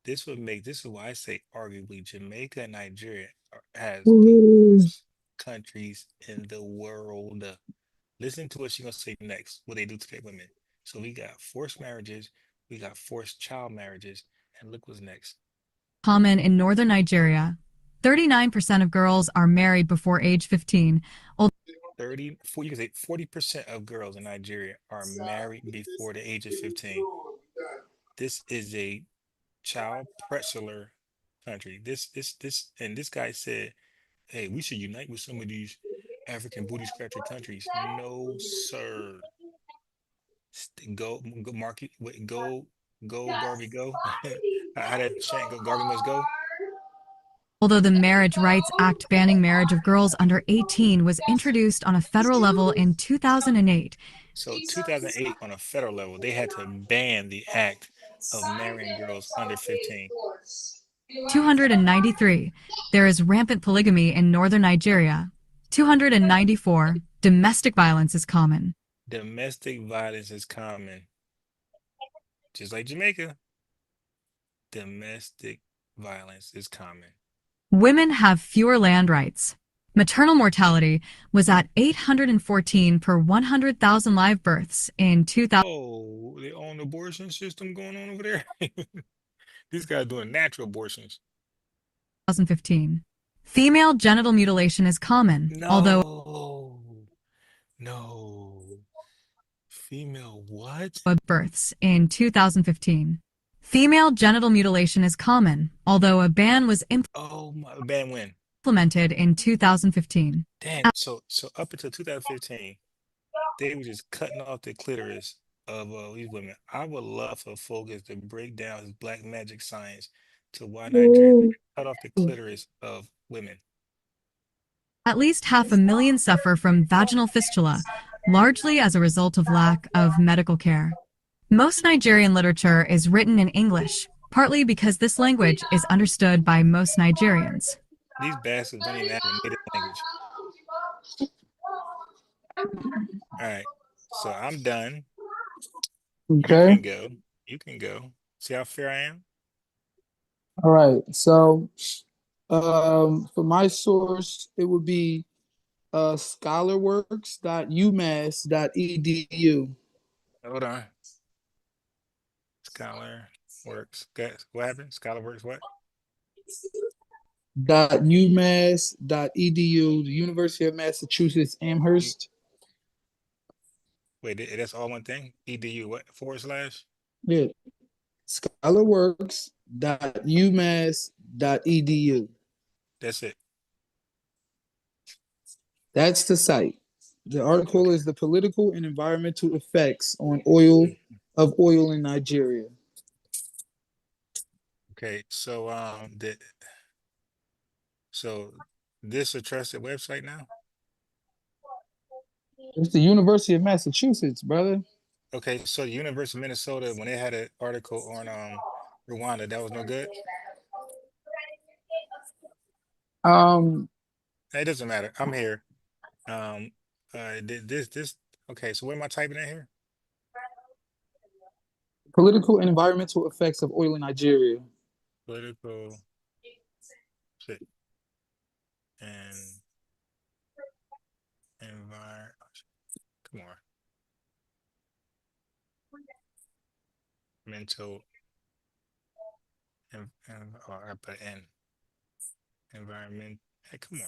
This is why I say arguably Jamaica and Nigeria has the worst countries in the world. Listen to what she's gonna say next, what they do to their women. So we got forced marriages, we got forced child marriages, and look what's next. Common in northern Nigeria. 39% of girls are married before age 15. 40, you can say 40% of girls in Nigeria are married before the age of 15. This is a child pretzeler country. And this guy said, hey, we should unite with some of these African booty scratcher countries. No, sir. Go, Marky, wait, go, Garvey, go. How that chant go? Garvey must go. Although the Marriage Rights Act banning marriage of girls under 18 was introduced on a federal level in 2008, So 2008 on a federal level, they had to ban the act of marrying girls under 15. 293, there is rampant polygamy in northern Nigeria. 294, domestic violence is common. Domestic violence is common, just like Jamaica. Domestic violence is common. Women have fewer land rights. Maternal mortality was at 814 per 100,000 live births in Oh, their own abortion system going on over there. These guys doing natural abortions. 2015. Female genital mutilation is common, although No, no. Female what? births in 2015. Female genital mutilation is common, although a ban was Oh my, ban when? implemented in 2015. Damn. So up until 2015, they were just cutting off the clitoris of these women. I would love for Focus to break down his black magic science to why Nigeria cut off the clitoris of women. At least 500,000 suffer from vaginal fistula, largely as a result of lack of medical care. Most Nigerian literature is written in English, partly because this language is understood by most Nigerians. These bastards don't even have a native language. All right. So I'm done. You Okay. can go. You can go. See how fair I am? All right. So, for my source, it would be scholarworks.umass.edu. Hold on. Scholar works. What happened? Scholar works what? .umass.edu, the University of Massachusetts You, Amherst. wait, that's all one thing? EDU what? Forward slash? Yeah, scholarworks.umass.edu. That's it. That's the site. The article Okay. is the political and environmental effects on oil in Nigeria. Okay. So this a trusted website now? It's the University of Massachusetts, brother. Okay, so the University of Minnesota, when they had an article on Rwanda, that was no good. Um, It doesn't matter. I'm here. Um, this. Okay, so what am I typing in here? Political and environmental effects of oil in Nigeria. Political shit and environment. Come on, mental and I put in environment. Hey, come on.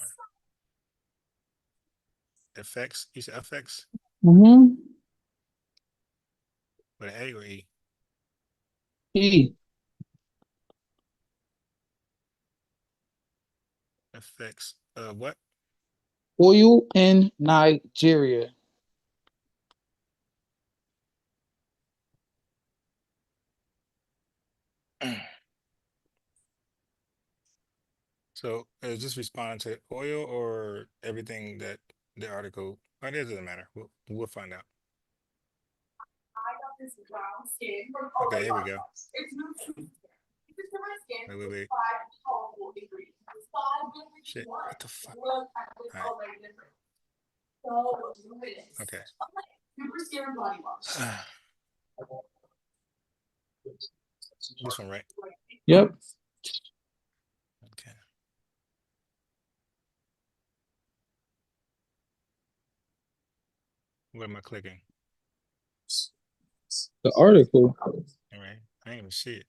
Effects. You said effects Mm-hmm. with an A or E. E. Effects of what? Oil in Nigeria. So just respond to oil or everything that the article. It doesn't matter. We'll find out. Okay, here we go. Wait. Shit, what the fuck? All right. Okay. This one, right? Yep. Okay. What am I clicking? The article. All right. I didn't even see it.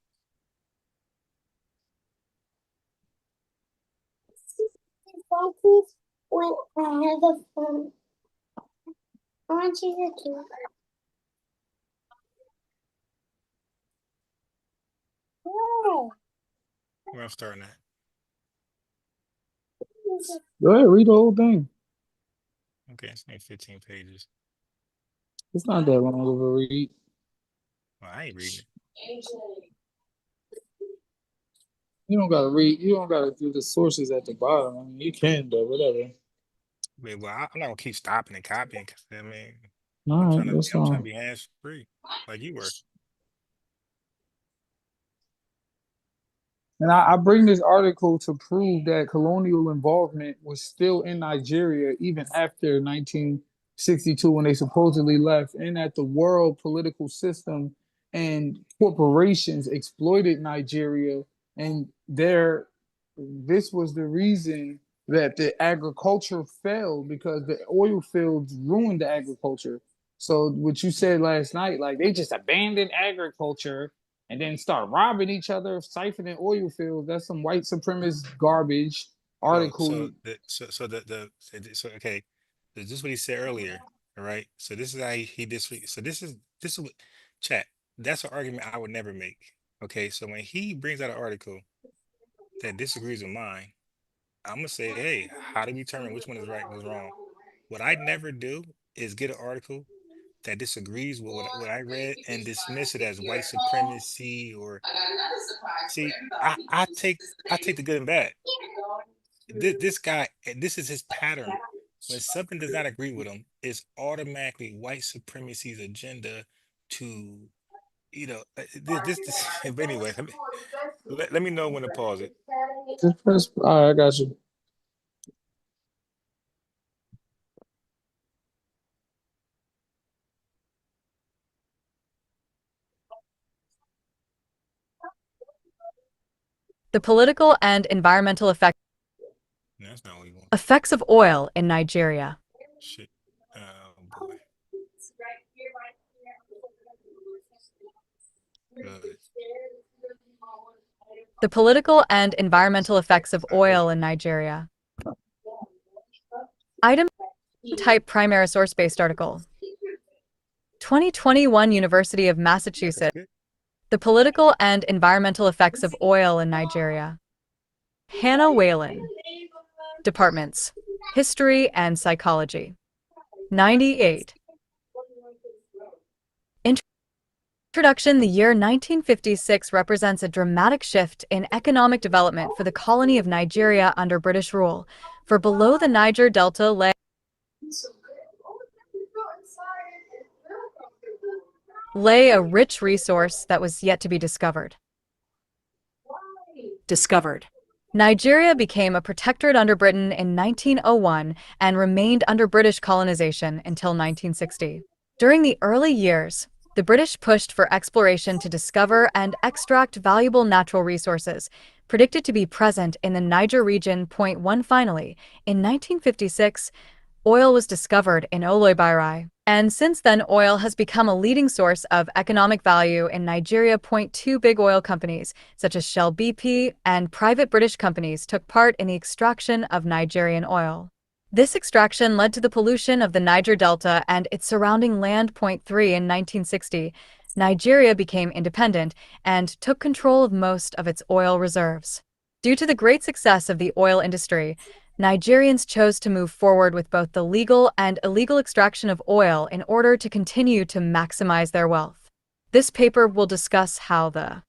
When I have a phone, I want you to do. Where I'm starting at. Go ahead, read the whole thing. Okay, it's only 15 pages. It's not that long of a read. Well, I ain't reading it. You don't gotta read. You don't gotta do the sources at the bottom. I mean, you can, but whatever. Wait, well, I'm not gonna keep stopping and copying. 'Cause, I mean, All right, that's I'm trying to fine. be hands free, like you were. And I bring this article to prove that colonial involvement was still in Nigeria even after 1962 when they supposedly left, and that the world political system and corporations exploited Nigeria. And this was the reason that the agriculture failed because the oil fields ruined the agriculture. So what you said last night, like they just abandoned agriculture and then start robbing each other, siphoning oil fields. That's some white supremacist garbage So, article. so the so okay, this is what he said earlier. All right. So this is how he so this is what chat. That's an argument I would never make. Okay. So when he brings out an article that disagrees with mine, I'm gonna say, hey, how do we determine which one is right, what's wrong? What I never do is get an article that disagrees with what I read and dismiss it as white supremacy or see, I take the good and bad. This guy, and this is his pattern. When something does not agree with him, it's automatically white supremacy's agenda to, this. But anyway, let me know when to pause it. Just press. All right, I got you. The political and environmental No, that's not what we want. effects of oil in Nigeria. Shit. Oh boy. Good. The political and environmental effects of oil in Nigeria. Item type primary source-based article. 2021 University of That's Massachusetts. good. The political and environmental effects of oil in Nigeria. Hannah Whalen. Departments: History and Psychology. 98. Introduction. The year 1956 represents a dramatic shift in economic development for the colony of Nigeria under British rule. For below the Niger Delta lay a rich resource that was yet to be discovered. Nigeria became a protectorate under Britain in 1901 and remained under British colonization until 1960. During the early years, the British pushed for exploration to discover and extract valuable natural resources, predicted to be present in the Niger region. Finally, in 1956, oil was discovered in Oloibiri, and since then oil has become a leading source of economic value in Nigeria. 2 Big oil companies, such as Shell, BP, and private British companies took part in the extraction of Nigerian oil. This extraction led to the pollution of the Niger Delta and its surrounding land. 3 In 1960, Nigeria became independent and took control of most of its oil reserves. Due to the great success of the oil industry, Nigerians chose to move forward with both the legal and illegal extraction of oil in order to continue to maximize their wealth. This paper will discuss how the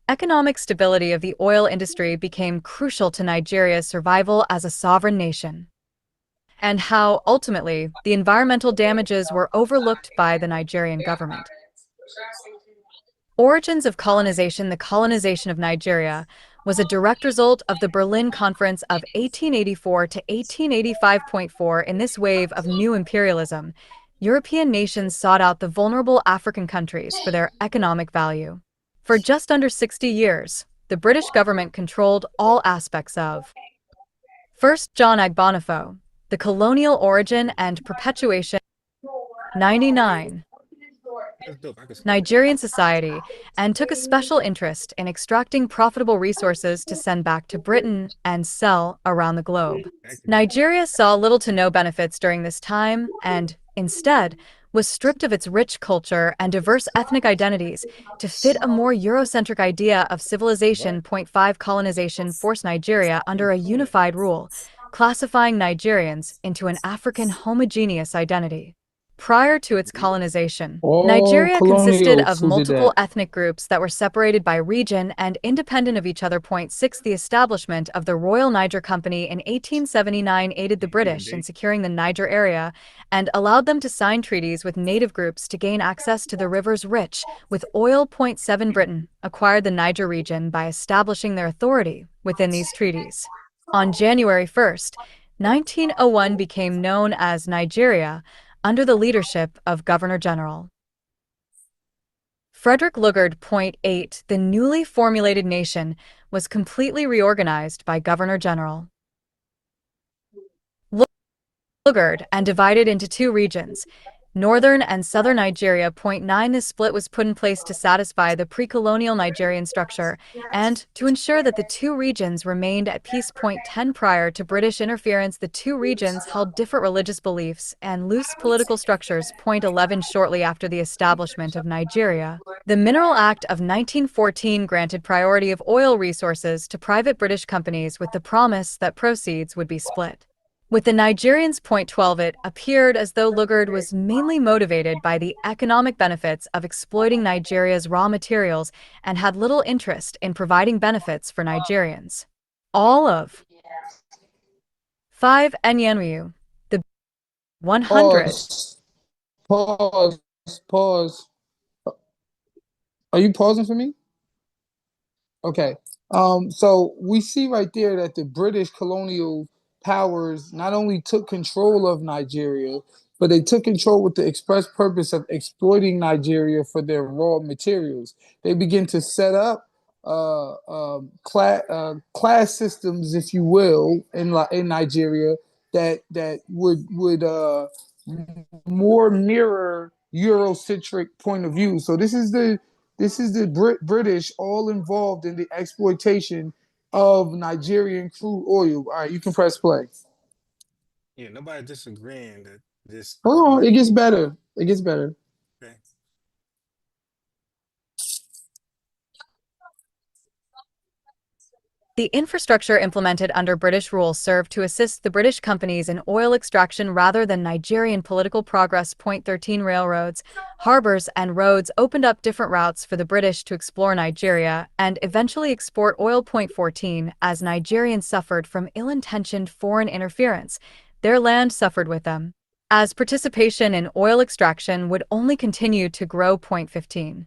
economic stability of the oil industry became crucial to Nigeria's survival as a sovereign nation, and how, ultimately, the environmental damages were overlooked by the Nigerian government. Origins of colonization. The colonization of Nigeria was a direct result of the Berlin Conference of 1884 to 1885.4. In this wave of new imperialism, European nations sought out the vulnerable African countries for their economic value. For just under 60 years, the British government controlled all aspects of. First, John Agbonifo, the colonial origin and perpetuation. 99. That's dope. I can support that. Nigerian society, and took a special interest in extracting profitable resources to send back to Britain and sell around the globe. Nigeria saw little to no benefits during this time and, instead, was stripped of its rich culture and diverse ethnic identities to fit a more Eurocentric idea of civilization. Point 5 Colonization forced Nigeria under a unified rule, classifying Nigerians into an African homogeneous identity. Prior to its colonization, All Nigeria consisted colonials of who did multiple that. ethnic groups that were separated by region and independent of each other. Point 6 The establishment of the Royal Niger Company in 1879 aided the British in securing the Niger area and allowed them to sign treaties with native groups to gain access to the rivers rich with oil. Point 7 Britain acquired the Niger region by establishing their authority within these treaties. On January 1st, 1901 became known as Nigeria, under the leadership of Governor General Frederick Lugard. Point 8 The newly formulated nation was completely reorganized by Governor General Lugard and divided into two regions, northern and southern Nigeria. Point 9 This split was put in place to satisfy the pre-colonial Nigerian structure and to ensure that the two regions remained at peace. Point 10 Prior to British interference, the two regions held different religious beliefs and loose political structures. Point 11 Shortly after the establishment of Nigeria, the Mineral Act of 1914 granted priority of oil resources to private British companies with the promise that proceeds would be split with the Nigerians. Point 12 It appeared as though Lugard was mainly motivated by the economic benefits of exploiting Nigeria's raw materials and had little interest in providing benefits for Nigerians. All of 5 Enyenwu, the 100. Pause. Pause. Pause. Are you pausing for me? Okay. So we see right there that the British colonial powers not only took control of Nigeria, but they took control with the express purpose of exploiting Nigeria for their raw materials. They begin to set up class systems, if you will, in Nigeria that would more mirror Eurocentric point of view. So this is the British all involved in the exploitation of Nigerian crude oil. All right, you can press play. Yeah, nobody disagreeing that this. Hold on, it gets better. It gets better. Okay. The infrastructure implemented under British rule served to assist the British companies in oil extraction rather than Nigerian political progress. Point 13 Railroads, harbors, and roads opened up different routes for the British to explore Nigeria and eventually export oil. Point 14 As Nigerians suffered from ill-intentioned foreign interference, their land suffered with them, as participation in oil extraction would only continue to grow. Point 15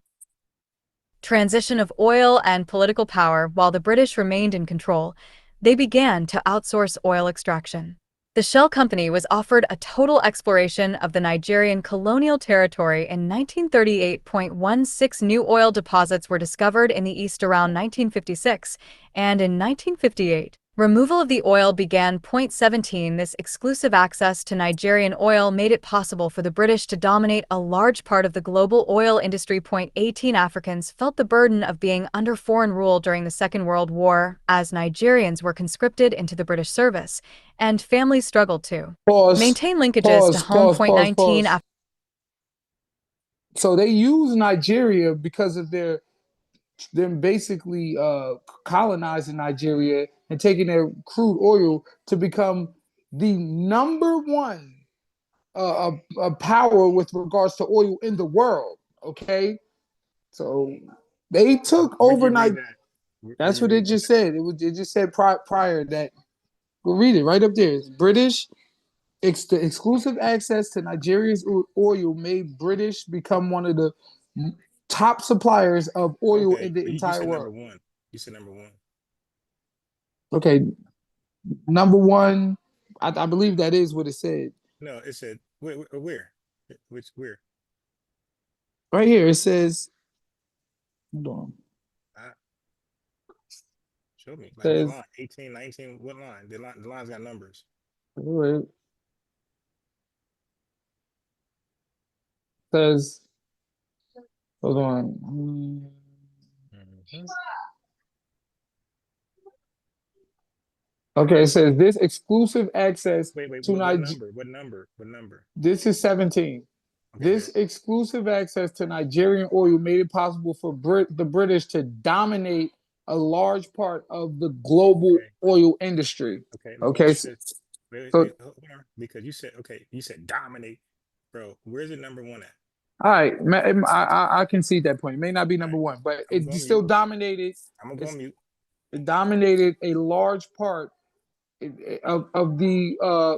Transition of oil and political power. While the British remained in control, they began to outsource oil extraction. The Shell Company was offered a total exploration of the Nigerian colonial territory in 1938.16 new oil deposits were discovered in the east around 1956, and in 1958, removal of the oil began. Point 17 This exclusive access to Nigerian oil made it possible for the British to dominate a large part of the global oil industry. Point 18 Africans felt the burden of being under foreign rule during the Second World War, as Nigerians were conscripted into the British service, and families struggled to maintain linkages to home. Point 19 So they use Nigeria because of them basically colonizing Nigeria and taking their crude oil to become the number one power with regards to oil in the world. Okay, so They took Where'd you overnight. read that? Where That's you what it read just that? said. It just said prior that. Go read it right up there. It's British. The exclusive access to Nigeria's oil made British become one of the top suppliers of oil Okay, in the but you entire said number world. one. You said number one. Okay, number one, I believe that is what it said. No, it said where? Which where? Right here, it says, hold on. Show me. It Like what says, line? 18, 19, what line? The line's got numbers. it says, hold on. Mm-hmm. Okay, it says this exclusive access Wait, to what Nigeria. number? What number? What number? This is 17. Okay, This good. exclusive access to Nigerian oil made it possible for the British to dominate a large part of the global Okay, oil industry. okay. Let me Okay, ask so, you this. so Hold on. Because you said okay, you said dominate, bro. Where's the number one at? all right, I can see that point. It may not be All number right, one, but I'm gonna it go on still mute. dominated. I'm gonna go on mute. It dominated a large part of the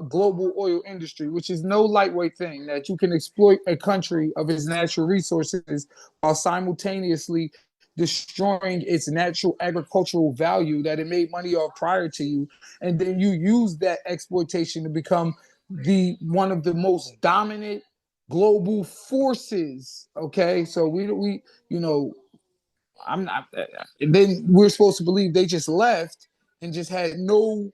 global oil industry, which is no lightweight thing, that you can exploit a country of its natural resources while simultaneously destroying its natural agricultural value that it made money off prior to you. And then you use that exploitation to become the one of the most dominant global forces. Okay. So we you know, I'm not. And then we're supposed to believe they just left and just had no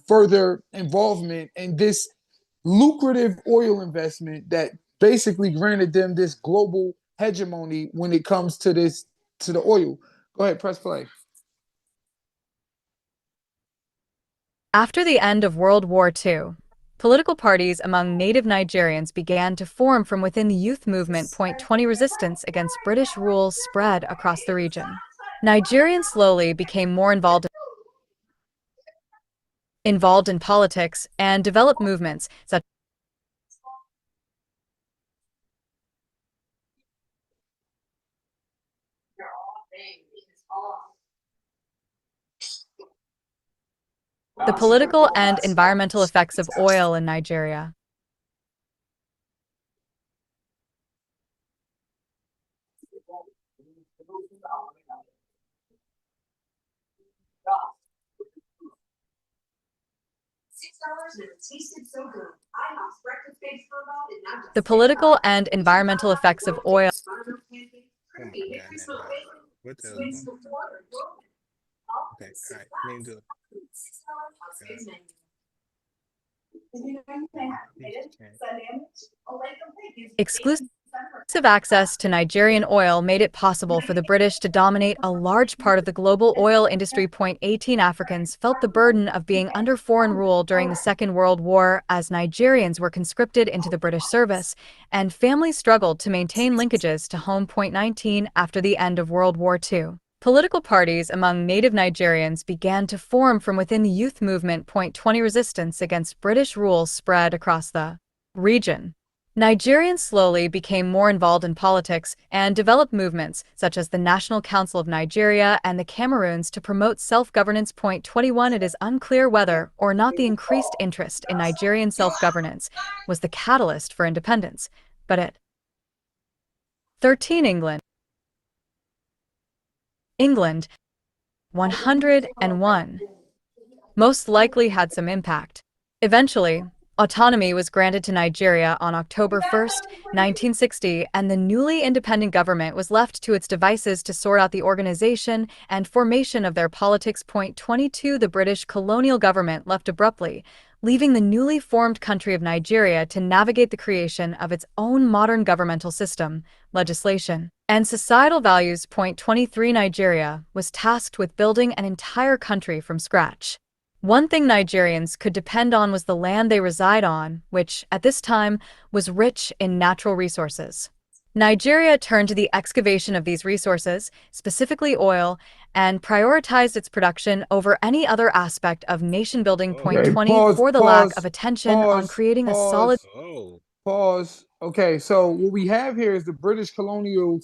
further involvement in this lucrative oil investment that basically granted them this global hegemony when it comes to the oil. Go ahead, press play. After the end of World War II, political parties among native Nigerians began to form from within the youth movement. 20 resistance against British rule spread across the region. Nigerians slowly became more involved in politics and developed movements such the political and environmental effects of oil in Nigeria. The political and environmental effects of oil. Oh my god, that dog. What the hell is going on? Okay, all right. Let me do it. Exclusive access to Nigerian oil made it possible for the British to dominate a large part of the global oil industry. 18 Africans felt the burden of being under foreign rule during the Second World War as Nigerians were conscripted into the British service, and families struggled to maintain linkages to home. 19 After the end of World War II, political parties among native Nigerians began to form from within the youth movement. 20 resistance against British rule spread across the region. Nigerians slowly became more involved in politics and developed movements such as the National Council of Nigeria and the Cameroons to promote self-governance. 21 It is unclear whether or not the increased interest in Nigerian self-governance was the catalyst for independence, but it 13 England 101 most likely had some impact. Eventually, autonomy was granted to Nigeria on October 1st, 1960, and the newly independent government was left to its devices to sort out the organization and formation of their politics. 22 The British colonial government left abruptly, leaving the newly formed country of Nigeria to navigate the creation of its own modern governmental system, legislation, and societal values. 23 Nigeria was tasked with building an entire country from scratch. One thing Nigerians could depend on was the land they reside on, which, at this time, was rich in natural resources. Nigeria turned to the excavation of these resources, specifically oil, and prioritized its production over any other aspect of nation-building. Oh, 20 Pause, For the lack of pause, attention on pause, creating a solid pause, oh, pause. Okay, so what we have here is the British colonial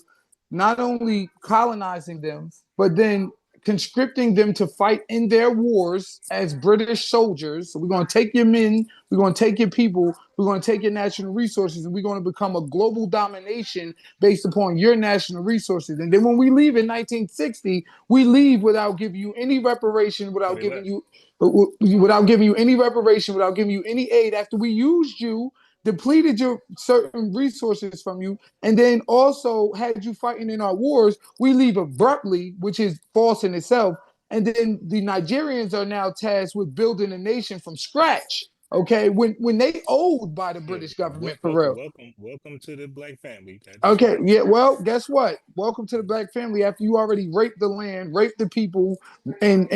not only colonizing them, but then conscripting them to fight in their wars as British soldiers. So we're going to take your men, we're going to take your people, we're going to take your national resources, and we're going to become a global domination based upon your national resources. And then when we leave in 1960, we leave without giving you any reparation, So without they giving left. you without giving you any reparation, without giving you any aid after we used you, depleted your certain resources from you, and then also had you fighting in our wars. We leave abruptly, which is false in itself. And then the Nigerians are now tasked with building a nation from scratch. Okay, when they owed by the Yeah, British government for welcome, real. welcome, welcome to the black family. That's Okay, right. yeah, well, guess what? Welcome to the black family after you already raped the land, raped the people, and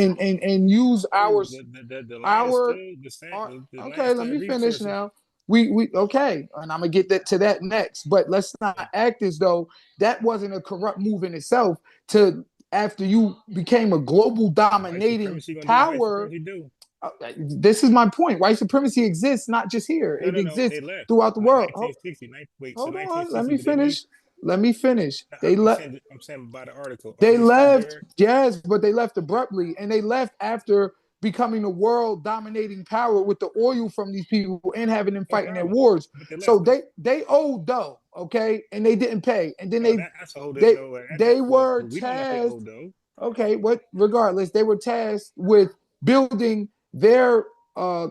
use No, the land is our still the same. our The land okay, let still me finish resources. now. We okay, and I'm gonna get to that next. But let's not act as though that wasn't a corrupt move in itself. To after you became a global White dominating supremacy gonna do what white power, supremacy do. this is my point. White supremacy exists not just here; No, it no, no. exists They left. throughout the world. 1960. Wait, so Hold on, let 1960, me but they leave. finish. Let me finish. I'm saying by the article. Are They they still left, there? yes, but they left abruptly, and they left after becoming a world dominating power with the oil from these people and having them No fighting their problem. wars. But they So left though. they owed dough, okay, and they didn't pay, and then No, that's a whole. they No, they but were we know that they tasked. owe though. Okay, what regardless, they were tasked with building their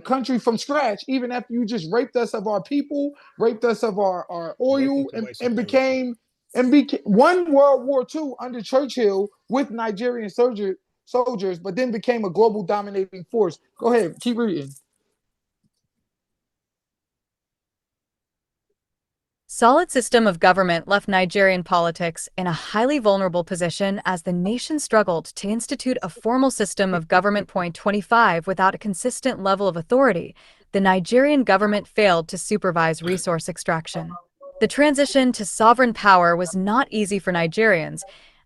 country from scratch, even after you just raped us of our people, raped us of our Welcome oil, to white and supremacy. won World War II under Churchill with Nigerian soldiers, but then became a global dominating force. Go ahead, keep reading. Solid system of government left Nigerian politics in a highly vulnerable position as the nation struggled to institute a formal system of government. 25 Without a consistent level of authority, the Nigerian government failed to supervise resource extraction. The transition to sovereign power was not easy for Nigerians,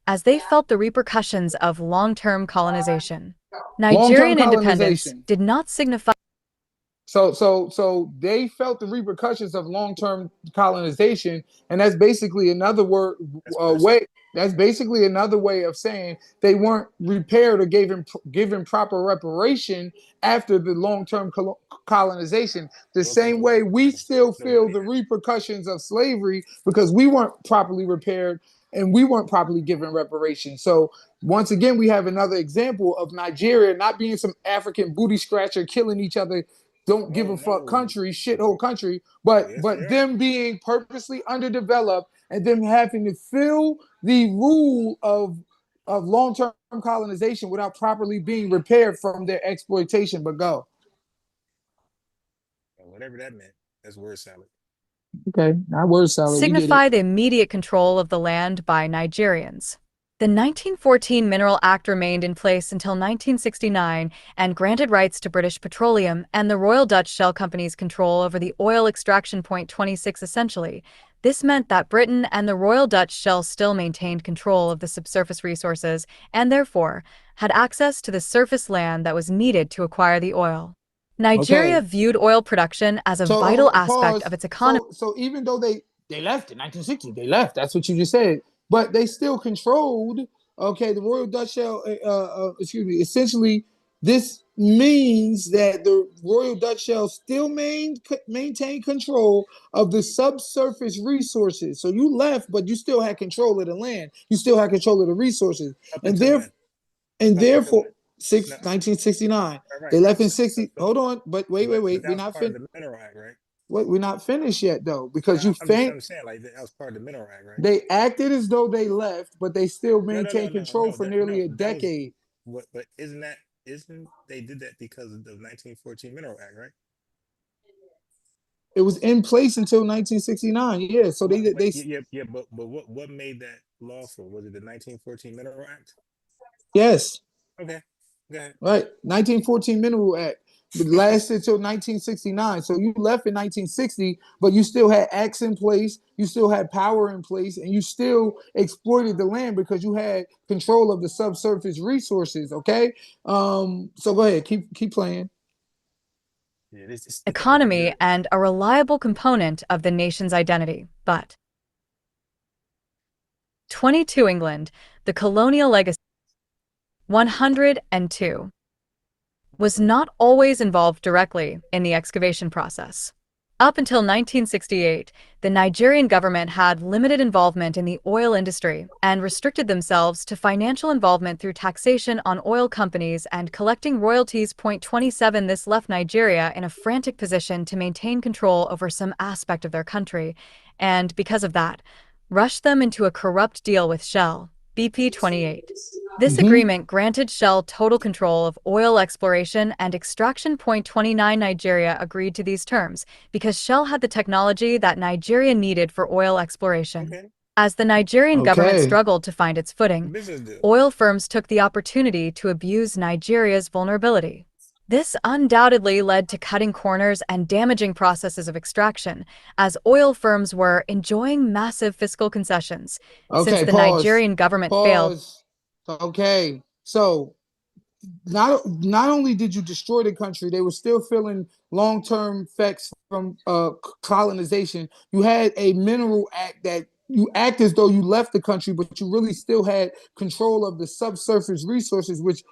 as they felt the repercussions of long-term colonization. Long-term Nigerian independence colonization. did not signify So they felt the repercussions of long-term colonization, and that's basically another That's personal. way. That's basically another way of saying they weren't repaired or given proper reparation after the long-term colonization. The Welcome same to way white we supremacy. still feel Nobody the happy. repercussions of slavery because we weren't properly repaired and we weren't properly given reparations. So once again, we have another example of Nigeria not being some African booty scratcher killing each other, don't give No, a fuck no. country, shithole country, but Yes, they are. them being purposely underdeveloped and them having to fill the rule of long-term colonization without properly being repaired from their exploitation. But go. Whatever that meant. That's word salad. Okay, not word salad. We get it. signify the immediate control of the land by Nigerians. The 1914 Mineral Act remained in place until 1969 and granted rights to British Petroleum and the Royal Dutch Shell Company's control over the oil extraction. 26 Essentially, this meant that Britain and the Royal Dutch Shell still maintained control of the subsurface resources and therefore had access to the surface land that was needed to acquire the oil. Nigeria Okay. viewed oil production as a So vital aspect of pause. its economy. So even though they left in 1960, they left. That's what you just said. But they still controlled. Okay, the Royal Dutch Shell. Excuse me. Essentially, this means that the Royal Dutch Shell still maintained control of the subsurface resources. So you left, but you still had control of the land. You still had control of the resources, Up and until there when? and Up until therefore when? No, 1969. right, They right. left in 60. Hold on, but But wait. that was part of the Mineral Act, right? We're not finished yet though, No, because you think I'm saying like that was part of the Mineral Act, right? they acted as though they left, but they still No, maintained control for nearly a That was decade. what. But isn't they did that because of the 1914 Mineral Act, right? It was in place until 1969. Yeah, so But they but what made that lawful? Was it the 1914 Mineral Act? yes, Okay, go ahead. right. 1914 Mineral Act lasted until 1969. So you left in 1960, but you still had acts in place, you still had power in place, and you still exploited the land because you had control of the subsurface resources. Okay. So go ahead, keep playing. Yeah, this Economy and a reliable component of the nation's identity, but 22 England, the colonial legacy. 102 was not always involved directly in the excavation process. Up until 1968, the Nigerian government had limited involvement in the oil industry and restricted themselves to financial involvement through taxation on oil companies and collecting royalties. 27 This left Nigeria in a frantic position to maintain control over some aspect of their country, and because of that, rushed them into a corrupt deal with Shell, BP 28. This agreement granted Shell total control of oil exploration and extraction. 29 Nigeria agreed to these terms because Shell had the technology that Nigeria needed for oil exploration. Okay. As the Nigerian government Okay. struggled to find its footing, Business deal. oil firms took the opportunity to abuse Nigeria's vulnerability. This undoubtedly led to cutting corners and damaging processes of extraction, as oil firms were enjoying massive fiscal concessions. Since Okay. the Pause. Nigerian government failed. Pause. Okay. So not only did you destroy the country, they were still feeling long-term effects from colonization. You had a mineral act that you act as though you left the country, but you really still had control of the subsurface resources, which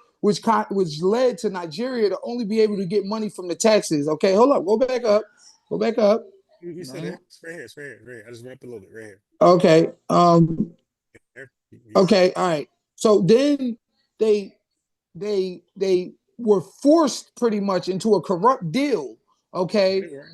led to Nigeria to only be able to get money from the taxes. Okay, hold up, go back up, go back up. You said it. It's right here. It's right here. Right here. I just went up a little bit. Right here. Okay. There. Okay. All right. So then they were forced pretty much into a corrupt deal. Okay. They were.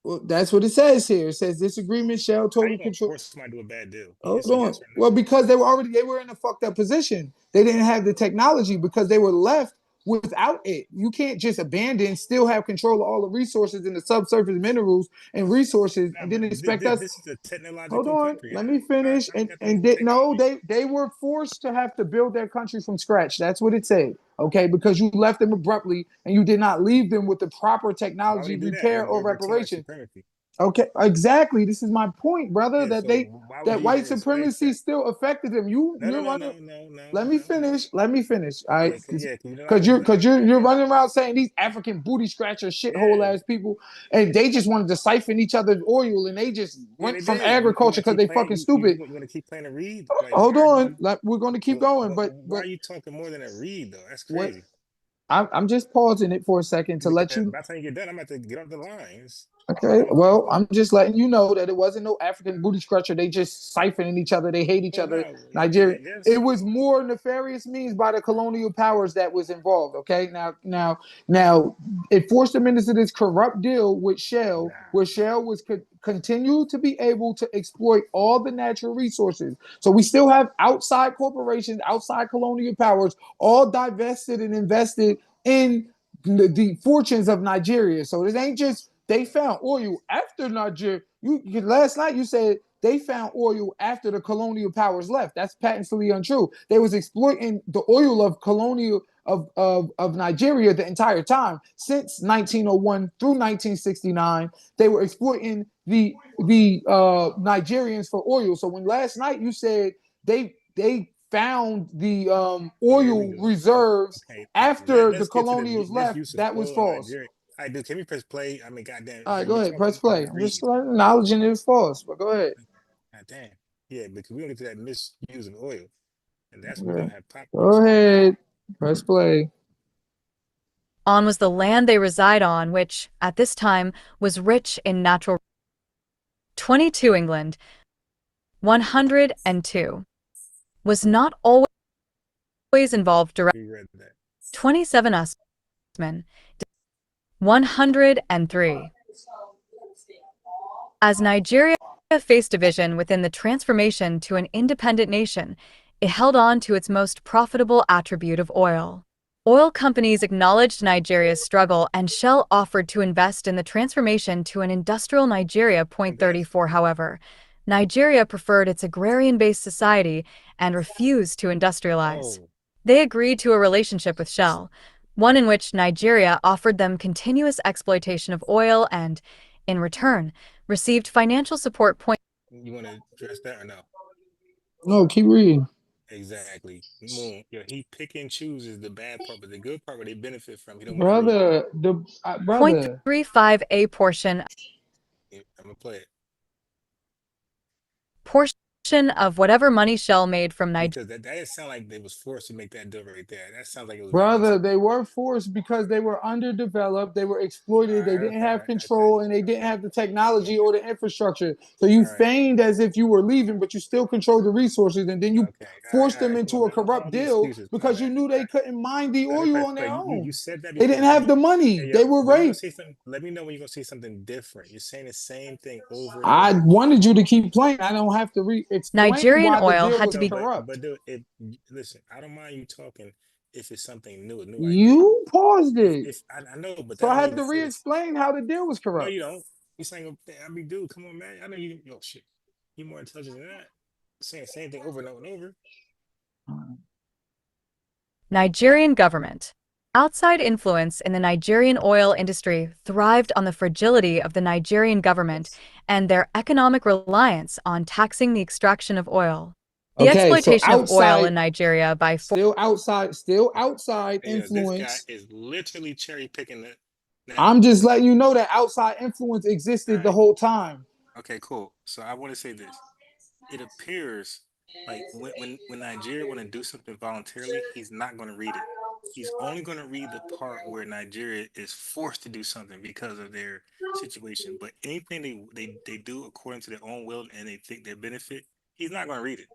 Well, that's what it says here. It says this agreement shall How total you gonna control. force somebody to do a bad deal? Hold It's a on. yes or no. Well, because they were in a fucked up position. They didn't have the technology because they were left without it. You can't just abandon, still have control of all the resources and the subsurface minerals and resources, Nah, and then but expect us. this is a Hold technological on, country. let me Nah, finish. I ain't got the No, technology. they were forced to have to build their country from scratch. That's what it said. Okay, because you left them abruptly and you did not leave them with the proper Why would technology, they do that? repair, or We're team white reparation. supremacy. Okay, exactly. This is my point, brother. Yeah, so why would That you white even expect supremacy that? still affected them. No, no, You're no, running. no, no, no, Let me no, no. finish. Let me finish. All right, Yeah, yeah, because you're not because gonna you're finish. running around saying these African booty scratcher shithole Yeah, ass people, and they just wanted to siphon each other's oil, and they just yeah, went they from did. You agriculture want to because keep they playing? fucking stupid. You want to keep playing a read? Like, Hold why are on, you? we're going to keep going, Why are you talking more than a read though? That's what crazy. I'm just pausing it for a second to let Because you. by the time you get done, I'm about to get off the line. Okay, well, I'm just letting you know that it wasn't no African booty scratcher. They just siphoning each other. They hate each Well, other. no, Nigeria. I guess. It was more nefarious means by the colonial powers that was involved. Okay, now, it forced them into this corrupt deal with Shell, Nah. where Shell was continue to be able to exploit all the natural resources. So we still have outside corporations, outside colonial powers, all divested and invested in the fortunes of Nigeria. So it ain't just they found oil after Nigeria. Last night you said they found oil after the colonial powers left. That's patently untrue. They was exploiting the oil of colonial of Nigeria the entire time since 1901 through 1969. They were exploiting the Nigerians for oil. So when last night you said they found the Here we oil go. reserves Okay, after the let's get to the colonials left, misuse of that was oil in false. Nigeria. I do. Can we press play? I mean, goddamn, All right, go you're ahead, press talking more play. than a I'm just read. acknowledging it's false, but go ahead. God damn. Yeah, because we don't get to that misuse of oil, and that's when we're Okay. gonna have Go problems. ahead, press play. On was the land they reside on, which, at this time, was rich in natural. 22 England. 102 was not always involved directly. We read that. 27 Usman. 103. As Nigeria faced division within the transformation to an independent nation, it held on to its most profitable attribute of oil. Oil companies acknowledged Nigeria's struggle, and Shell offered to invest in the transformation to an industrial Nigeria. 34 However, Nigeria preferred its agrarian-based society and refused to industrialize. Oh, They agreed to a relationship with Shell, one in which Nigeria offered them continuous exploitation of oil and, in return, received financial support. you want to address that or no? No, keep reading. Exactly. Moon. Yeah, he pick and chooses the bad part, but the good part where they benefit from, he don't want to read. Brother. 35A portion Yeah, I'm gonna play it. portion extraction of whatever money Shell made from Nigeria. Because that didn't sound like they was forced to make that deal right there. That sounds like it was Brother, voluntary. they were forced because they were underdeveloped, they were All exploited, they right, didn't okay, have okay, control, and they didn't okay, have the technology okay. or the infrastructure. So you All right, feigned as if you were leaving, but you still controlled the resources, and then you okay, forced all them right. Come on, into a man. corrupt All these deal excuses. Come on, because you man. knew All they right. couldn't mine the Let me oil press on play. their You own. said that They before. didn't have the money. Hey, They yo, were when you gonna raped. say something? Let me know when you're gonna say something different. You're saying the same thing over and I over. wanted you to keep playing. I don't have to explain Nigerian why the oil deal had was to be corrupt. But dude, if listen, I don't mind you talking if it's something new, a new idea. You paused it. If I know, but So that I don't had mean to to force. re-explain how the deal was No, corrupt. you don't. You saying, I mean, dude, come on, man. I know you. Yo, shit, you more intelligent than that. Saying the same thing over and over and over. Nigerian government. Outside influence in the Nigerian oil industry thrived on the fragility of the Nigerian government and their economic reliance on taxing the extraction of oil. The Okay, so exploitation of oil outside, in Nigeria by still outside Hey, this guy influence. is literally cherry picking it. Now, I'm just letting you know that outside influence all existed the right, whole time. okay, cool. So I want to say this. It appears like when Nigeria want to do something voluntarily, he's not going to read it. He's only going to read the part where Nigeria is forced to do something because of their situation. But anything they do according to their own will and they think they benefit, he's not going to read it.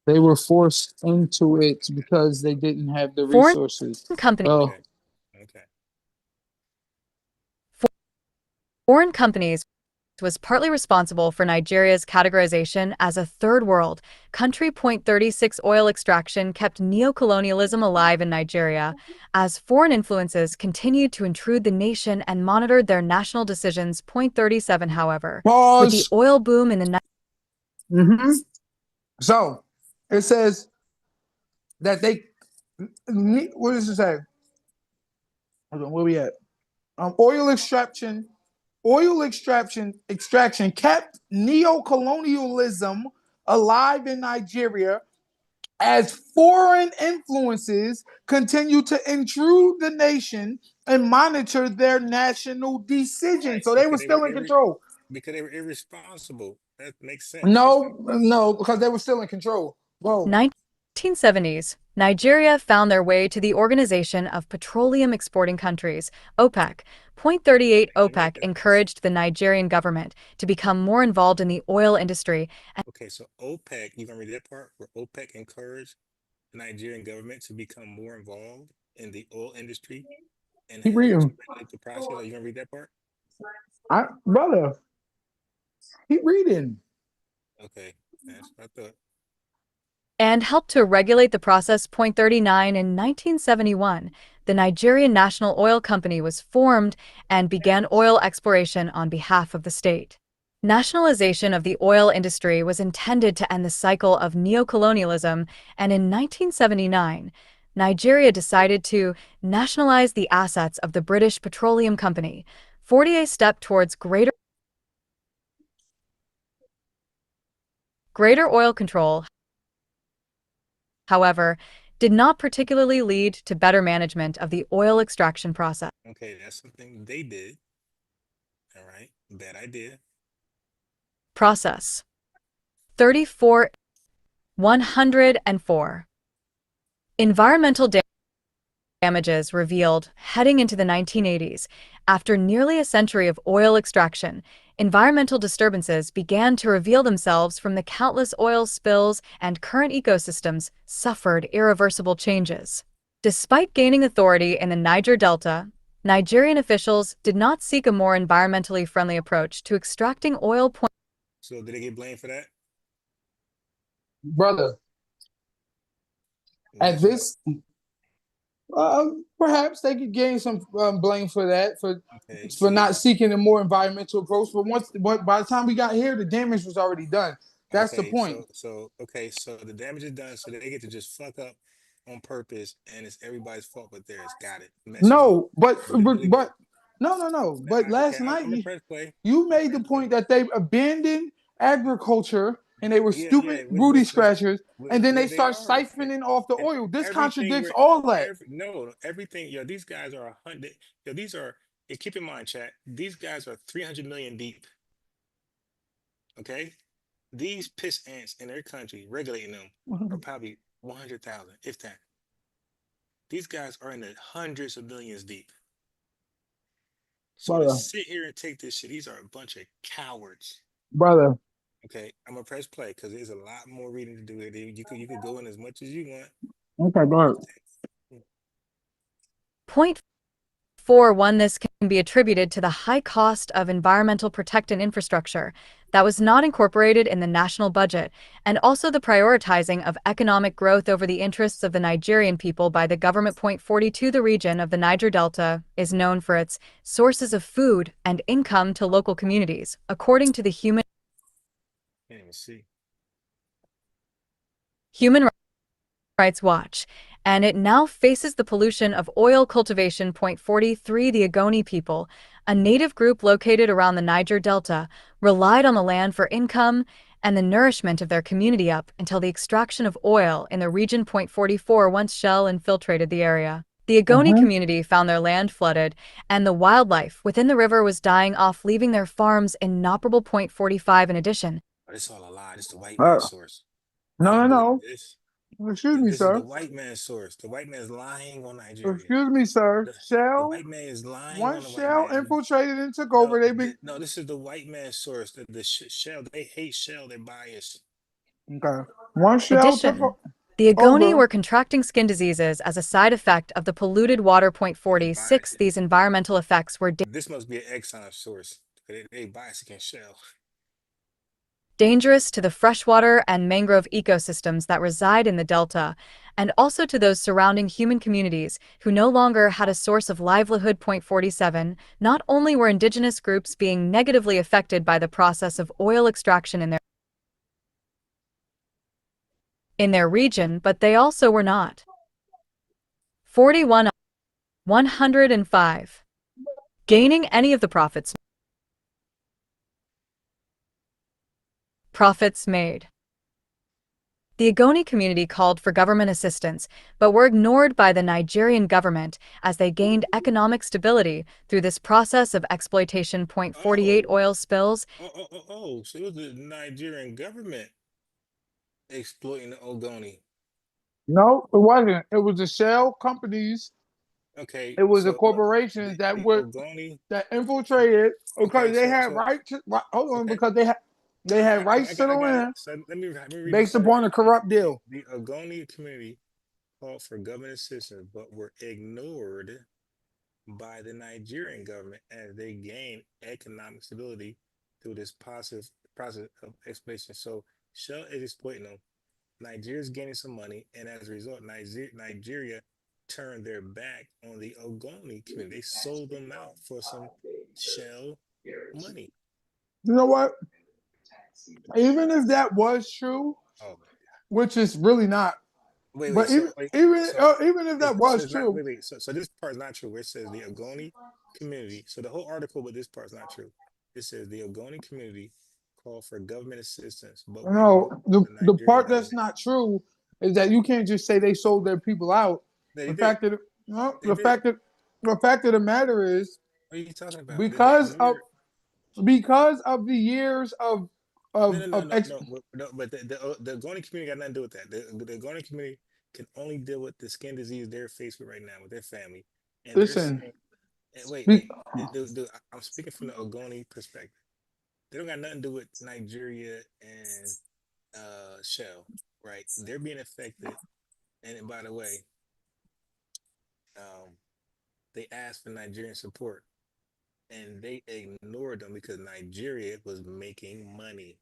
They were forced into it because they didn't have the foreign resources. companies. Well, Okay, okay, Foreign companies was partly responsible for Nigeria's categorization as a third world country. 36 oil extraction kept neocolonialism alive in Nigeria as foreign influences continued to intrude the nation and monitored their national decisions. 37 However, with the pause. oil boom in the So it says that they. What does it say? Hold on, where we at? Oil extraction kept neocolonialism alive in Nigeria as foreign influences continue to intrude the nation and monitor their national decisions. right. So they were still in control. Because they were irresponsible. That makes sense. That's No, because they were still in control. Bro, 1970s, Nigeria found their way to the Organization of Petroleum Exporting Countries, OPEC. 38 let me OPEC encouraged the Nigerian government to become more involved in the oil industry. okay. So OPEC, you gonna read that part where OPEC encouraged the Nigerian government to become more involved in the oil industry and keep help to reading. regulate the process. Are you gonna read that part? Brother, keep reading. Okay, that's what I thought. And helped to regulate the process. 39 In 1971, the Nigerian National Oil Company was formed and began oil exploration on behalf of the state. Nationalization of the oil industry was intended to end the cycle of neocolonialism, and in 1979, Nigeria decided to nationalize the assets of the British Petroleum Company, 40 a step towards greater oil control. However, did not particularly lead to better management of the oil extraction process. Okay, that's something they did. All right, bad idea. Process 34 104. Environmental damages revealed heading into the 1980s. After nearly a century of oil extraction, environmental disturbances began to reveal themselves from the countless oil spills, and current ecosystems suffered irreversible changes. Despite gaining authority in the Niger Delta, Nigerian officials did not seek a more environmentally friendly approach to extracting oil. So did they get blamed for that? Brother, at Yes or no? this, perhaps they could gain some blame for that, Okay, for see, not seeking a more environmental approach. But by the time we got here, the damage was already done. That's the okay, point. so the damage is done, so they get to just fuck up on purpose, and it's everybody's fault but theirs. Got it. Message you. No, but Really good. no. But Okay, last I'm night a press play. you I'm a made the press play. point that they abandoned agriculture and they were stupid Yeah, booty scratchers, and then they well, they start are. siphoning off the And oil. This everything contradicts we're all that. no everything. Yo, these guys are 100. Yo, these are. Keep in mind, chat. These guys are 300 million deep. Okay, These piss ants in their country regulating them are probably 100,000, if that. These guys are in the hundreds of millions deep. So to brother, sit here and take this shit, these are a bunch of cowards. brother. Okay, I'm gonna press play because there's a lot more reading to do here. You could go in as much as you want. Okay, go ahead. Point 4.1 This can be attributed to the high cost of environmental protectant infrastructure that was not incorporated in the national budget, and also the prioritizing of economic growth over the interests of the Nigerian people by the government. Point 42 The region of the Niger Delta is known for its sources of food and income to local communities, according to the Can't even see. Human Rights Watch, and it now faces the pollution of oil cultivation. Point 43 The Ogoni people, a native group located around the Niger Delta, relied on the land for income and the nourishment of their community up until the extraction of oil in the region. Point 44 Once Shell infiltrated the area, the Ogoni community found their land flooded, and the wildlife within the river was dying off, leaving their farms inoperable. Point 45 In addition, But it's all a lie. This is the white Uh, man's source. I no, no, don't believe no. this. Excuse me, This is the sir. white man's source. The white man is lying on Nigeria. Excuse me, sir. The Shell, white man is lying on once the white Shell man. infiltrated and took No, over, they been no, this is the white man's source. The Shell, they hate Shell. They're biased. okay. Once Shell took addition, the Ogoni over, were contracting skin diseases as a side effect of the polluted water. Point They're 46 biased. These environmental effects were This must be an Exxon source. They biased against Shell. dangerous to the freshwater and mangrove ecosystems that reside in the delta, and also to those surrounding human communities who no longer had a source of livelihood. Point 47 Not only were indigenous groups being negatively affected by the process of oil extraction in their region, but they also were not. 41 105 gaining any of the profits made. The Ogoni community called for government assistance, but were ignored by the Nigerian government as they gained economic stability through this process of exploitation. Point 48 Oil spills. So it was the Nigerian government exploiting the Ogoni. no, it wasn't. It was the Shell companies. Okay, It was the so look, corporations that the were Ogoni. that infiltrated because Okay, they so had so right to hold on okay, because they had rights to I the got it. land So let me read this based part upon a again. corrupt deal. The Ogoni community called for government assistance, but were ignored by the Nigerian government as they gained economic stability through this positive process of exploitation. So Shell is exploiting them. Nigeria is gaining some money, and as a result, Nigeria turned their back on the Ogoni community. They sold them out for some Shell money. You know what? Even if that was true, Oh, which is really not, wait. but So wait. So even if that so was it's not. true, Wait. So this part's not true. Where it says the Ogoni community. So the whole article, but this part's not true. It says the Ogoni community called for government assistance, but were ignored no, by the the the Nigerian part that's government. not true is that you can't just say they sold their people out. They The did. fact that no, They did. the fact of the matter is What are you talking about? They because of ignored. because of the years of No, of no, no, of no, ex- no. But the Ogoni community got nothing to do with that. The Ogoni community can only deal with the skin disease they're faced with right now with their family, and they're listen, saying, wait, be, I'm speaking from the Ogoni perspective. They don't got nothing to do with Nigeria and Shell, right? They're being affected, and by the way, um, they asked for Nigerian support, and they ignored them because Nigeria was making money.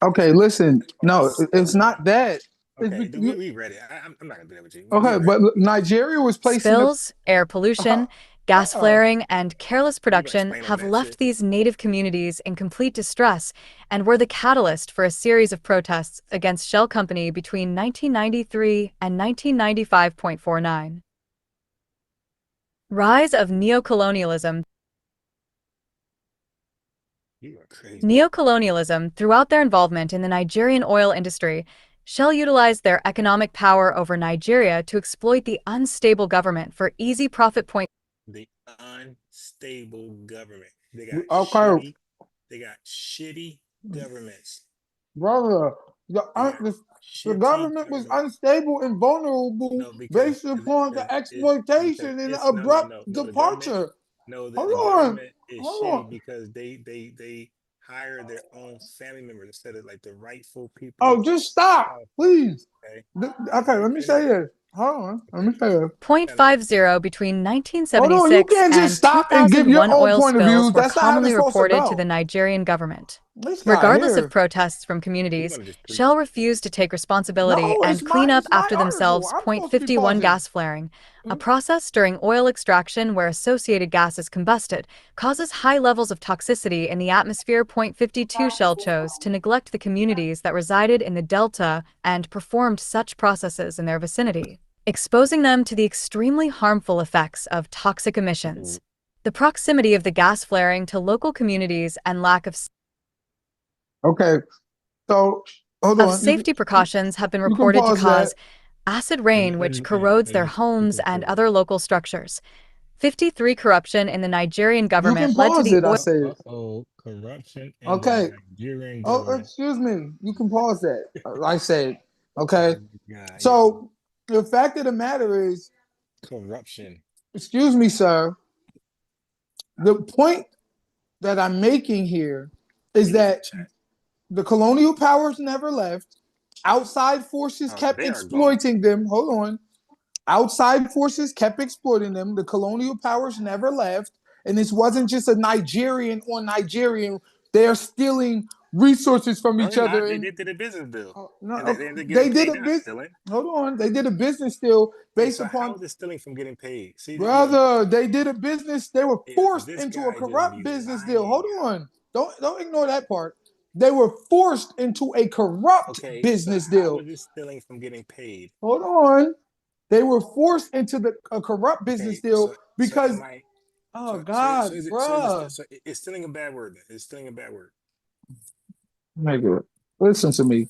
okay. Listen, no, it's So not that. It's okay, we read it. I'm not gonna do that with you. We okay, read but Nigeria was placing the. Spills, air pollution, gas Uh, flaring, and careless it. You gonna production explain all have that left shit? these native communities in complete distress and were the catalyst for a series of protests against Shell Company between 1993 and 1995.49. Rise of neocolonialism. You are crazy. Neocolonialism, throughout their involvement in the Nigerian oil industry, Shell utilized their economic power over Nigeria to exploit the unstable government for easy profit. The unstable government. They got okay, shitty. They got shitty governments. brother. The government was unstable and vulnerable because based upon the exploitation and the it's abrupt the government departure. the Hold on, government is hold shitty on. because they hire their own family members instead of like the rightful people. Oh, just stop, please. Okay, Okay, let me let me finish. say this. Hold on, let Okay, me say this. kind of 0.50 between Hold on, you 1976 can't just and stop and give your 2001 own oil point of view. spills were That's not how this commonly supposed to reported to go. the Nigerian government. This guy Regardless of here. protests from you communities, want to just preach. Shell refused to take responsibility No, and clean up it's my after article. themselves. I'm supposed to be 0.51 pausing. gas flaring, a process during oil extraction where associated gas is combusted, causes high levels of toxicity in the atmosphere. 0.52 Shell chose to neglect the communities that resided in the delta and performed such processes in their vicinity, exposing them to the extremely harmful effects of toxic emissions. The proximity of the gas flaring to local communities and lack of Okay, so hold on. safety precautions have been You can reported to pause that. cause acid rain, which corrodes their homes and other local structures. 53 corruption in the Nigerian You can government led to pause the it. I oil. said. Corruption in the Okay. Nigerian Oh, government. excuse me. You can pause that. I said. Okay. Yeah, So the fact of the matter is, corruption. excuse me, sir. The point that I'm making here is that the colonial powers never left. Outside forces kept They are gone. exploiting them. Hold on. Outside forces kept exploiting them. The colonial powers never left. And this wasn't just a Nigerian on Nigerian. They're stealing resources from No, each they're not. other. They And did a business deal. And no, they're getting they did paid. a They're not business. stealing. Hold on. They did a business deal Okay, based so how upon, is this stealing from getting paid? See, brother, they did a business. They were forced this into a guy just corrupt be business deal. Hold lying. on. Don't ignore that part. They were forced into a corrupt Okay, so business how deal. is this stealing from getting paid? Hold on. They were forced into a corrupt business Okay, deal so because, am I? oh So God, is it bruh. so it's stealing a bad word? It's stealing a bad word. Nigga, listen to me.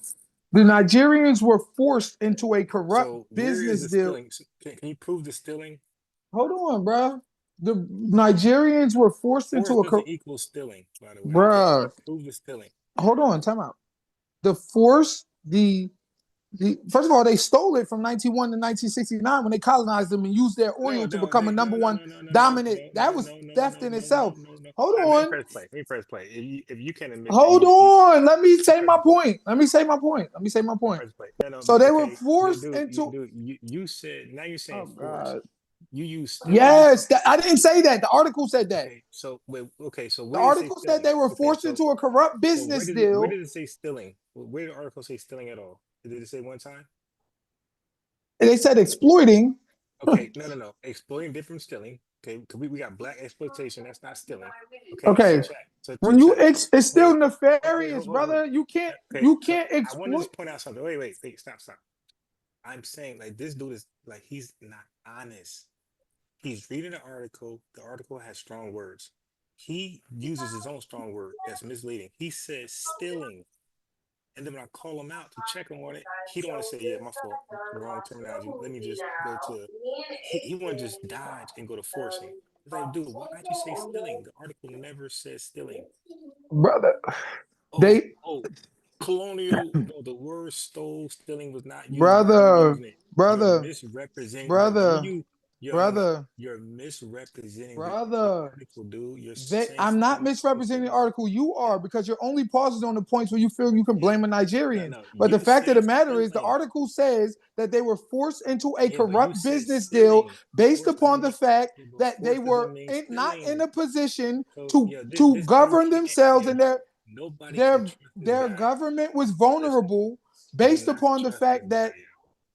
The Nigerians were forced into a corrupt So where is business the deal. stealing? Can you prove the stealing? Hold on, bruh. The Nigerians were forced Force into doesn't equal stealing, by the way. Can you bruh. prove the stealing? Hold on, time out. The force, the first of all, they stole it from 1901 to 1969 when they colonized them and used their No, oil to no, become a they, number no, no, one no, no, no, no, dominant. no, That no, was no, no, theft no, in no, no, itself. no, no. Hold Let me on. press play. Let me press play. If you can admit that Hold you on. Let me say press my play. point. Let me say my point. Let me say my point. Press play. No, no, So they were okay. forced into. You said now you're saying Oh force. God. You use stealing. Yes, I didn't say that. The article said that. Okay, so wait, okay, so The where did it say article said stealing? they were Okay, forced into a corrupt so business where deal. did it say stealing? Where did the article say stealing at all? Did it say one time? And they said exploiting. Okay, no. Exploiting different stealing. Okay, 'cause we got black exploitation. That's not stealing. Okay, so Okay. check. So to When you check. it's still Wait, wait, nefarious, brother. You can't Okay, you so can't I want to exploit. just point out something. Wait, stop. I'm saying like this dude is like he's not honest. He's reading an article. The article has strong words. He uses his own strong word that's misleading. He says stealing. And then when I call him out to check him on it, he don't want to say, yeah, my fault, wrong terminology. Let me just go to, he want to just dodge and go to forcing. It's like, dude, why'd you say stealing? The article never says stealing. Brother. Oh, They oh, colonial, no, the word stole, stealing was not used by you brother, using it. You're brother, misrepresenting, brother, no. brother, You're misrepresenting the brother. article, dude. You're They, saying I'm not stealing. misrepresenting the article. You Yeah, are because you're only pausing on the points where you feel you can yeah. blame a Nigerian. No. But the You fact of the said matter is, the stealing. article says that they were forced into a Yeah, but you corrupt said business deal stealing. based Force upon doesn't the mean fact yeah, but that they force doesn't were mean not in stealing. a position So to yeah, to this dude govern can't. themselves, Yeah, and nobody can trust this their guy. government was Listen, vulnerable do based not upon the trust this fact guy. that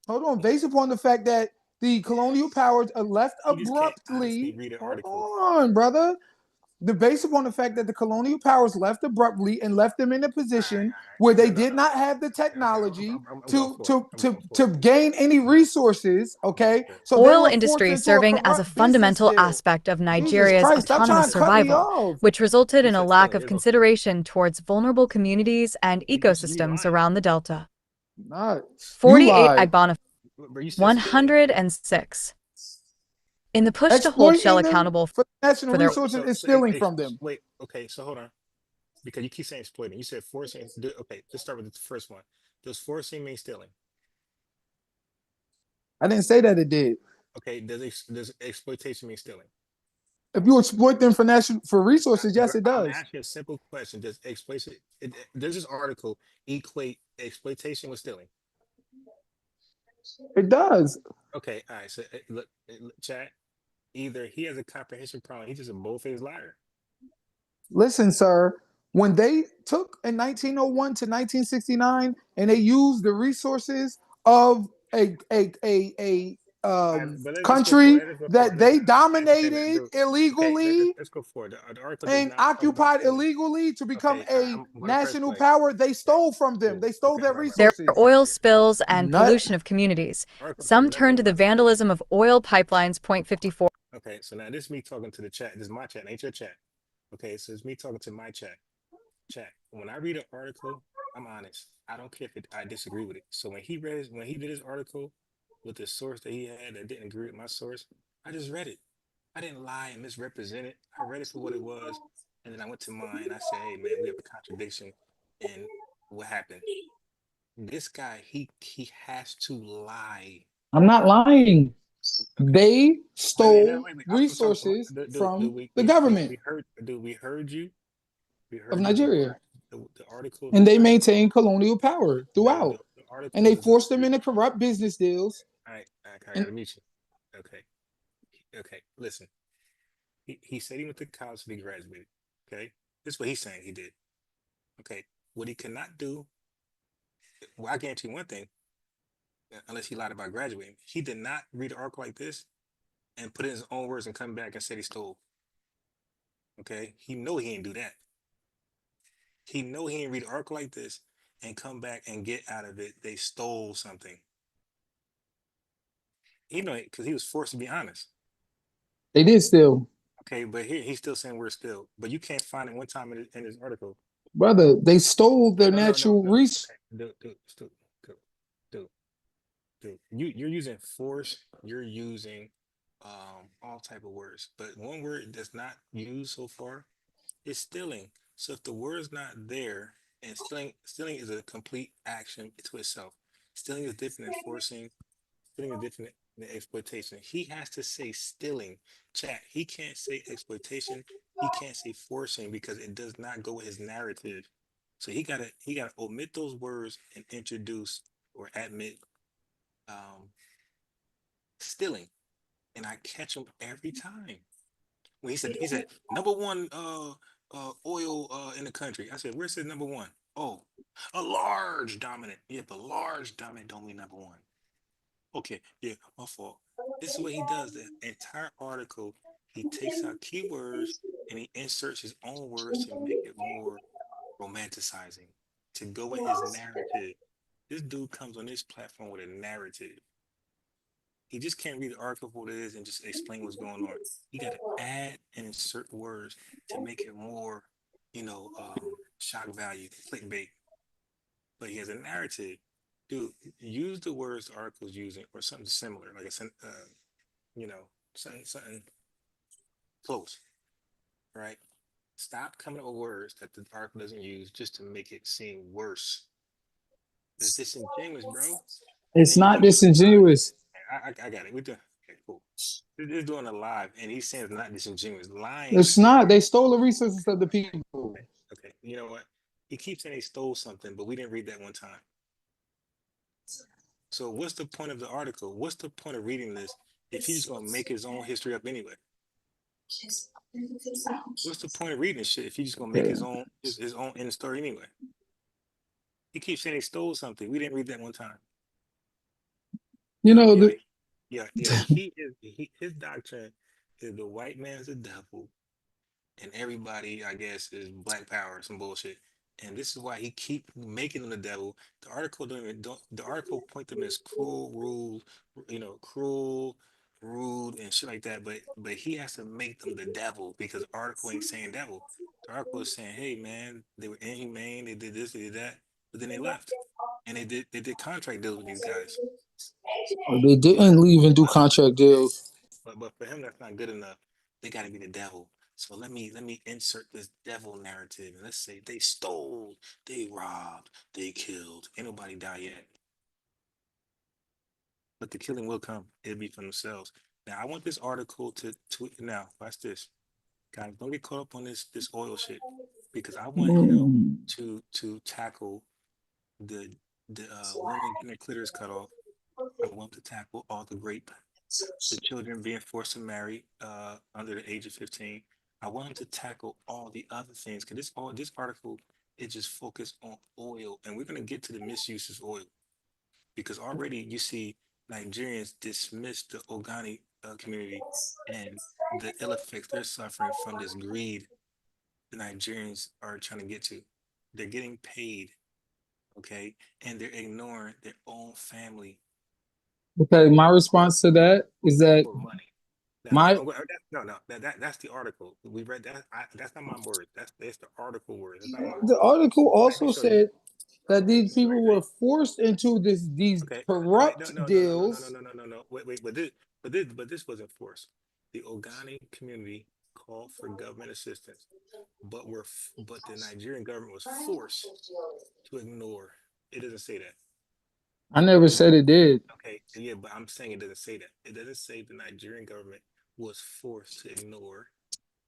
hold on, based upon the fact that the colonial powers left He just can't honestly abruptly. read an Hold article. on, brother. Based upon the fact that the colonial powers left abruptly and left them in a All right, position all right. where they No. did not have the Okay. technology I'm going to for it. to I'm to going for to it. gain any I'm going for it. resources. I'm going Okay, for it. so they Oil were forced industry into a serving as a corrupt business fundamental deal. aspect of Jesus Nigeria's Christ! Stop trying autonomous to cut me survival, off, which resulted You in a said lack stealing. of Yeah, go for it. consideration towards vulnerable communities and You ecosystems lying. around the Delta. not you 48 lied. Ibana But you said stealing. 106. In the push to hold Shell Exploiting them accountable for national for their resources is stealing from them. Wait. Okay. So hold on. Because you keep saying exploiting. You said forcing. Okay, let's start with the first one. Does forcing mean stealing? I didn't say that it did. Okay, does exploitation mean stealing? If you exploit them for resources, yes, it I'm does. asking a simple question. Does exploitation, does this article equate exploitation with stealing? It does. Okay, all right. So look, chat. Either he has a comprehension problem, he's just a bold-faced liar. Listen, sir, when they took in 1901 to 1969 and they used the resources of But let's go for country it. Let's go for that it. they Listen, I understand that, dominated dude. Okay, illegally let's go for it. The article does and not talk about occupied stealing. illegally to become Okay, a I'm going to press national play. power, they Okay, stole from them. cool. They stole Okay, their There resources. are oil spills and Nut. pollution of communities. Article says Some turn nothing to the about stealing. vandalism of oil pipelines. Point 54. Okay, so now this is me talking to the chat. This is my chat, ain't your chat. Okay, so it's me talking to my chat. Chat. When I read an article, I'm honest. I don't care if I disagree with it. So when he did his article with the source that he had that didn't agree with my source, I just read it. I didn't lie and misrepresent it. I read it for what it was, and then I went to mine and I said, "Hey, man, we have a contradiction in what happened." This guy, he has to lie. I'm not lying. Okay. They stole Wait. I'm talking. resources Do from we the government we heard? Do we heard you? We of heard you. Nigeria. The article And does they not. maintained colonial power throughout. The And article they does not forced them agree. into corrupt business deals. I And gotta mute you. Okay. Okay. Listen. He said he went to college and he graduated. Okay. This is what he's saying he did. Okay. What he cannot do. Well, I guarantee you one thing. Unless he lied about graduating, he did not read an article like this and put it in his own words and come back and said he stole. Okay. He know he didn't do that. He know he didn't read an article like this and come back and get out of it. They stole something. You know, because he was forced to be honest. they did still. Okay, but here he's still saying we're still. But you can't find it one time in his article. Brother, they stole their No. natural resources. Okay, dude. You're using force. You're using all type of words. But one word that's not used so far is stealing. So if the word's not there, and stealing is a complete action to itself. Stealing is different than forcing. Stealing is different than exploitation. He has to say stealing. Chat. He can't say exploitation. He can't say forcing because it does not go with his narrative. So he gotta omit those words and introduce or admit stealing. And I catch him every time. When he said number one oil in the country. I said, where's his number one? Oh, a large dominant. Yeah, but large dominant don't mean number one. Okay, yeah, my fault. This is what he does. The entire article, he takes out keywords and he inserts his own words to make it more romanticizing, to go with his narrative. This dude comes on this platform with a narrative. He just can't read the article for what it is and just explain what's going on. You got to add and insert words to make it more, shock value, clickbait. But he has a narrative. Dude, use the words the article's using or something similar, like you know, something close, right? Stop coming up with words that the article doesn't use just to make it seem worse. It's disingenuous, bro. It's And you're not doing it live. disingenuous. I got it. We're doing okay, cool. They're doing it live, and he's saying it's not disingenuous. Lying. It's not. They stole the resources of the people. Okay. You know what? He keeps saying he stole something, but we didn't read that one time. So what's the point of the article? What's the point of reading this if he's just gonna make his own history up anyway? What's the point of reading this shit if he's just gonna make Okay. his own end story anyway? He keeps saying he stole something. We didn't read that one time. You know, His doctrine is the white man's the devil, and everybody, I guess, is black power, some bullshit. And this is why he keep making them the devil. The article don't the article point them as cruel, rude, cruel, rude, and shit like that. But he has to make them the devil because the article ain't saying devil. The article is saying, hey man, they were inhumane, they did this, they did that, but then they left. And they did contract deals with these guys. they But didn't leave and do contract deals. but for him that's not good enough. They gotta be the devil. So let me insert this devil narrative, and let's say they stole, they robbed, they killed. Ain't nobody die yet, but the killing will come. It'll be from themselves. Now I want this article to tweet. Now watch this, guys. Don't get caught up on this oil shit, because I want him Mm. to tackle the women getting their clitoris cut off. I want to tackle all the rape, the children being forced to marry under the age of 15. I want him to tackle all the other things, because this article is just focused on oil, and we're gonna get to the misuse of oil, because already you see Nigerians dismiss the Ogani community and the ill effects they're suffering from this greed the Nigerians are trying to get to. They're getting paid, okay, and they're ignoring their own family Okay, my response to that is that for money. Now, my no, that's the article. We read that. That's not my word. That's the article word. That's not mine. the article Let me also show you. said that these people Ready? were forced into these Okay. All right. No, corrupt no, no, no, no, no, no, deals. no, no, no, no. Wait. But this wasn't forced. The Ogani community called for government assistance, but the Nigerian government was forced to ignore. It doesn't say that. I never It, said it did. okay. Yeah, but I'm saying it doesn't say that. It doesn't say the Nigerian government was forced to ignore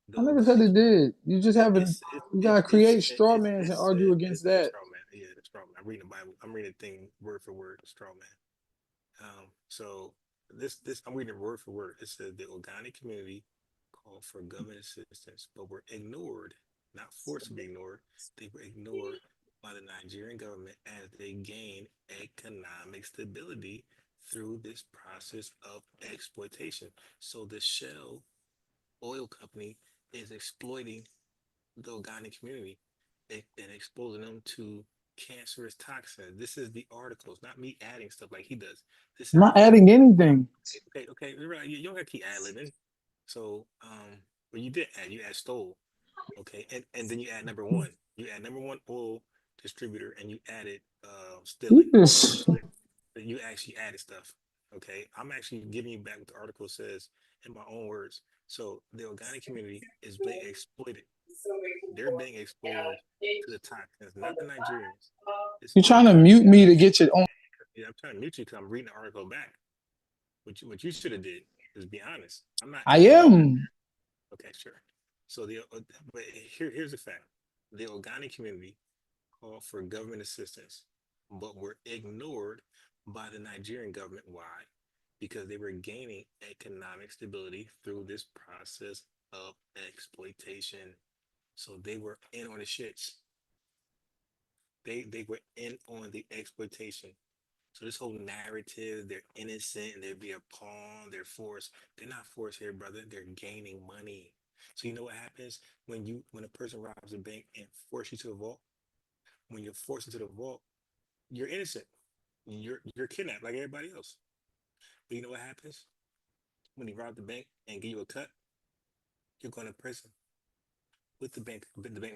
the I never said Ogani it community. did. You just haven't. You gotta create straw mans and argue against It's that. straw man. Yeah, it's straw man. I'm reading the Bible. I'm reading the thing word for word. Straw man. So this I'm reading word for word. It says the Ogani community called for government assistance, but were ignored, not forced to be ignored. They were ignored by the Nigerian government as they gain economic stability through this process of exploitation. So the Shell oil company is exploiting the Ogani community and exposing them to cancerous toxins. This is the articles, not me adding stuff like he does. This I'm is not the adding anything. okay. You're right. You don't gotta keep ad libbing. So but you did add. You add stole. Okay, and then you add number one. You add number one oil distributor, and you added You stealing. just But you actually added stuff. Okay, I'm actually giving you back what the article says in my own words. So the organic community is being exploited. They're being exposed to the toxins, not the Nigerians. It's you're the trying to organic. mute me to get your own. Yeah, I'm trying to mute you because I'm reading the article back. What you should have did is be honest. I'm not I adding nothing. am. Okay, sure. So but here's the fact: the organic community called for government assistance, but were ignored by the Nigerian government. Why? Because they were gaining economic stability through this process of exploitation. So they were in on the shits. They were in on the exploitation. So this whole narrative, they're innocent and they'd be a pawn, they're forced. They're not forced here, brother. They're gaining money. So you know what happens when a person robs a bank and force you to the vault? When you're forced into the vault, you're innocent. You're kidnapped like everybody else. But you know what happens? When you rob the bank and give you a cut, you're going to prison with the bank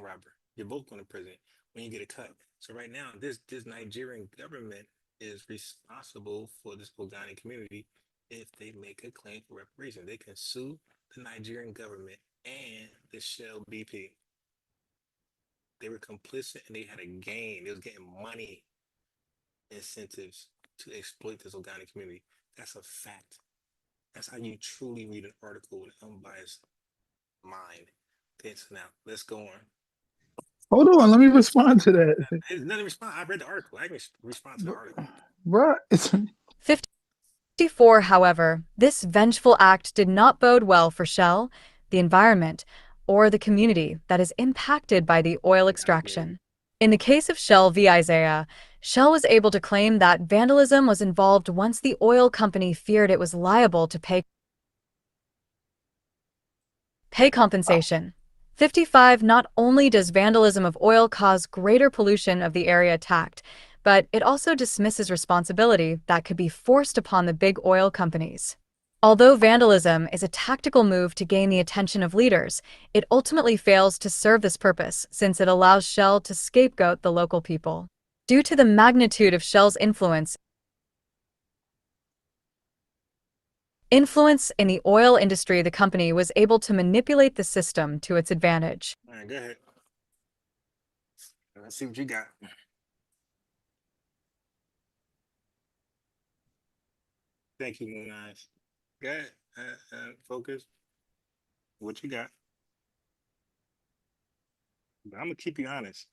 robber. You're both going to prison when you get a cut. So right now, this Nigerian government is responsible for this Ogani community. If they make a claim for reparation, they can sue the Nigerian government and the Shell BP. They were complicit and they had a gain. They was getting money incentives to exploit this Ogani community. That's a fact. That's how you truly read an article with an unbiased mind. Okay, so now let's go on. Hold on, let me respond to that, There's nothing to respond. I read the article. I can respond to the article. bro. 54, however, this vengeful act did not bode well for Shell, the environment, or the community that is impacted by the oil extraction. In the case of Shell v. Isaiah, Shell was able to claim that vandalism was involved once the oil company feared it was liable to pay compensation. 55. Not only does vandalism of oil cause greater pollution of the area attacked, but it also dismisses responsibility that could be forced upon the big oil companies. Although vandalism is a tactical move to gain the attention of leaders, it ultimately fails to serve this purpose since it allows Shell to scapegoat the local people. Due to the magnitude of Shell's influence Influence in the oil industry, the company was able to manipulate the system to its advantage. All right, go ahead. Let's see what you got. Thank you, Moon Eyes. Go ahead. Focus. What you got? But I'm gonna keep you honest.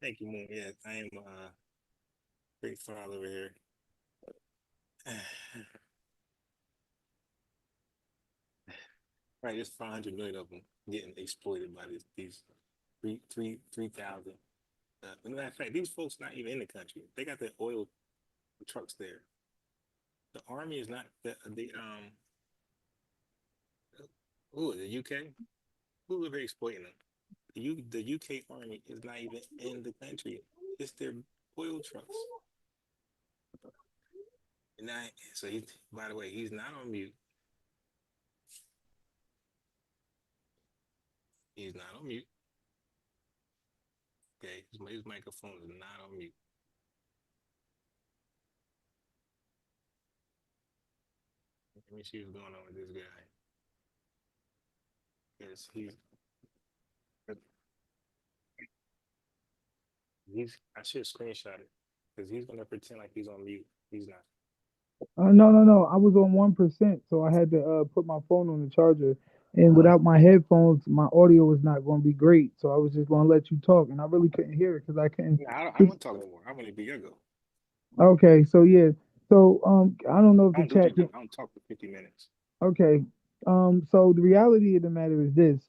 Thank you, Moon. Yeah, I am big file over here. Right, there's 500 million of them getting exploited by these 3,000. As a matter of fact, these folks not even in the country. They got their oil trucks there. The army is not the who the UK? Who are they exploiting them? The UK army is not even in the country. It's their oil trucks. And I, so he, by the way, he's not on mute. He's not on mute. Okay, his microphone is not on mute. Let me see what's going on with this guy. Yes, I should screenshot it because he's gonna pretend like he's on mute. He's not. No. I was on 1%, so I had to put my phone on the charger. And without my headphones, my audio was not going to be great. So I was just going to let you talk, and I really couldn't hear it because I couldn't. No, I don't talk anymore. I want to be your go. Okay, so yeah, so I don't know if I the don't do chat that. can. I don't talk for 50 minutes. Okay, so the reality of the matter is this: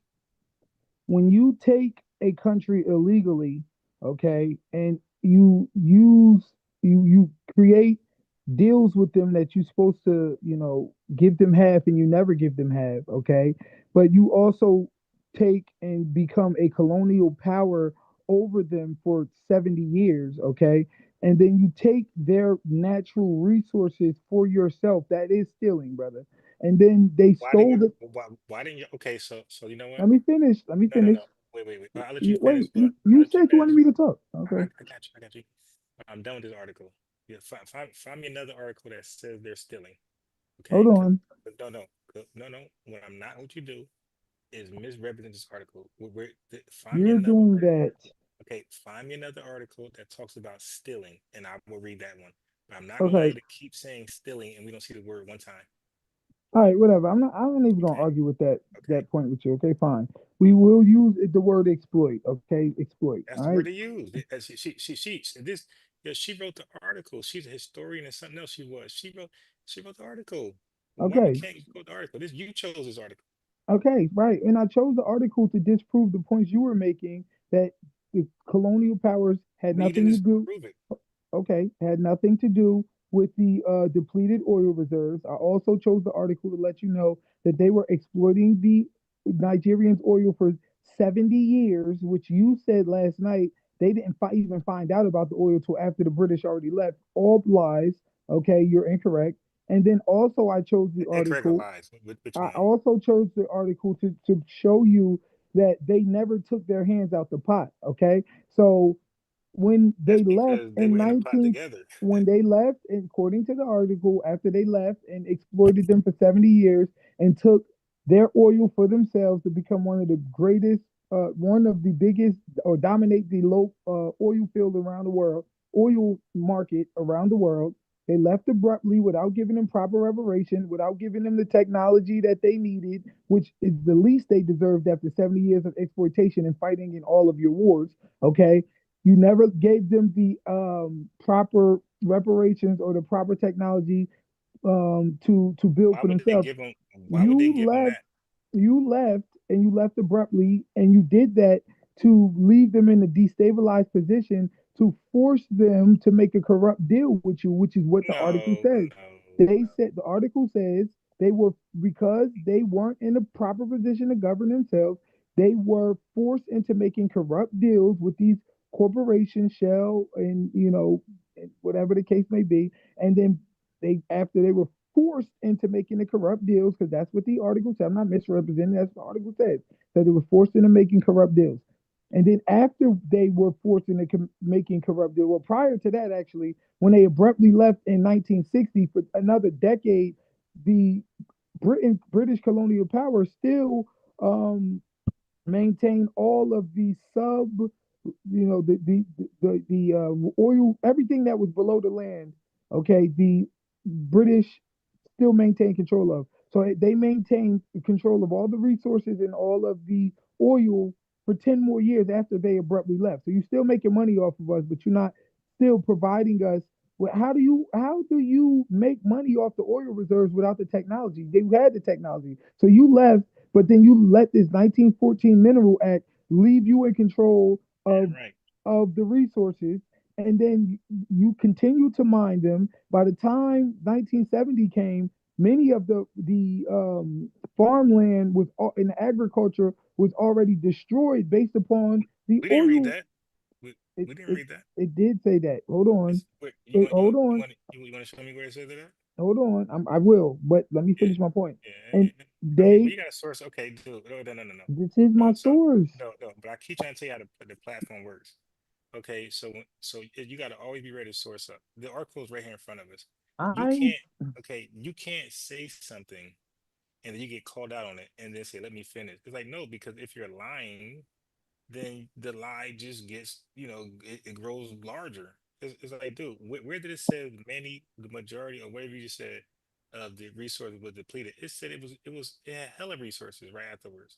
when you take a country illegally, okay, and you create deals with them that you're supposed to, give them half and you never give them half, okay? But you also take and become a colonial power over them for 70 years, okay? And then you take their natural resources for yourself. That is stealing, brother. And then they Why didn't stole you? the. Why didn't you? Okay, so you know what? Let me finish. Let me No. finish. Wait. I'll let you Wait, finish, but I'll you let you said you wanted finish. me to talk. I Okay. got you. I got you. I'm done with this article. Yeah, find me another article that says they're stealing. Hold Okay? on. No. When I'm not, what you do is misrepresent this article. Find me You're another doing article. that. Okay, find me another article that talks about stealing, and I will read that one. But I'm not gonna allow Okay. you to keep saying stealing, and we don't see the word one time. All right, whatever. I'm not even gonna Okay, argue with okay. that point with you. Okay, fine. We will use the word exploit. Okay, exploit. That's All the right. word they use. This. Yeah, she wrote the article. She's a historian and something else. She wrote the article. Why we Okay. can't quote the article? You chose this article. Okay, right. And I chose the article to disprove the points you were making that the colonial powers had Read and nothing to do. disprove it. Okay, had nothing to do with the depleted oil reserves. I also chose the article to let you know that they were exploiting the Nigerians' oil for 70 years, which you said last night they didn't even find out about the oil till after the British already left. All lies. Okay, you're incorrect. And then also, I chose the Incorrect or article. lies? Which I one? also chose the article to show you that they never took their hands out the pot. Okay, so when they That's left because they in were in a pot 19 together. when they left, and according to the article, after they left and exploited them for 70 years and took their oil for themselves to become one of the greatest, one of the biggest, or dominate the low oil field around the world, oil market around the world. They left abruptly without giving them proper reparation, without giving them the technology that they needed, which is the least they deserved after 70 years of exploitation and fighting in all of your wars. Okay, you never gave them the proper reparations or the proper technology to build Why for would they themselves. give them? Why would they You give them left that? you left and you left abruptly, and you did that to leave them in a destabilized position to force them to make a corrupt deal with you, which is what the article No, says. They no. said the article says they were, because they weren't in a proper position to govern themselves, they were forced into making corrupt deals with these corporations, Shell, and whatever the case may be. And then after they were forced into making the corrupt deals, because that's what the article said. I'm not misrepresenting. That's what the article says. That they were forced into making corrupt deals. And then after they were forced into making corrupt deal, well, prior to that, actually, when they abruptly left in 1960 for another decade, the British colonial power still maintain all of the oil, everything that was below the land. Okay, the British still maintain control of. So they maintain control of all the resources and all of the oil for 10 more years after they abruptly left. So you're still making money off of us, but you're not still providing us with how do you make money off the oil reserves without the technology? They had the technology. So you left, but then you let this 1914 Mineral Act leave you in control Right. of the resources, and then you continue to mine them. By the time 1970 came, many of the farmland was in agriculture was already destroyed based upon the We didn't read oil. that. We, It, we didn't it, read that. it did say that. Hold on. It's, wait, you Wait, want you hold want you on. want you want to show me where it says that? Hold on. I will, but let me Yeah, finish my point. yeah, And yeah. I mean, but they, you got a source. Okay, dude. No, no, no, no, no. this is No, my so source. no. But I keep trying to tell you how the platform works. Okay, so you got to always be ready to source up. The article is right here in front of us. You I'm can't. Okay, you can't say something and then you get called out on it and then say, "Let me finish." It's like no, because if you're lying, then the lie just gets, it grows larger. It's like, dude, where did it say the majority, or whatever you just said, of the resources was depleted? It said it had hella resources right afterwards.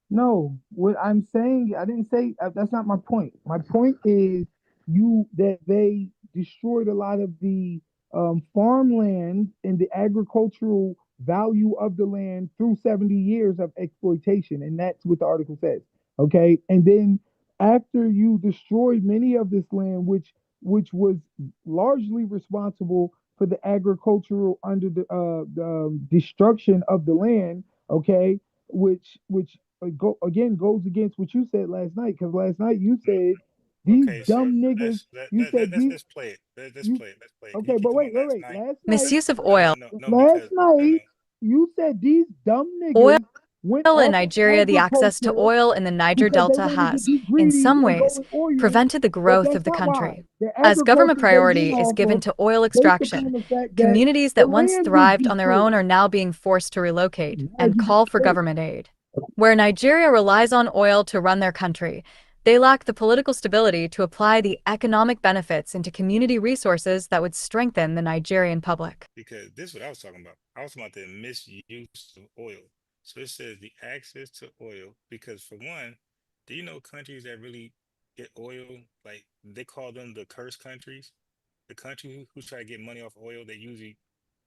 No, what I'm saying, I didn't say that's not my point. My point is that they destroyed a lot of the farmland and the agricultural value of the land through 70 years of exploitation, and that's what the article says. Okay, and then after you destroyed many of this land, which was largely responsible for the agricultural under the destruction of the land. Okay, which again goes against what you said last night. Because last night you No. said these Okay, so dumb niggas. You said these let's play it. Let's you play it. Let's play it. You okay, keep but talking wait, about wait, last wait. night. Misuse of No, no, oil. no, no, Last because no, night no. you said these dumb Oil niggas went in off of Nigeria, the access to agriculture oil in the Niger because they Delta wanted to has, be in greedy some and go ways, with oil, prevented the but growth that's of the not why. country. The As government agriculture they priority went is off given of to oil based upon extraction, the fact that communities the that once land was thrived on their own destroyed. are now being forced to relocate As and you call for said, government aid. Where Nigeria relies on oil to run their country, they lack the political stability to apply the economic benefits into community resources that would strengthen the Nigerian public. because this is what I was talking about. I was talking about the misuse of oil. So it says the access to oil, because for one, do you know countries that really get oil, like they call them the cursed countries? The countries who try to get money off oil, they usually,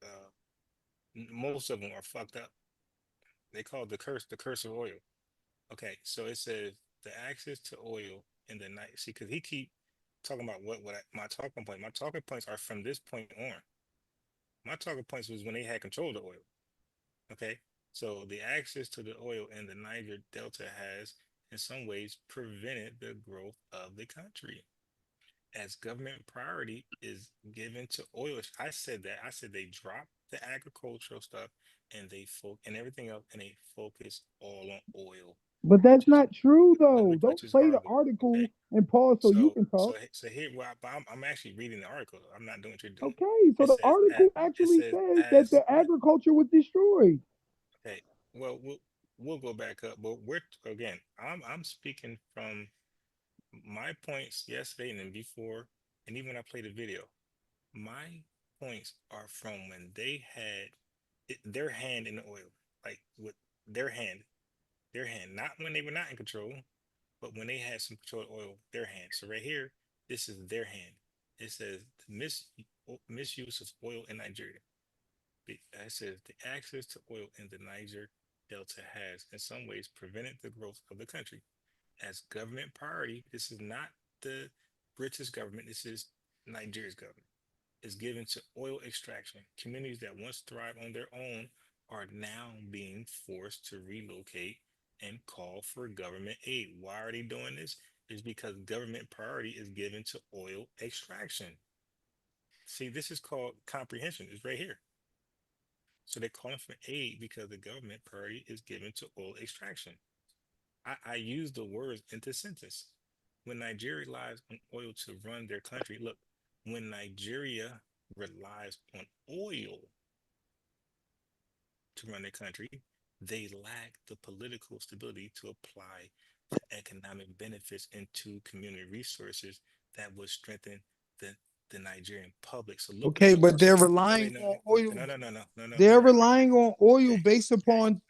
uh, most of them are fucked up. They call it the curse of oil. Okay, so it says the access to oil in the night. See, because he keep talking about my talking point. My talking points are from this point on. My talking points was when they had control of the oil. Okay, so the access to the oil in the Niger Delta has, in some ways, prevented the growth of the country as government priority is given to oil. I said that. I said they drop the agricultural stuff and and everything else, and they focus all on oil, but which that's is not true though. which Don't is play the garbage. Okay, article and pause so you can talk. so here, well, I'm actually reading the article. I'm not doing what you're doing. Okay, so It the says article it actually says says that as the agriculture was destroyed. okay. Well, we'll go back up, but we're again. I'm speaking from my points yesterday and then before, and even when I played the video. My points are from when they had their hand in the oil, like with their hand, not when they were not in control, but when they had some control of oil, their hand. So right here, this is their hand. It says misuse of oil in Nigeria. It says the access to oil in the Niger Delta has, in some ways, prevented the growth of the country. As government priority, this is not the British government. This is Nigeria's government is given to oil extraction. Communities that once thrived on their own are now being forced to relocate and call for government aid. Why are they doing this? It's because government priority is given to oil extraction. See, this is called comprehension. It's right here. So they're calling for aid because the government priority is given to oil extraction. I use the words into sentence. When Nigeria relies on oil to run their country, look, when Nigeria relies on oil to run their country, they lack the political stability to apply the economic benefits into community resources that would strengthen the the Nigerian public. So look what Okay, the but they're wait, wait, relying no, on oil. no, no, no, no, no, no. They're You're right. relying on oil Okay, based okay, upon.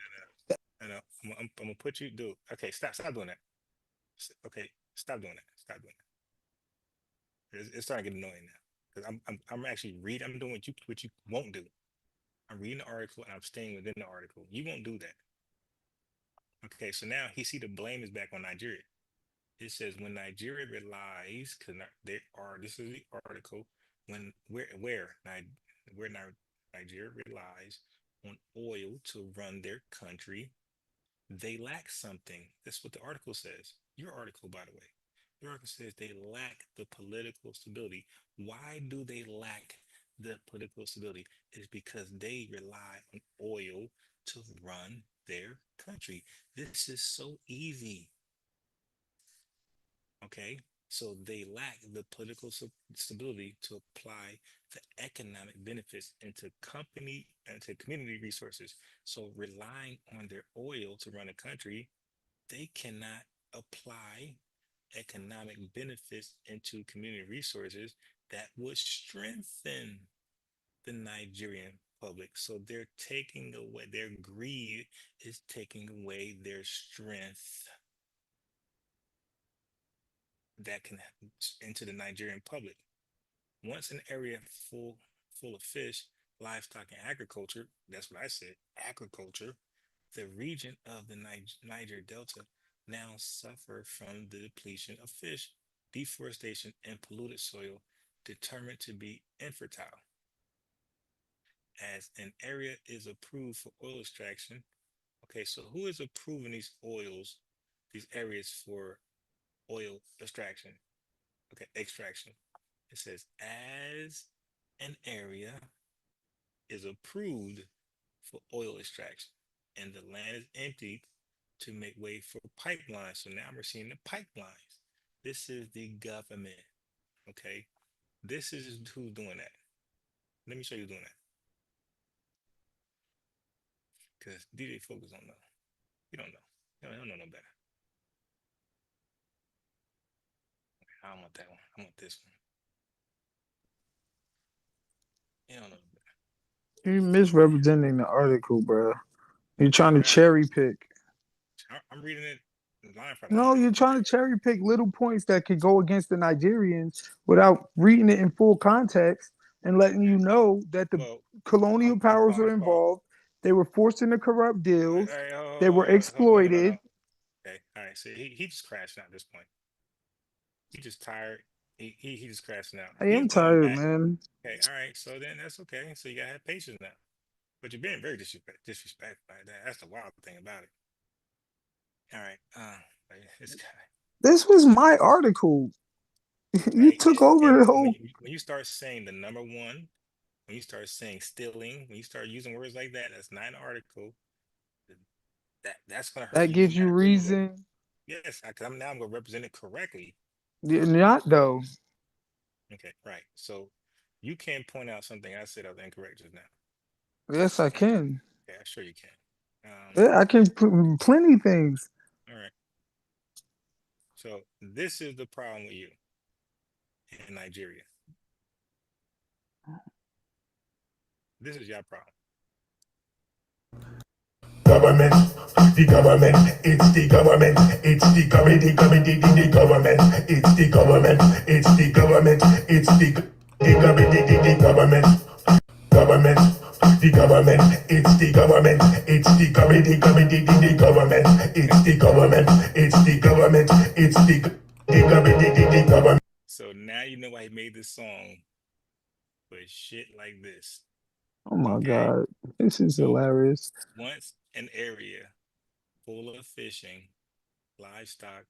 no, no. I'm gonna put you, dude. Okay, stop doing that. Okay, stop doing that. Stop doing that. It's starting to get annoying now because I'm actually reading. I'm doing what you won't do. I'm reading the article and I'm staying within the article. You won't do that. Okay, so now he see the blame is back on Nigeria. It says when Nigeria relies, because they are. This is the article. When where Nigeria relies on oil to run their country, they lack something. That's what the article says. Your article, by the way. Your article says they lack the political stability. Why do they lack the political stability? It's because they rely on oil to run their country. This is so easy. Okay. So they lack the political stability to apply the economic benefits into community resources. So relying on their oil to run a country, they cannot apply economic benefits into community resources that would strengthen the Nigerian public. So they're taking away, their greed is taking away their strength that can into the Nigerian public. Once an area full of fish, livestock, and agriculture, that's what I said, agriculture, the region of the Niger Delta now suffer from the depletion of fish, deforestation, and polluted soil determined to be infertile. As an area is approved for oil extraction, okay, so who is approving these areas for oil extraction? Okay, extraction. It says as an area is approved for oil extraction and the land is emptied to make way for pipelines. So now we're seeing the pipelines. This is the government. Okay. This is who's doing that. Let me show you who's doing that. Because DJ Focus don't know. You don't know. You don't know no better. Okay, I don't want that one. I want this one. You don't know no better. You're misrepresenting the article, bro. You're trying to All right. cherry pick. I'm reading it line for No, line. you're trying to cherry pick little points that could go against the Nigerians without reading it in full context and letting you know that the Well, colonial powers were I'm calling. involved. They were forced into corrupt All right, deals. all right, They were no, no, no, no. exploited. Okay, all right. So he just crashing out at this point. He just tired. He just crashing out. I He's am going tired, back. man. Okay, all right. So then that's okay. So you gotta have patience now. But you're being very disrespectful like that. That's the wild thing about it. All right. This guy. This was my article. You Right. took And over the when whole. you start saying the number one, when you start saying stealing, when you start using words like that, that's not an article. That's gonna hurt That you even gives you more. reason. Yes, because I'm gonna represent it correctly. Not though. Okay, right. So you can point out something I said that was incorrect just now. Yes, I can. Okay, I'm sure you can. Yeah, I can put plenty things. All right. So this is the problem with you in Nigeria. This is your problem. Government, the government, it's the government, it's the government, the government, it's the government, it's the government, it's the government, the government, government, the government, it's the government, it's the government, the government, it's the government, it's the government, it's the government, the government. So now you know why he made this song for shit like this. Oh my Okay. god, this is So hilarious. once an area full of fishing, livestock.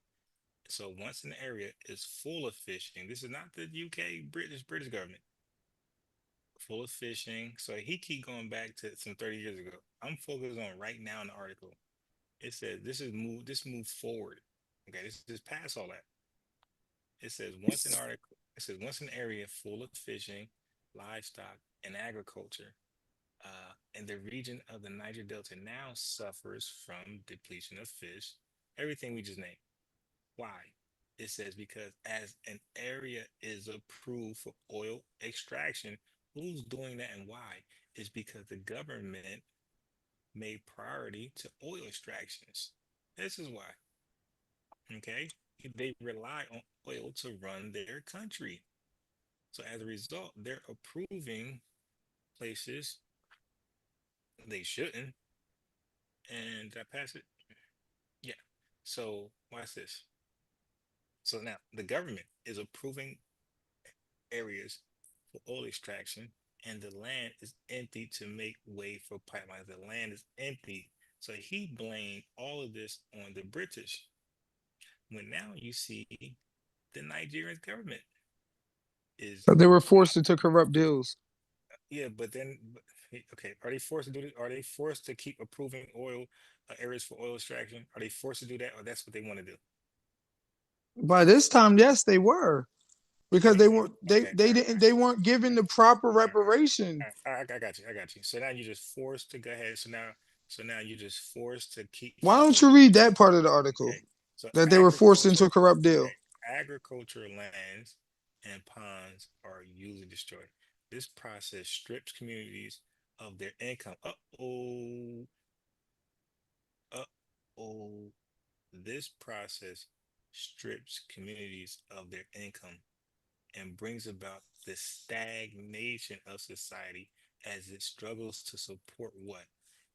So once an area is full of fishing, this is not the UK British government. Full of fishing. So he keep going back to some 30 years ago. I'm focused on right now in the article. It says this move forward. Okay, this is past all that. It says once an area full of fishing, livestock, and agriculture, and the region of the Niger Delta now suffers from depletion of fish, everything we just named. Why? It says because as an area is approved for oil extraction, who's doing that and why? It's because the government made priority to oil extractions. This is why. Okay, they rely on oil to run their country. So as a result, they're approving places they shouldn't. And did I pass it? Yeah. So watch this. So now the government is approving areas for oil extraction, and the land is empty to make way for pipelines. The land is empty. So he blamed all of this on the British. When now you see the Nigerian government is But they were not, forced into corrupt deals. yeah, okay, are they forced to do this? Are they forced to keep approving oil areas for oil extraction? Are they forced to do that, or that's what they want to do? By this time, yes, they were because Wait, they wait. weren't Okay, all right, all right. they weren't given the proper All right, all right, reparation. all right. I got you. I got you. So now you're just forced to go ahead. So now you're just forced to keep Why don't fucking. you read that part of the Okay. article So that they were forced into a corrupt deal? agricultural lands and ponds are usually destroyed. This process strips communities of their income. Uh oh. This process strips communities of their income and brings about the stagnation of society as it struggles to support what?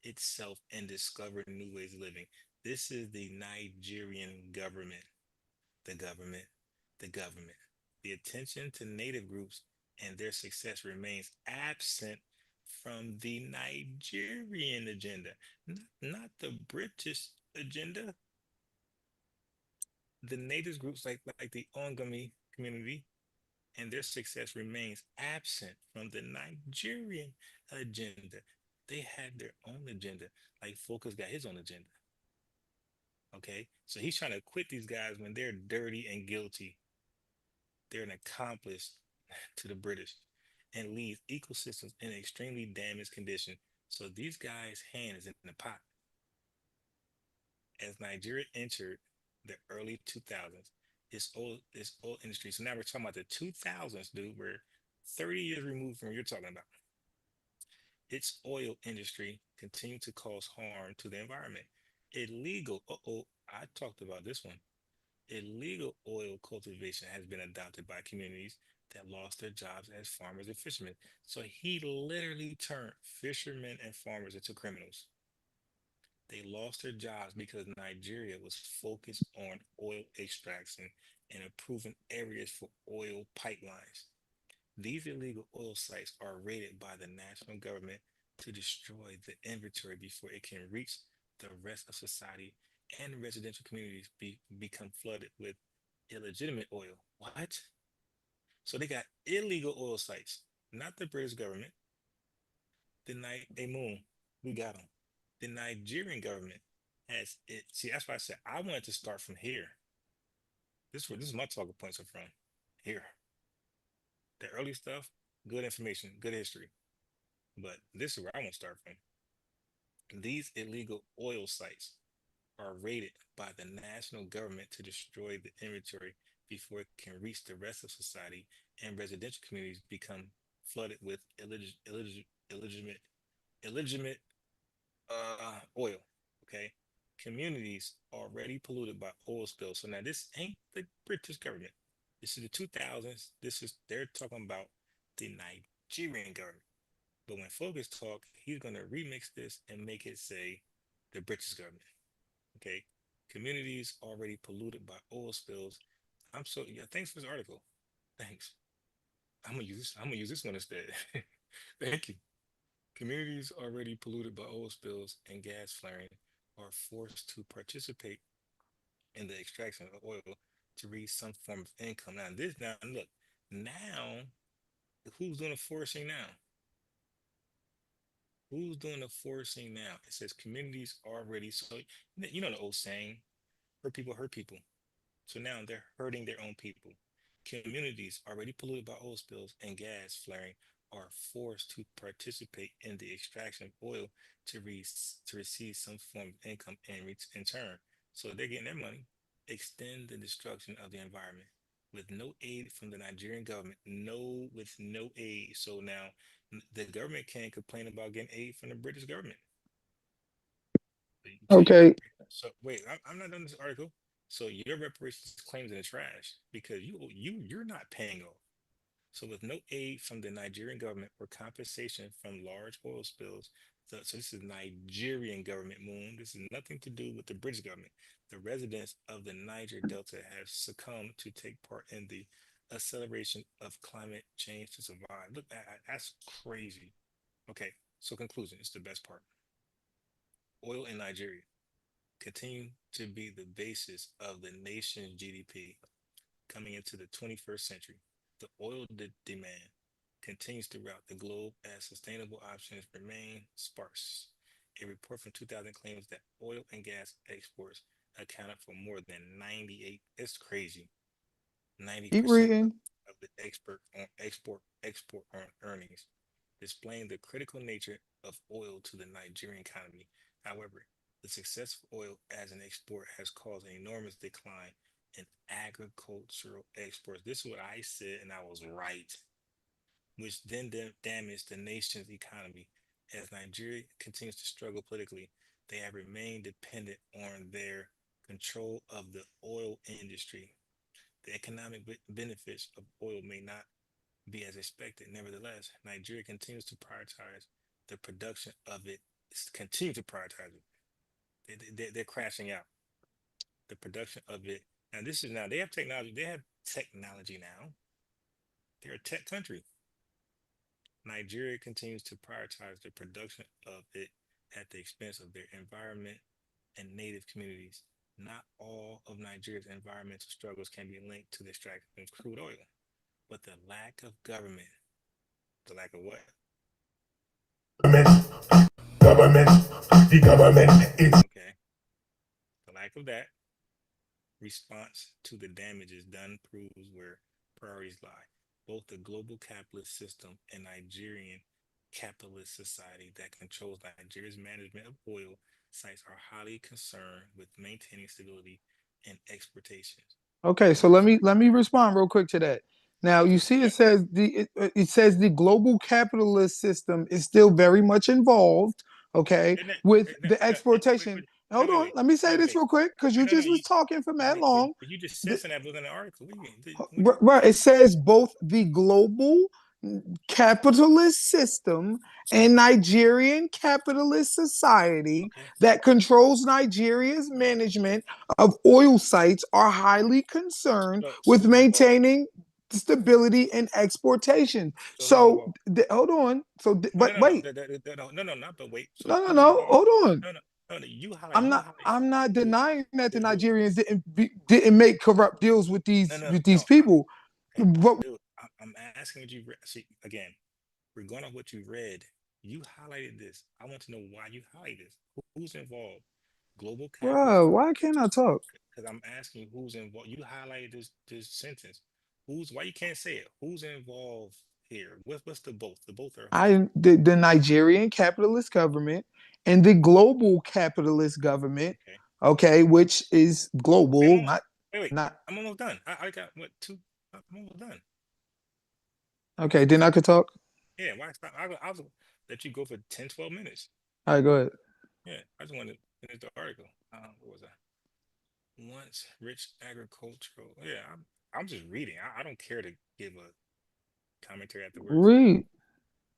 Itself and discover new ways of living. This is the Nigerian government. The government, the government. The attention to native groups and their success remains absent from the Nigerian agenda, not the British agenda. The natives groups like the Ongami community and their success remains absent from the Nigerian agenda. They had their own agenda. Like Focus got his own agenda. Okay, so he's trying to quit these guys when they're dirty and guilty. They're an accomplice to the British and leaves ecosystems in extremely damaged condition. So these guys' hand is in the pot. As Nigeria entered the early 2000s, its oil industry. So now we're talking about the 2000s, dude. We're 30 years removed from what you're talking about. Its oil industry continued to cause harm to the environment. Illegal, I talked about this one. Illegal oil cultivation has been adopted by communities that lost their jobs as farmers and fishermen. So he literally turned fishermen and farmers into criminals. They lost their jobs because Nigeria was focused on oil extraction and improving areas for oil pipelines. These illegal oil sites are rated by the national government to destroy the inventory before it can reach the rest of society, and residential communities become flooded with illegitimate oil. What? So they got illegal oil sites, not the British government. The night they moon, we got them. The Nigerian government has it. See, that's why I said I wanted to start from here. This is my talking points are from here. The early stuff, good information, good history. But this is where I want to start from. These illegal oil sites are rated by the national government to destroy the inventory before it can reach the rest of society, and residential communities become flooded with illegitimate, illegitimate oil. Okay, communities already polluted by oil spills. So now this ain't the British government. This is the 2000s. They're talking about the Nigerian government. But when Focus talk, he's gonna remix this and make it say the British government. Okay, communities already polluted by oil spills. Yeah. Thanks for this article. Thanks. I'm gonna use this one instead. Thank you. Communities already polluted by oil spills and gas flaring are forced to participate in the extraction of oil to reach some form of income. Now look, now who's doing the forcing now? Who's doing the forcing now? It says communities already. So you know the old saying, hurt people. So now they're hurting their own people. Communities already polluted by oil spills and gas flaring are forced to participate in the extraction of oil to receive some form of income in turn. So they're getting their money, extend the destruction of the environment with no aid from the Nigerian government. No, with no aid. So now the government can't complain about getting aid from the British government. So your Okay. so wait, I'm not done this article. So your reparations claims in the trash because you're not paying off. So with no aid from the Nigerian government or compensation from large oil spills, so this is Nigerian government moon. This is nothing to do with the British government. The residents of the Niger Delta have succumbed to take part in the acceleration of climate change to survive. Look, that's crazy. Okay, so conclusion, it's the best part. Oil in Nigeria continue to be the basis of the nation's GDP coming into the 21st century. The oil demand continues throughout the globe as sustainable options remain sparse. A report from 2000 claims that oil and gas exports accounted for more than 98, it's crazy, Keep 90% reading. of the export on earnings, displaying the critical nature of oil to the Nigerian economy. However, the success of oil as an export has caused an enormous decline in agricultural exports. This is what I said, and I was right, which then damaged the nation's economy. As Nigeria continues to struggle politically, they have remained dependent on their control of the oil industry. The economic benefits of oil may not be as expected. Nevertheless, Nigeria continues to prioritize the production of it. Continue to prioritize it. They're crashing out the production of it. Now, this is now they have technology. They have technology now. They're a tech country. Nigeria continues to prioritize the production of it at the expense of their environment and native communities. Not all of Nigeria's environmental struggles can be linked to the extraction of crude oil, but the lack of government, the lack of what? Government, government, the government, it's Okay, the lack of that response to the damages done proves where priorities lie. Both the global capitalist system and Nigerian capitalist society that controls Nigeria's management of oil sites are highly concerned with maintaining stability and exportations. Okay, so Most, let me respond real quick to that. Now you see, it says it says the global capitalist system is still very much involved. Okay, isn't it? with No, the no, exportation. Hold on, let me say this wait. real quick because you No, no, just was you, talking for mad long. but you just said something that was in the article. What do you mean? Right, it says both the global capitalist system and Nigerian capitalist society Okay. that controls Nigeria's management of oil sites are highly concerned So with who's involved? maintaining stability and exportation. So who's So involved? hold on. So No, no, but no, no, wait, no, not but wait. So no, no, who's no. involved? Hold on. No, no, no, no. I'm You not. highlight I'm not who, denying that the who. Nigerians didn't make corrupt deals No, no, with no. these people. Okay, But dude, I'm asking what you read. See, again, regarding of what you read, you highlighted this. I want to know why you highlighted this. Who's involved? Global capitalist. bro, why can't I talk? Because I'm asking you who's involved. You highlighted this sentence. Who's why you can't say it? Who's involved here? What's the both? The both are who? The Nigerian capitalist government and the global capitalist government, Okay. okay, which is Wait, global, not wait. not I'm almost done. I got what two? I'm almost done. okay. Then I could talk. Yeah, why stop? I'll let you go for 10, 12 minutes. All right, go ahead. Yeah, I just wanted to finish the article. What was I? Once rich agricultural. Yeah, I'm just reading. I don't care to give a commentary afterwards. Read.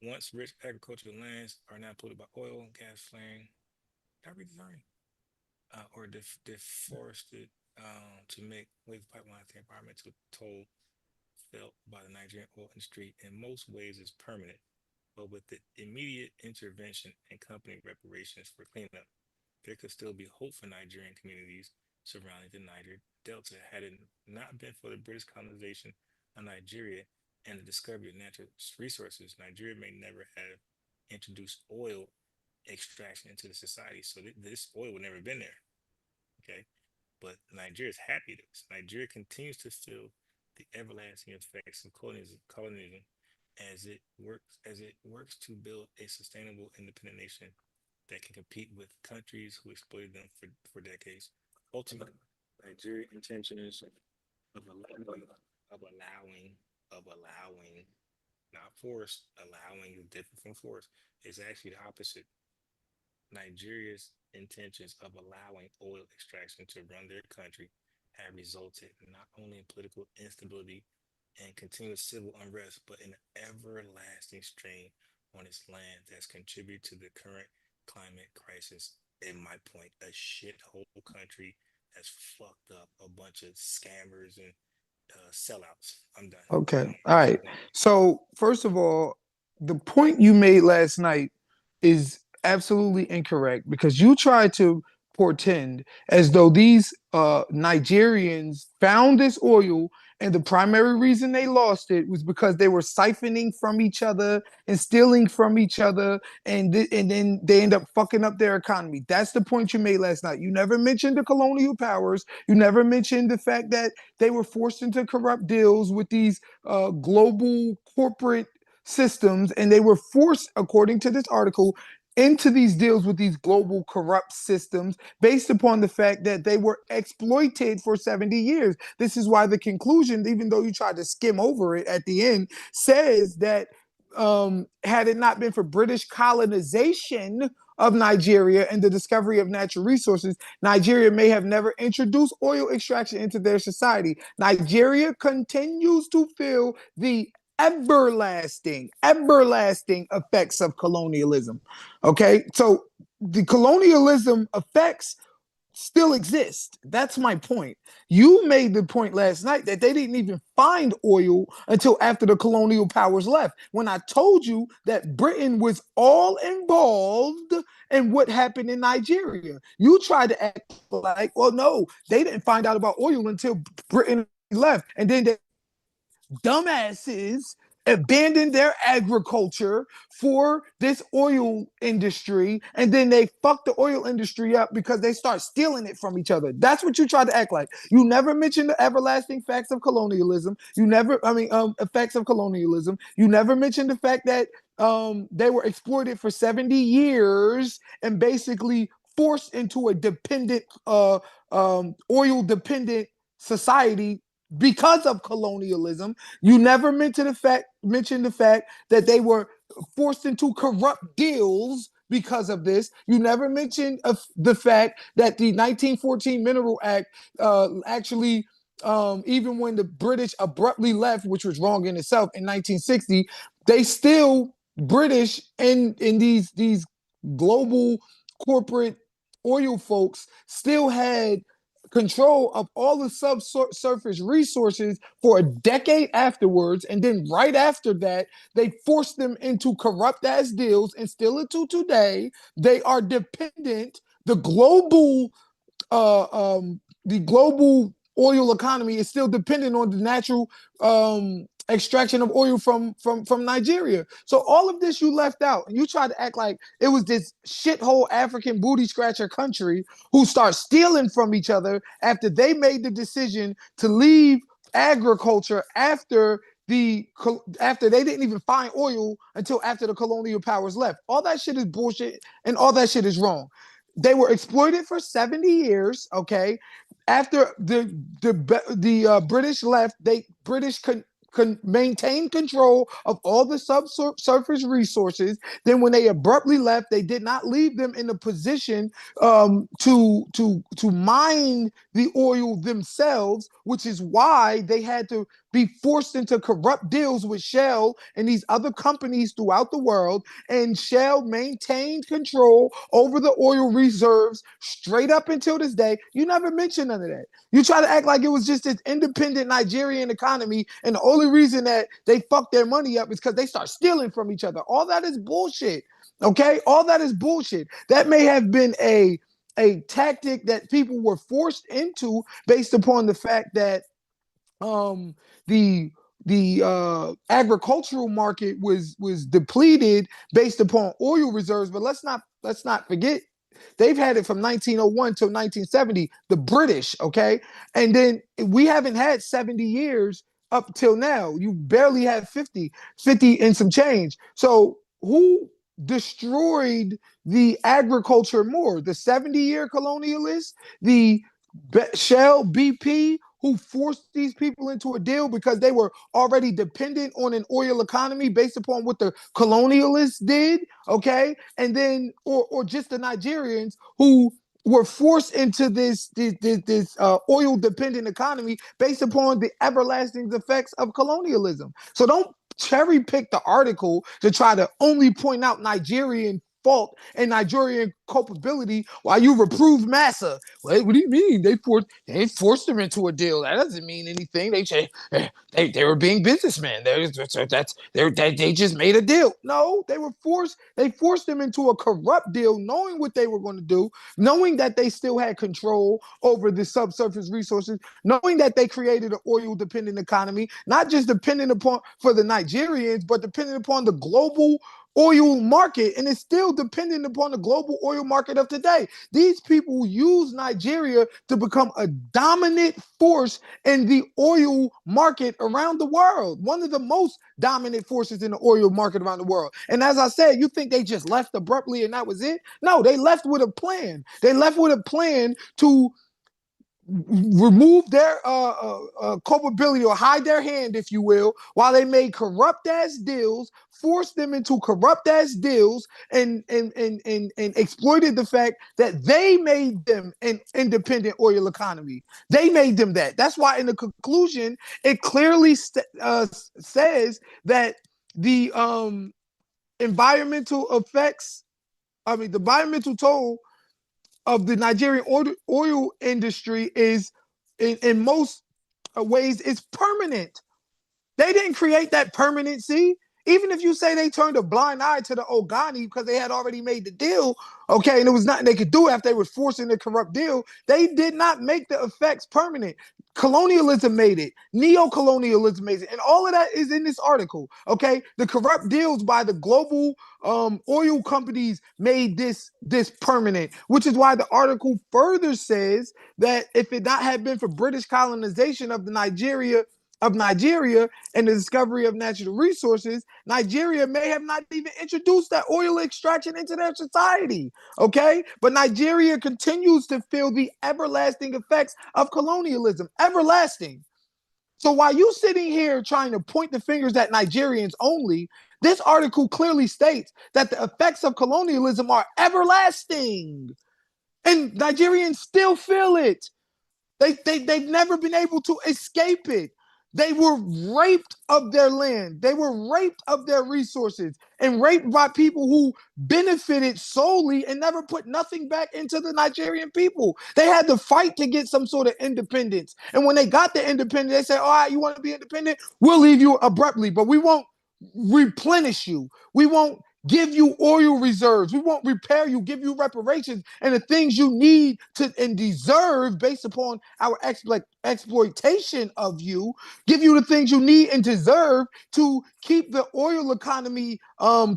Once rich agricultural lands are now polluted by oil, gas flaring. Did I read this already? Or deforested to make wave pipelines, the environmental toll felt by the Nigerian oil industry in most ways is permanent, but with the immediate intervention and company reparations for cleanup, there could still be hope for Nigerian communities surrounding the Niger Delta. Had it not been for the British colonization of Nigeria and the discovery of natural resources, Nigeria may never have introduced oil extraction into the society. So this oil would never have been there. Okay. But Nigeria is happy this. Nigeria continues to feel the everlasting effects of colonialism as it works to build a sustainable, independent nation that can compete with countries who exploited them for decades. Ultimately, Nigeria's intentions of allowing, of allowing, not force, allowing is different from force, is actually the opposite. Nigeria's intentions of allowing oil extraction to run their country have resulted not only in political instability and continuous civil unrest, but in an everlasting strain on its land that's contributed to the current climate crisis. In my point, a shithole country that's fucked up, a bunch of scammers and sellouts. I'm done. Okay. All right. So, first of all, the point you made last night is absolutely incorrect because you tried to portend as though these Nigerians found this oil and the primary reason they lost it was because they were siphoning from each other and stealing from each other, and then they end up fucking up their economy. That's the point you made last night. You never mentioned the colonial powers. You never mentioned the fact that they were forced into corrupt deals with these global corporate systems, and they were forced, according to this article, into these deals with these global corrupt systems based upon the fact that they were exploited for 70 years. This is why the conclusion, even though you tried to skim over it at the end, says that had it not been for British colonization of Nigeria and the discovery of natural resources, Nigeria may have never introduced oil extraction into their society. Nigeria continues to feel the everlasting effects of colonialism. Okay, so the colonialism effects still exist. That's my point. You made the point last night that they didn't even find oil until after the colonial powers left. When I told you that Britain was all involved in what happened in Nigeria, you tried to act like, well, no, they didn't find out about oil until Britain left. And then they dumbasses abandoned their agriculture for this oil industry, and then they fucked the oil industry up because they start stealing it from each other. That's what you tried to act like. You never mentioned the everlasting facts of colonialism. Effects of colonialism. You never mentioned the fact that they were exploited for 70 years and basically forced into a dependent oil dependent society because of colonialism. You never mentioned the fact that they were forced into corrupt deals because of this. You never mentioned the fact that the 1914 Mineral Act actually, even when the British abruptly left, which was wrong in itself in 1960, they still British and these global corporate oil folks still had control of all the subsurface resources for a decade afterwards. And then right after that, they forced them into corrupt ass deals, and still until today, they are dependent. The global oil economy is still dependent on the natural extraction of oil from Nigeria. So all of this you left out, and you tried to act like it was this shithole African booty scratcher country who start stealing from each other after they made the decision to leave agriculture after they didn't even find oil until after the colonial powers left. All that shit is bullshit, and all that shit is wrong. They were exploited for 70 years. Okay, after the British left, British maintain control of all the subsurface resources. Then, when they abruptly left, they did not leave them in a position to mine the oil themselves, which is why they had to be forced into corrupt deals with Shell and these other companies throughout the world. And Shell maintained control over the oil reserves straight up until this day. You never mentioned none of that. You try to act like it was just this independent Nigerian economy, and the only reason that they fucked their money up is because they start stealing from each other. All that is bullshit. Okay, all that is bullshit. That may have been a tactic that people were forced into based upon the fact that the agricultural market was depleted based upon oil reserves. But let's not forget, they've had it from 1901 till 1970, the British, okay? And then we haven't had 70 years up till now. You barely have 50 and some change. So who destroyed the agriculture more? The 70-year colonialists, the Shell, BP, who forced these people into a deal because they were already dependent on an oil economy based upon what the colonialists did, okay? And then, or just the Nigerians who were forced into this oil dependent economy based upon the everlasting effects of colonialism. So don't cherry pick the article to try to only point out Nigerian fault and Nigerian culpability while you reprove Massa. What do you mean? They forced them into a deal. That doesn't mean anything. They say they were being businessmen. They just made a deal. No, they were forced. They forced them into a corrupt deal, knowing what they were going to do, knowing that they still had control over the subsurface resources, knowing that they created an oil-dependent economy, not just dependent upon for the Nigerians, but dependent upon the global oil market, and it's still dependent upon the global oil market of today. These people use Nigeria to become a dominant force in the oil market around the world, one of the most dominant forces in the oil market around the world. And as I said, you think they just left abruptly and that was it? No, they left with a plan. They left with a plan to remove their culpability or hide their hand, if you will, while they made corrupt ass deals, forced them into corrupt ass deals, and exploited the fact that they made them an independent oil economy. They made them that. That's why in the conclusion, it clearly says that the environmental effects, the environmental toll of the Nigerian oil industry is, in most ways, is permanent. They didn't create that permanency. Even if you say they turned a blind eye to the Ogani because they had already made the deal, okay, and there was nothing they could do after they were forcing the corrupt deal, they did not make the effects permanent. Colonialism made it. Neo-colonialism made it. And all of that is in this article, okay? The corrupt deals by the global oil companies made this permanent, which is why the article further says that if it not had been for British colonization of Nigeria and the discovery of natural resources, Nigeria may have not even introduced that oil extraction into their society, okay? But Nigeria continues to feel the everlasting effects of colonialism, everlasting. So while you sitting here trying to point the fingers at Nigerians only, this article clearly states that the effects of colonialism are everlasting. And Nigerians still feel it. They've never been able to escape it. They were raped of their land. They were raped of their resources and raped by people who benefited solely and never put nothing back into the Nigerian people. They had to fight to get some sort of independence. And when they got the independence, they said, all right, you want to be independent? We'll leave you abruptly, but we won't replenish you. We won't give you oil reserves. We won't repair you, give you reparations and the things you need to and deserve based upon our exploitation of you. Give you the things you need and deserve to keep the oil economy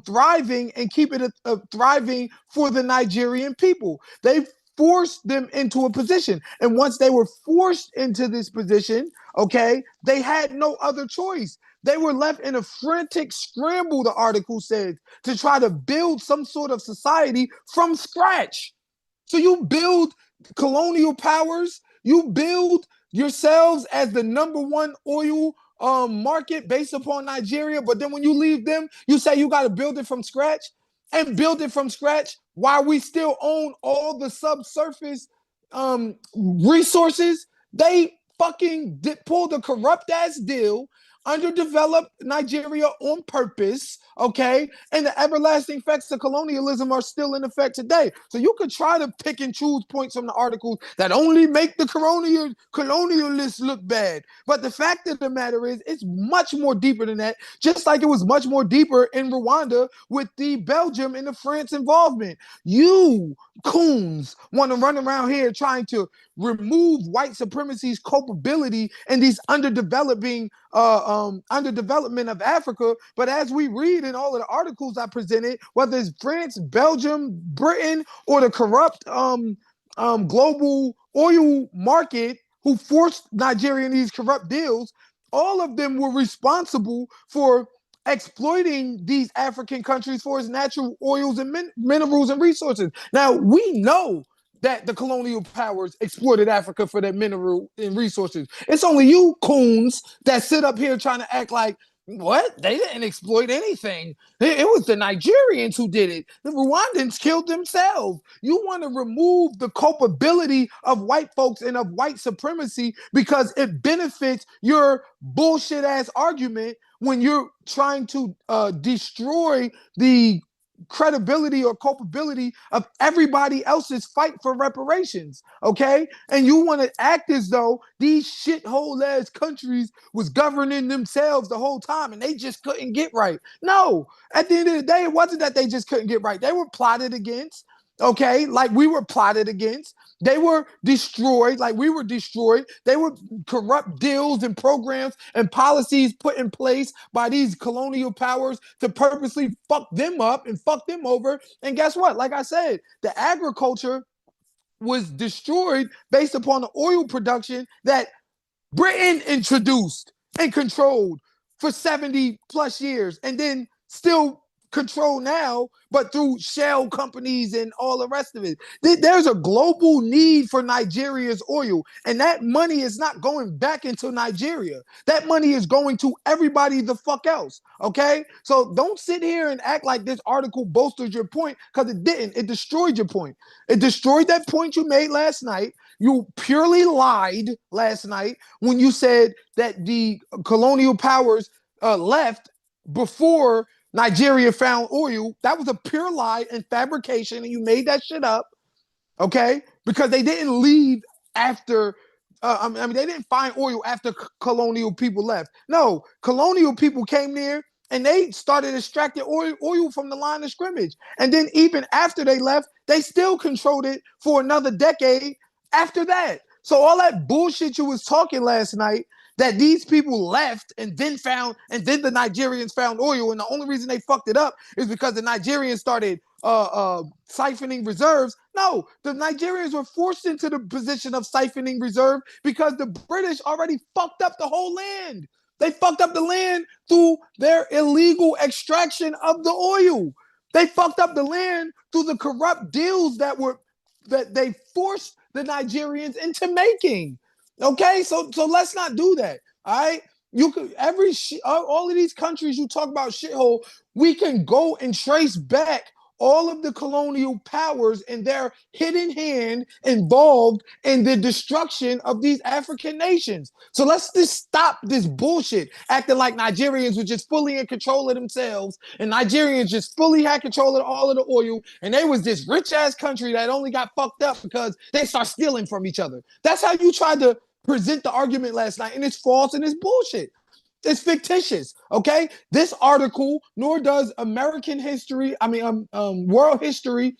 thriving and keep it thriving for the Nigerian people. They forced them into a position. And once they were forced into this position, okay, they had no other choice. They were left in a frantic scramble, the article says, to try to build some sort of society from scratch. So you build colonial powers, you build yourselves as the number one oil market based upon Nigeria, but then when you leave them, you say you got to build it from scratch and build it from scratch while we still own all the subsurface resources. They fucking pulled a corrupt ass deal, underdeveloped Nigeria on purpose, okay? And the everlasting effects of colonialism are still in effect today. So you could try to pick and choose points from the articles that only make the colonialists look bad. But the fact of the matter is, it's much more deeper than that, just like it was much more deeper in Rwanda with the Belgium and the France involvement. You coons want to run around here trying to remove white supremacy's culpability in these underdeveloping underdevelopment of Africa. But as we read in all of the articles I presented, whether it's France, Belgium, Britain, or the corrupt global oil market who forced Nigeria in these corrupt deals, all of them were responsible for exploiting these African countries for its natural oils and minerals and resources. Now, we know that the colonial powers exploited Africa for their mineral and resources. It's only you coons that sit up here trying to act like, what? They didn't exploit anything. It was the Nigerians who did it. The Rwandans killed themselves. You want to remove the culpability of white folks and of white supremacy because it benefits your bullshit ass argument when you're trying to destroy the credibility or culpability of everybody else's fight for reparations, okay? And you want to act as though these shithole ass countries was governing themselves the whole time and they just couldn't get right. No, at the end of the day, it wasn't that they just couldn't get right. They were plotted against, okay? Like we were plotted against. They were destroyed like we were destroyed. They were corrupt deals and programs and policies put in place by these colonial powers to purposely fuck them up and fuck them over. And guess what? Like I said, the agriculture was destroyed based upon the oil production that Britain introduced and controlled for 70 plus years and then still control now, but through shell companies and all the rest of it. There's a global need for Nigeria's oil, and that money is not going back into Nigeria. That money is going to everybody the fuck else, okay? So don't sit here and act like this article bolsters your point, because it didn't. It destroyed your point. It destroyed that point you made last night. You purely lied last night when you said that the colonial powers left before Nigeria found oil. That was a pure lie and fabrication, and you made that shit up, okay? Because they didn't leave after, they didn't find oil after colonial people left. No, colonial people came there and they started extracting oil from the line of scrimmage. And then even after they left, they still controlled it for another decade after that. So all that bullshit you was talking last night, that these people left and then the Nigerians found oil, and the only reason they fucked it up is because the Nigerians started siphoning reserves. No, the Nigerians were forced into the position of siphoning reserve because the British already fucked up the whole land. They fucked up the land through their illegal extraction of the oil. They fucked up the land through the corrupt deals that they forced the Nigerians into making. Okay, so let's not do that. All right, you could all of these countries you talk about shithole, we can go and trace back all of the colonial powers and their hidden hand involved in the destruction of these African nations. So let's just stop this bullshit, acting like Nigerians were just fully in control of themselves and Nigerians just fully had control of all of the oil, and they was this rich ass country that only got fucked up because they start stealing from each other. That's how you tried to present the argument last night, and it's false and it's bullshit. It's fictitious, okay? This article, nor does American history, world history,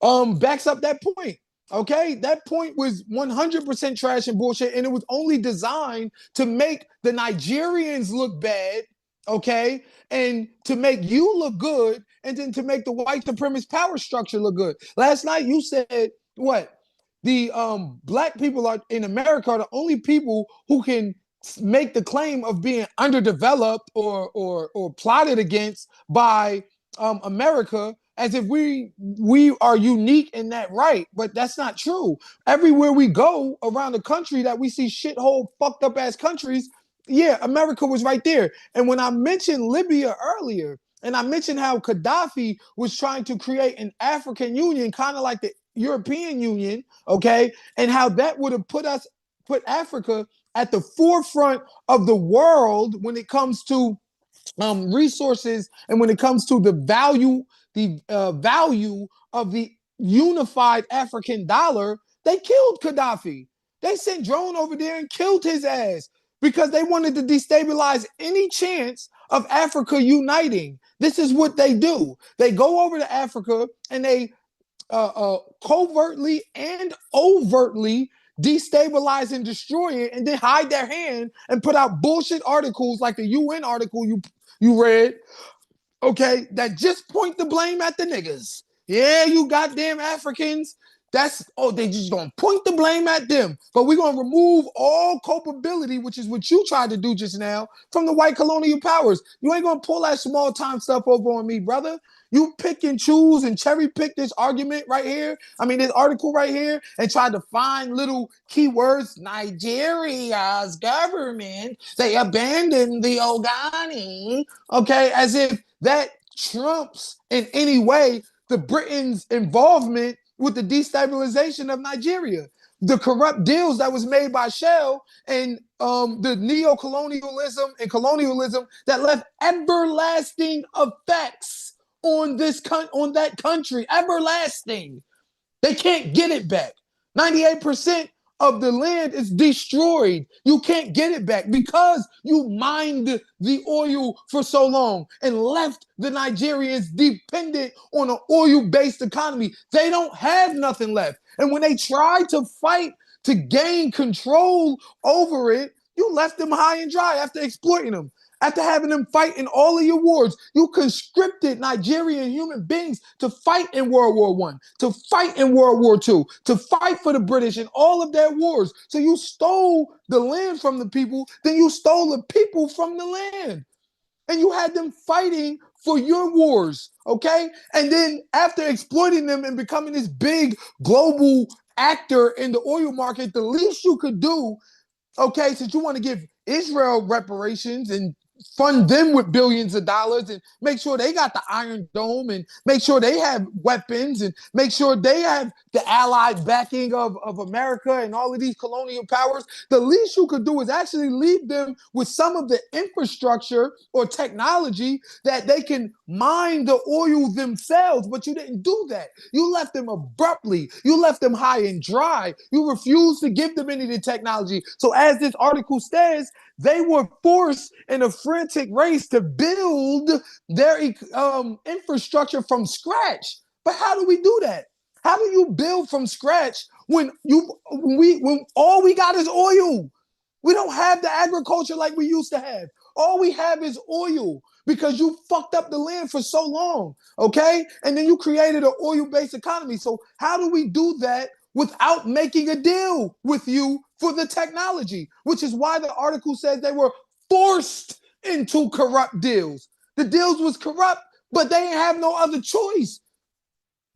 backs up that point, okay? That point was 100% trash and bullshit, and it was only designed to make the Nigerians look bad, okay? And to make you look good, and then to make the white supremacist power structure look good. Last night you said, what? The black people in America are the only people who can make the claim of being underdeveloped or plotted against by America, as if we are unique in that right. But that's not true. Everywhere we go around the country that we see shithole fucked up ass countries, yeah, America was right there. And when I mentioned Libya earlier, and I mentioned how Gaddafi was trying to create an African Union, kind of like the European Union, okay, and how that would have put Africa at the forefront of the world when it comes to resources and when it comes to the value of the unified African dollar. They killed Gaddafi. They sent drone over there and killed his ass because they wanted to destabilize any chance of Africa uniting. This is what they do. They go over to Africa and they covertly and overtly destabilize and destroy it, and then hide their hand and put out bullshit articles like the UN article you read, okay, that just point the blame at the niggas. Yeah, you goddamn Africans. They just gonna point the blame at them. But we're gonna remove all culpability, which is what you tried to do just now, from the white colonial powers. You ain't gonna pull that small time stuff over on me, brother. You pick and choose and cherry pick this argument right here. I mean, this article right here, and try to find little keywords. Nigeria's government, they abandoned the Ogani, okay, as if that trumps in any way the Britain's involvement with the destabilization of Nigeria. The corrupt deals that was made by Shell and the neo-colonialism and colonialism that left everlasting effects on that country, everlasting. They can't get it back. 98% of the land is destroyed. You can't get it back because you mined the oil for so long and left the Nigerians dependent on an oil-based economy. They don't have nothing left. And when they tried to fight to gain control over it, you left them high and dry after exploiting them. After having them fight in all of your wars, you conscripted Nigerian human beings to fight in World War I, to fight in World War II, to fight for the British in all of their wars. So you stole the land from the people, then you stole the people from the land. And you had them fighting for your wars, okay? And then after exploiting them and becoming this big global actor in the oil market, the least you could do, okay, since you want to give Israel reparations and fund them with billions of dollars and make sure they got the Iron Dome and make sure they have weapons and make sure they have the allied backing of America and all of these colonial powers, the least you could do is actually leave them with some of the infrastructure or technology that they can mine the oil themselves, but you didn't do that. You left them abruptly. You left them high and dry. You refused to give them any of the technology. So as this article says, they were forced in a frantic race to build their infrastructure from scratch. But how do we do that? How do you build from scratch when all we got is oil? We don't have the agriculture like we used to have. All we have is oil because you fucked up the land for so long, okay? And then you created an oil-based economy. So how do we do that without making a deal with you for the technology? Which is why the article says they were forced into corrupt deals. The deals was corrupt, but they didn't have no other choice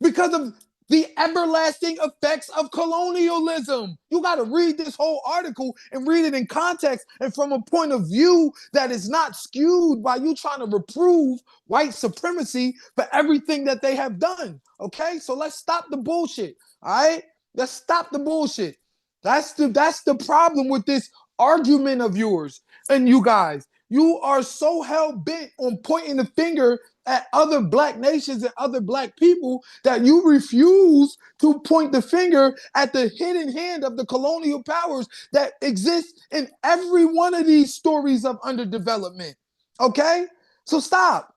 because of the everlasting effects of colonialism. You got to read this whole article and read it in context and from a point of view that is not skewed by you trying to reprove white supremacy for everything that they have done. Okay, so let's stop the bullshit. All right, let's stop the bullshit. That's the problem with this argument of yours and you guys. You are so hell-bent on pointing the finger at other black nations and other black people that you refuse to point the finger at the hidden hand of the colonial powers that exist in every one of these stories of underdevelopment. Okay? So stop.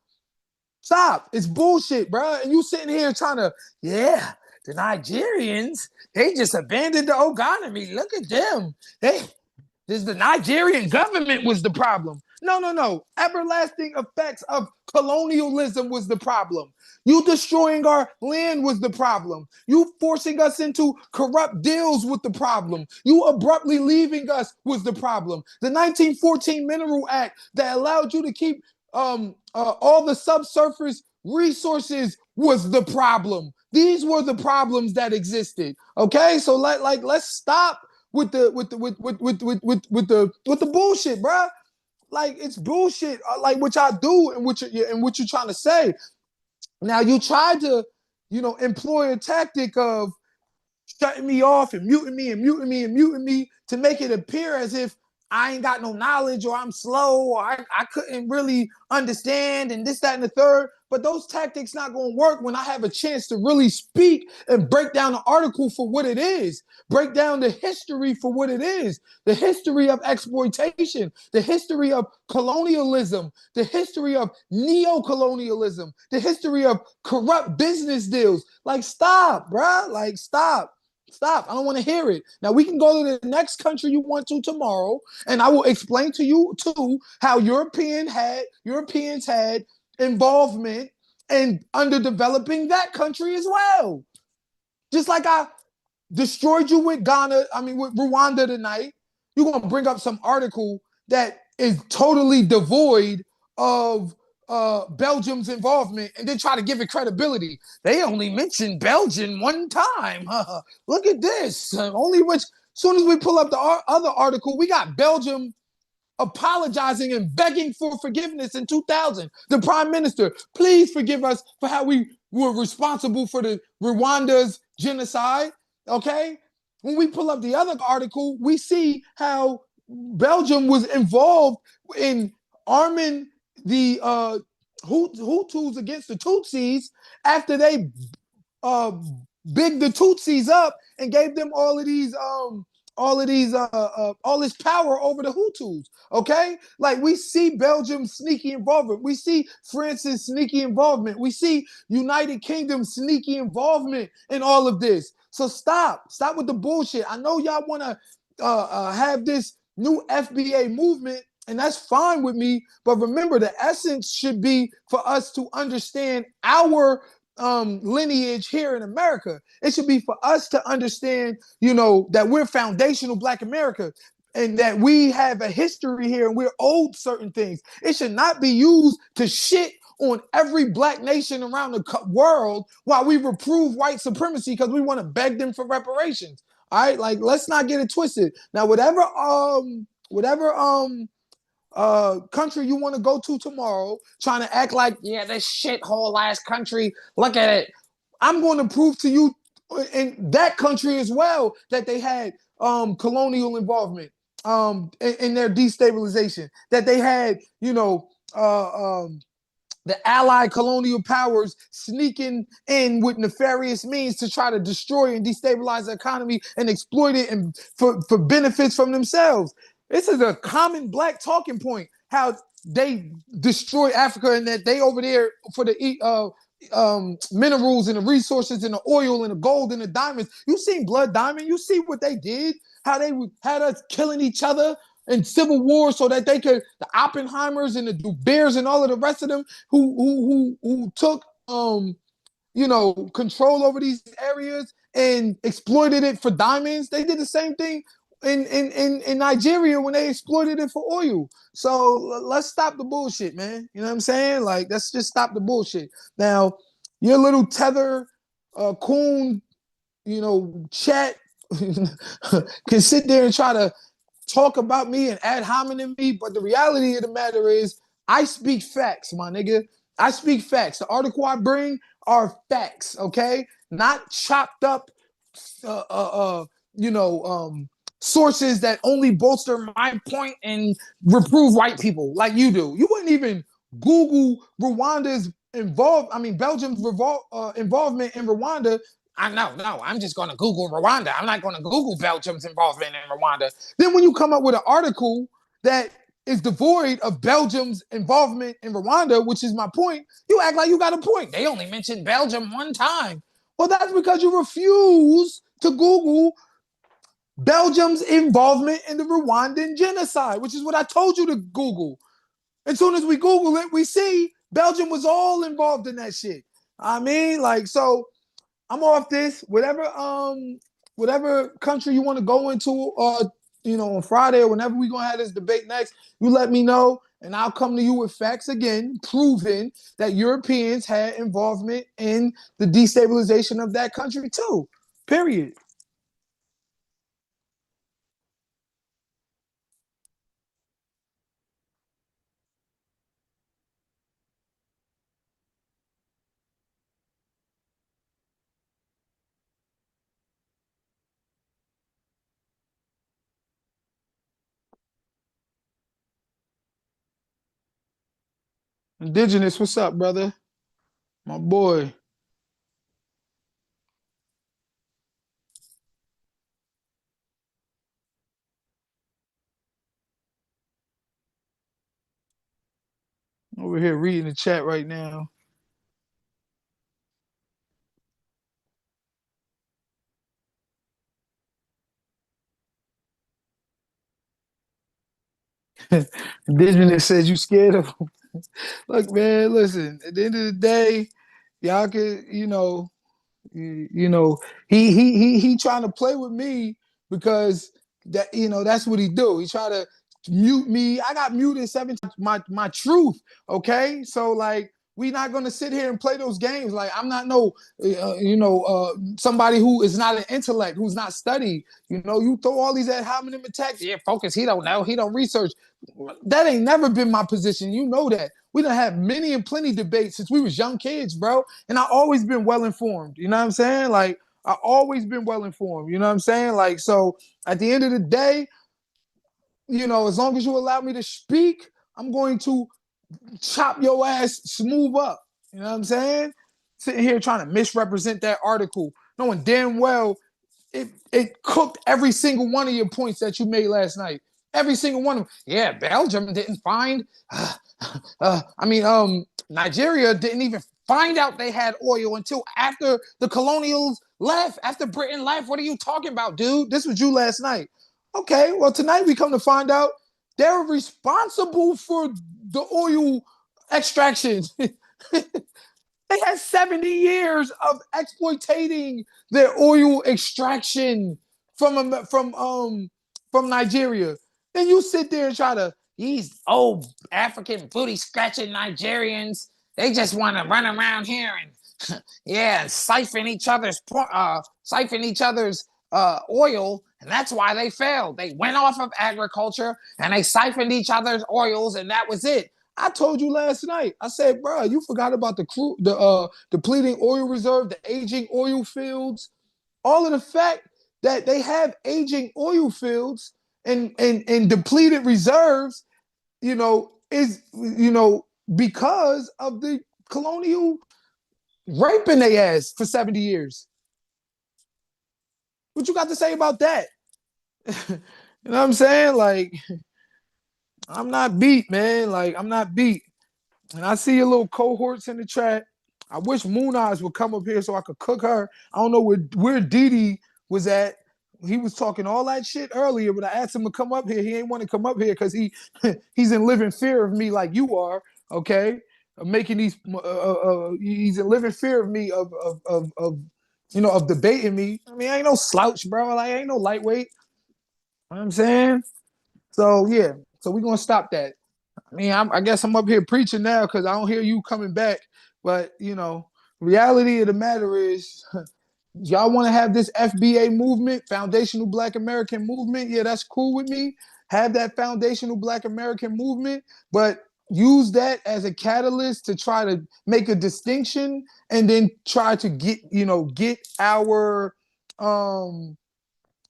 Stop. It's bullshit, bro. And you sitting here trying to, the Nigerians, they just abandoned the Ogani. Look at them. The Nigerian government was the problem. No. Everlasting effects of colonialism was the problem. You destroying our land was the problem. You forcing us into corrupt deals was the problem. You abruptly leaving us was the problem. The 1914 Mineral Act that allowed you to keep all the subsurface resources was the problem. These were the problems that existed. Okay, so let's stop with the bullshit, bro. Like it's bullshit. Like what y'all do and what you're trying to say. Now you tried to, employ a tactic of shutting me off and muting me to make it appear as if I ain't got no knowledge or I'm slow or I couldn't really understand and this, that, and the third. But those tactics not going to work when I have a chance to really speak and break down the article for what it is. Break down the history for what it is. The history of exploitation, the history of colonialism, the history of neo-colonialism, the history of corrupt business deals. Like, stop, bruh. Like, stop. Stop. I don't want to hear it. Now we can go to the next country you want to tomorrow, and I will explain to you too how Europeans had involvement in underdeveloping that country as well. Just like I destroyed you with with Rwanda tonight. You're gonna bring up some article that is totally devoid of Belgium's involvement and then try to give it credibility. They only mentioned Belgium one time. Look at this. Only which, as soon as we pull up the other article, we got Belgium apologizing and begging for forgiveness in 2000. The prime minister, please forgive us for how we were responsible for the Rwanda's genocide. Okay? When we pull up the other article, we see how Belgium was involved in arming the Hutus against the Tutsis after they uh, bigged the Tutsis up and gave them all this power over the Hutus. Okay, like we see Belgium's sneaky involvement, we see France's sneaky involvement, we see United Kingdom's sneaky involvement in all of this. So stop with the bullshit. I know y'all want to have this new FBA movement, and that's fine with me. But remember, the essence should be for us to understand our lineage here in America. It should be for us to understand, that we're foundational Black America and that we have a history here and we're owed certain things. It should not be used to shit on every Black nation around the world while we reprove white supremacy because we want to beg them for reparations. All right, like let's not get it twisted. Now, whatever country you want to go to tomorrow, trying to act like, yeah, this shithole ass country, look at it. I'm going to prove to you in that country as well that they had colonial involvement in their destabilization, that they had, the allied colonial powers sneaking in with nefarious means to try to destroy and destabilize the economy and exploit it and for benefits from themselves. This is a common Black talking point, how they destroy Africa and that they over there for the minerals and the resources and the oil and the gold and the diamonds. You seen Blood Diamond? You see what they did? How they had us killing each other in civil war so that they could, the Oppenheimers and the Bears and all of the rest of them who took control over these areas and exploited it for diamonds. They did the same thing in Nigeria when they exploited it for oil. So let's stop the bullshit, man. You know what I'm saying? Like, let's just stop the bullshit. Now, your little tether coon, chat can sit there and try to talk about me and ad hominem me, but the reality of the matter is I speak facts, my nigga. I speak facts. The article I bring are facts, okay? Not chopped up sources that only bolster my point and reprove white people like you do. You wouldn't even Google Rwanda's Belgium's involvement in Rwanda. I'm just going to Google Rwanda. I'm not going to Google Belgium's involvement in Rwanda. Then when you come up with an article that is devoid of Belgium's involvement in Rwanda, which is my point, you act like you got a point. They only mentioned Belgium one time. Well, that's because you refuse to Google Belgium's involvement in the Rwandan genocide, which is what I told you to Google. As soon as we Google it, we see Belgium was all involved in that shit. So I'm off this. Whatever country you want to go into, on Friday or whenever we're gonna have this debate next, you let me know, and I'll come to you with facts again, proving that Europeans had involvement in the destabilization of that country too. Period. Indigenous, what's up, brother? My boy. Over here reading the chat right now. Indigenous says you scared of him. Look, man, listen, at the end of the day, y'all could, you know, he trying to play with me because that that's what he do. He try to mute me. I got muted 7 times. My truth. Okay, so like we not gonna sit here and play those games. Like I'm not no somebody who is not an intellect, who's not studied. You throw all these ad hominem attacks. Yeah, focus. He don't know. He don't research. That ain't never been my position. You know that. We done had many and plenty debates since we was young kids, bro. And I always been well informed. You know what I'm saying? Like I always been well informed. You know what I'm saying? Like so at the end of the day, as long as you allow me to speak, I'm going to chop your ass smooth up. You know what I'm saying? Sitting here trying to misrepresent that article, knowing damn well it cooked every single one of your points that you made last night. Every single one of them. Yeah, Belgium didn't find. Nigeria didn't even find out they had oil until after the colonials left, after Britain left. What are you talking about, dude? This was you last night. Okay, well, tonight we come to find out they're responsible for the oil extraction. They had 70 years of exploiting their oil extraction from Nigeria. Then you sit there and try to these old African booty scratching Nigerians. They just want to run around here and siphon each other's oil, and that's why they failed. They went off of agriculture and they siphoned each other's oils, and that was it. I told you last night. I said, bro, you forgot about the depleting oil reserve, the aging oil fields, all of the fact that they have aging oil fields and depleted reserves, is because of the colonial raping their ass for 70 years. What you got to say about that? You know what I'm saying? Like, I'm not beat, man. Like, I'm not beat. And I see your little cohorts in the chat. I wish Moon Eyes would come up here so I could cook her. I don't know where Didi was at. He was talking all that shit earlier, but I asked him to come up here. He ain't want to come up here because he's in living fear of me like you are. Okay, making these. He's in living fear of me of debating me. I mean, I ain't no slouch, bro. Like I ain't no lightweight. You know what I'm saying? So yeah. So we're gonna stop that. I mean, I guess I'm up here preaching now because I don't hear you coming back. But, reality of the matter is, y'all want to have this FBA movement, Foundational Black American Movement. Yeah, that's cool with me. Have that Foundational Black American Movement, but use that as a catalyst to try to make a distinction and then try to get our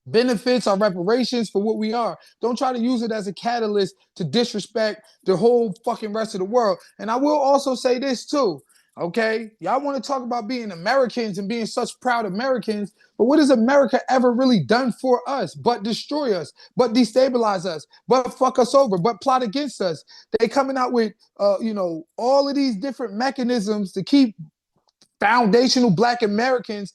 benefits or reparations for what we are. Don't try to use it as a catalyst to disrespect the whole fucking rest of the world. And I will also say this too, okay? Y'all want to talk about being Americans and being such proud Americans, but what has America ever really done for us but destroy us, but destabilize us, but fuck us over, but plot against us? They coming out with, all of these different mechanisms to keep foundational Black Americans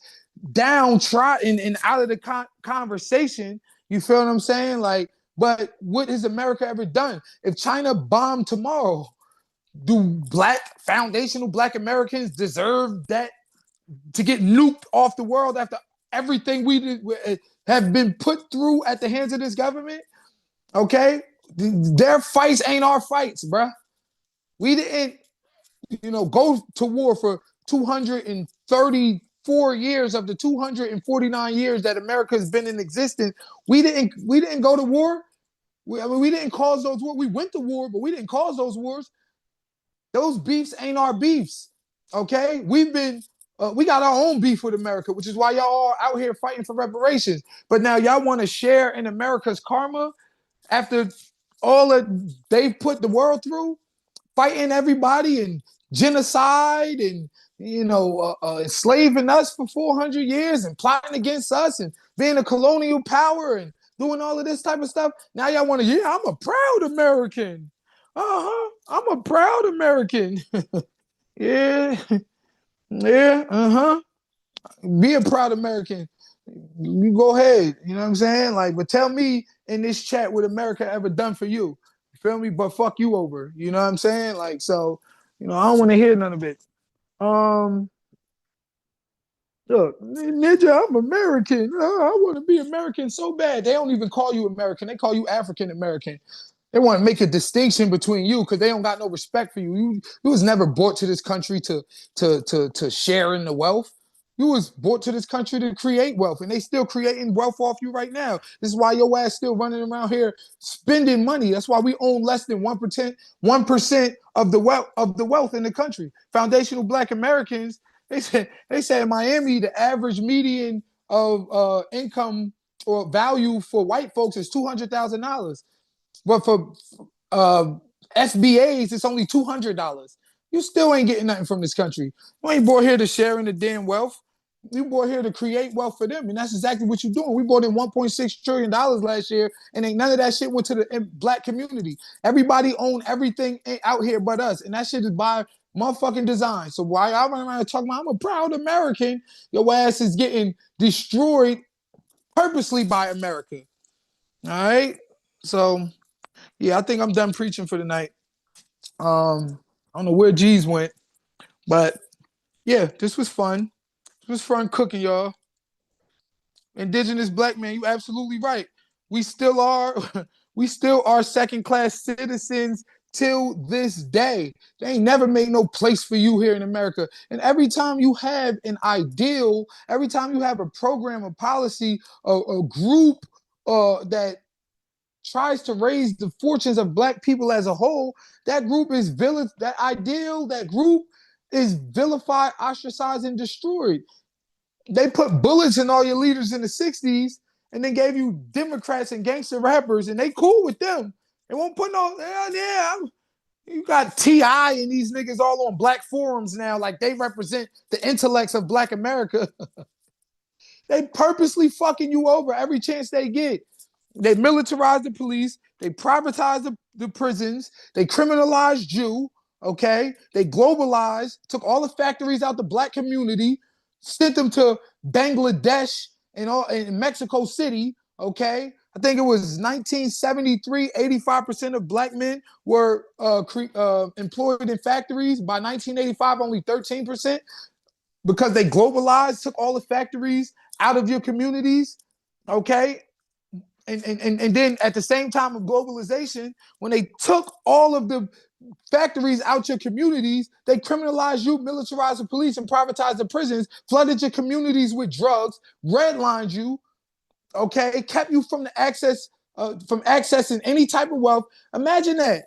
downtrodden and out of the conversation. You feel what I'm saying? Like, but what has America ever done? If China bombed tomorrow, do foundational Black Americans deserve that to get nuked off the world after everything we have been put through at the hands of this government? Okay, their fights ain't our fights, bruh. We didn't, go to war for 234 years of the 249 years that America has been in existence. We didn't go to war. We didn't cause those wars. We went to war, but we didn't cause those wars. Those beefs ain't our beefs. Okay, we got our own beef with America, which is why y'all are out here fighting for reparations. But now y'all want to share in America's karma after all that they've put the world through, fighting everybody and genocide and enslaving us for 400 years and plotting against us and being a colonial power and doing all of this type of stuff. Now y'all want to, I'm a proud American. I'm a proud American. Yeah. Yeah. Be a proud American. You go ahead. You know what I'm saying? Like, but tell me in this chat what America ever done for you. feel me? But fuck you over. You know what I'm saying? Like, so, I don't want to hear none of it. Look, Ninja, I'm American. I want to be American so bad. They don't even call you American. They call you African American. They want to make a distinction between you because they don't got no respect for you. You was never brought to this country to share in the wealth. You was brought to this country to create wealth, and they still creating wealth off you right now. This is why your ass still running around here spending money. That's why we own less than 1% of the wealth in the country. Foundational Black Americans. They said in Miami the average median of income or value for white folks is $200,000. But for FBAs, it's only $200. You still ain't getting nothing from this country. You ain't brought here to share in the damn wealth. You brought here to create wealth for them, and that's exactly what you're doing. We brought in $1.6 trillion last year, and ain't none of that shit went to the Black community. Everybody owned everything out here but us, and that shit is by motherfucking design. So why I run around talking about I'm a proud American, your ass is getting destroyed purposely by America. All right, so. Yeah, I think I'm done preaching for the night. I don't know where G's went, but yeah, this was fun. It was fun cooking, y'all. Indigenous Black man, you absolutely right. We still are, we still are second-class citizens till this day. They ain't never made no place for you here in America. And every time you have an ideal, every time you have a program, a policy, a group that tries to raise the fortunes of Black people as a whole, that group is that ideal, that group is vilified, ostracized, and destroyed. They put bullets in all your leaders in the 60s and then gave you Democrats and gangster rappers, and they cool with them. They won't put no, you got T.I. and these niggas all on Black forums now, like they represent the intellects of Black America. They purposely fucking you over every chance they get. They militarized the police. They privatized the prisons. They criminalized you. Okay. They globalized, took all the factories out the Black community, sent them to Bangladesh and in Mexico City. Okay. I think it was 1973, 85% of Black men were employed in factories. By 1985, only 13%, because they globalized, took all the factories out of your communities. Okay. And then at the same time of globalization, when they took all of the factories out your communities, they criminalized you, militarized the police, and privatized the prisons, flooded your communities with drugs, redlined you, okay, kept you from accessing any type of wealth. Imagine that.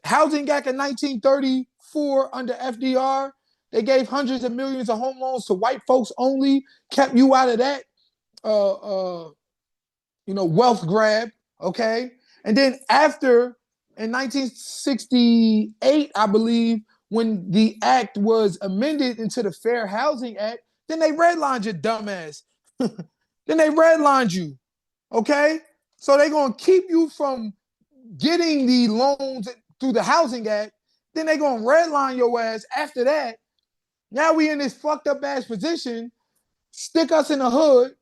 Housing Act in 1934 under FDR, they gave hundreds of millions of home loans to white folks only, kept you out of that wealth grab, okay? And then after, in 1968, I believe, when the act was amended into the Fair Housing Act, then they redlined your dumbass. Then they redlined you, okay? So they're going to keep you from getting the loans through the Housing Act. Then they're going to redline your ass after that. Now we in this fucked up ass position, stick us in the hood,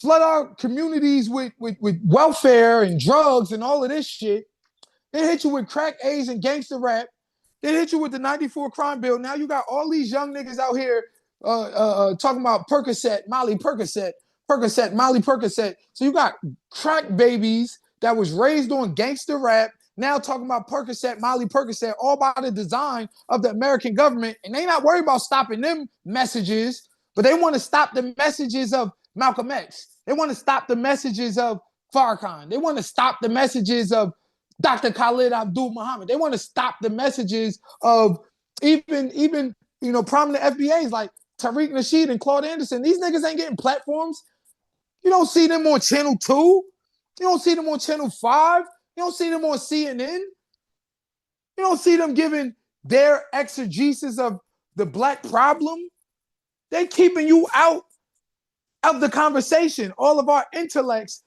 flood our communities with welfare and drugs and all of this shit. They hit you with crack A's and gangster rap. They hit you with the 94 crime bill. Now you got all these young niggas out here talking about Percocet, Molly Percocet, Percocet, Molly Percocet. So you got crack babies that was raised on gangster rap, now talking about Percocet, Molly Percocet, all by the design of the American government. And they not worried about stopping them messages, but they want to stop the messages of Malcolm X. They want to stop the messages of Farrakhan. They want to stop the messages of Dr. Khalid Abdul Muhammad. They want to stop the messages of even prominent FBAs like Tariq Nasheed and Claude Anderson. These niggas ain't getting platforms. You don't see them on Channel 2. You don't see them on Channel 5. You don't see them on CNN. You don't see them giving their exegesis of the Black problem. They're keeping you out of the conversation. All of our intellects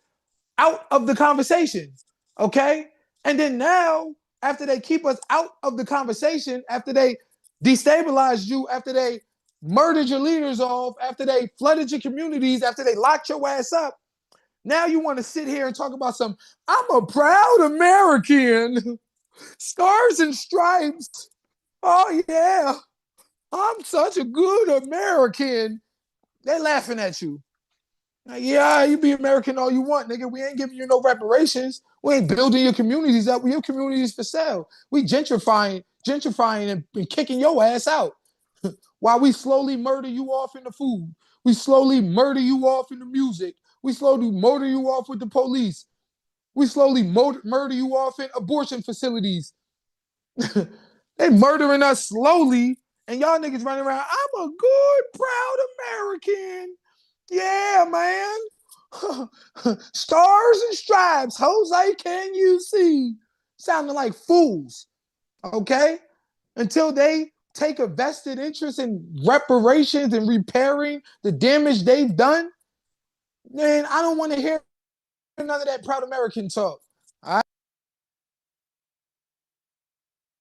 out of the conversation. Okay? And then now, after they keep us out of the conversation, after they destabilized you, after they murdered your leaders off, after they flooded your communities, after they locked your ass up, Now you want to sit here and talk about some, I'm a proud American. Stars and stripes. Oh, yeah. I'm such a good American. They're laughing at you. Yeah, you be American all you want, nigga. We ain't giving you no reparations. We ain't building your communities up. Your communities for sale. We gentrifying and kicking your ass out. While we slowly murder you off in the food. We slowly murder you off in the music. We slowly murder you off with the police. We slowly murder you off in abortion facilities. They murdering us slowly, and y'all niggas running around. I'm a good, proud American. Yeah, man. Stars and stripes. Jose, can you see? Sounding like fools. Okay? Until they take a vested interest in reparations and repairing the damage they've done, man, I don't want to hear none of that proud American talk.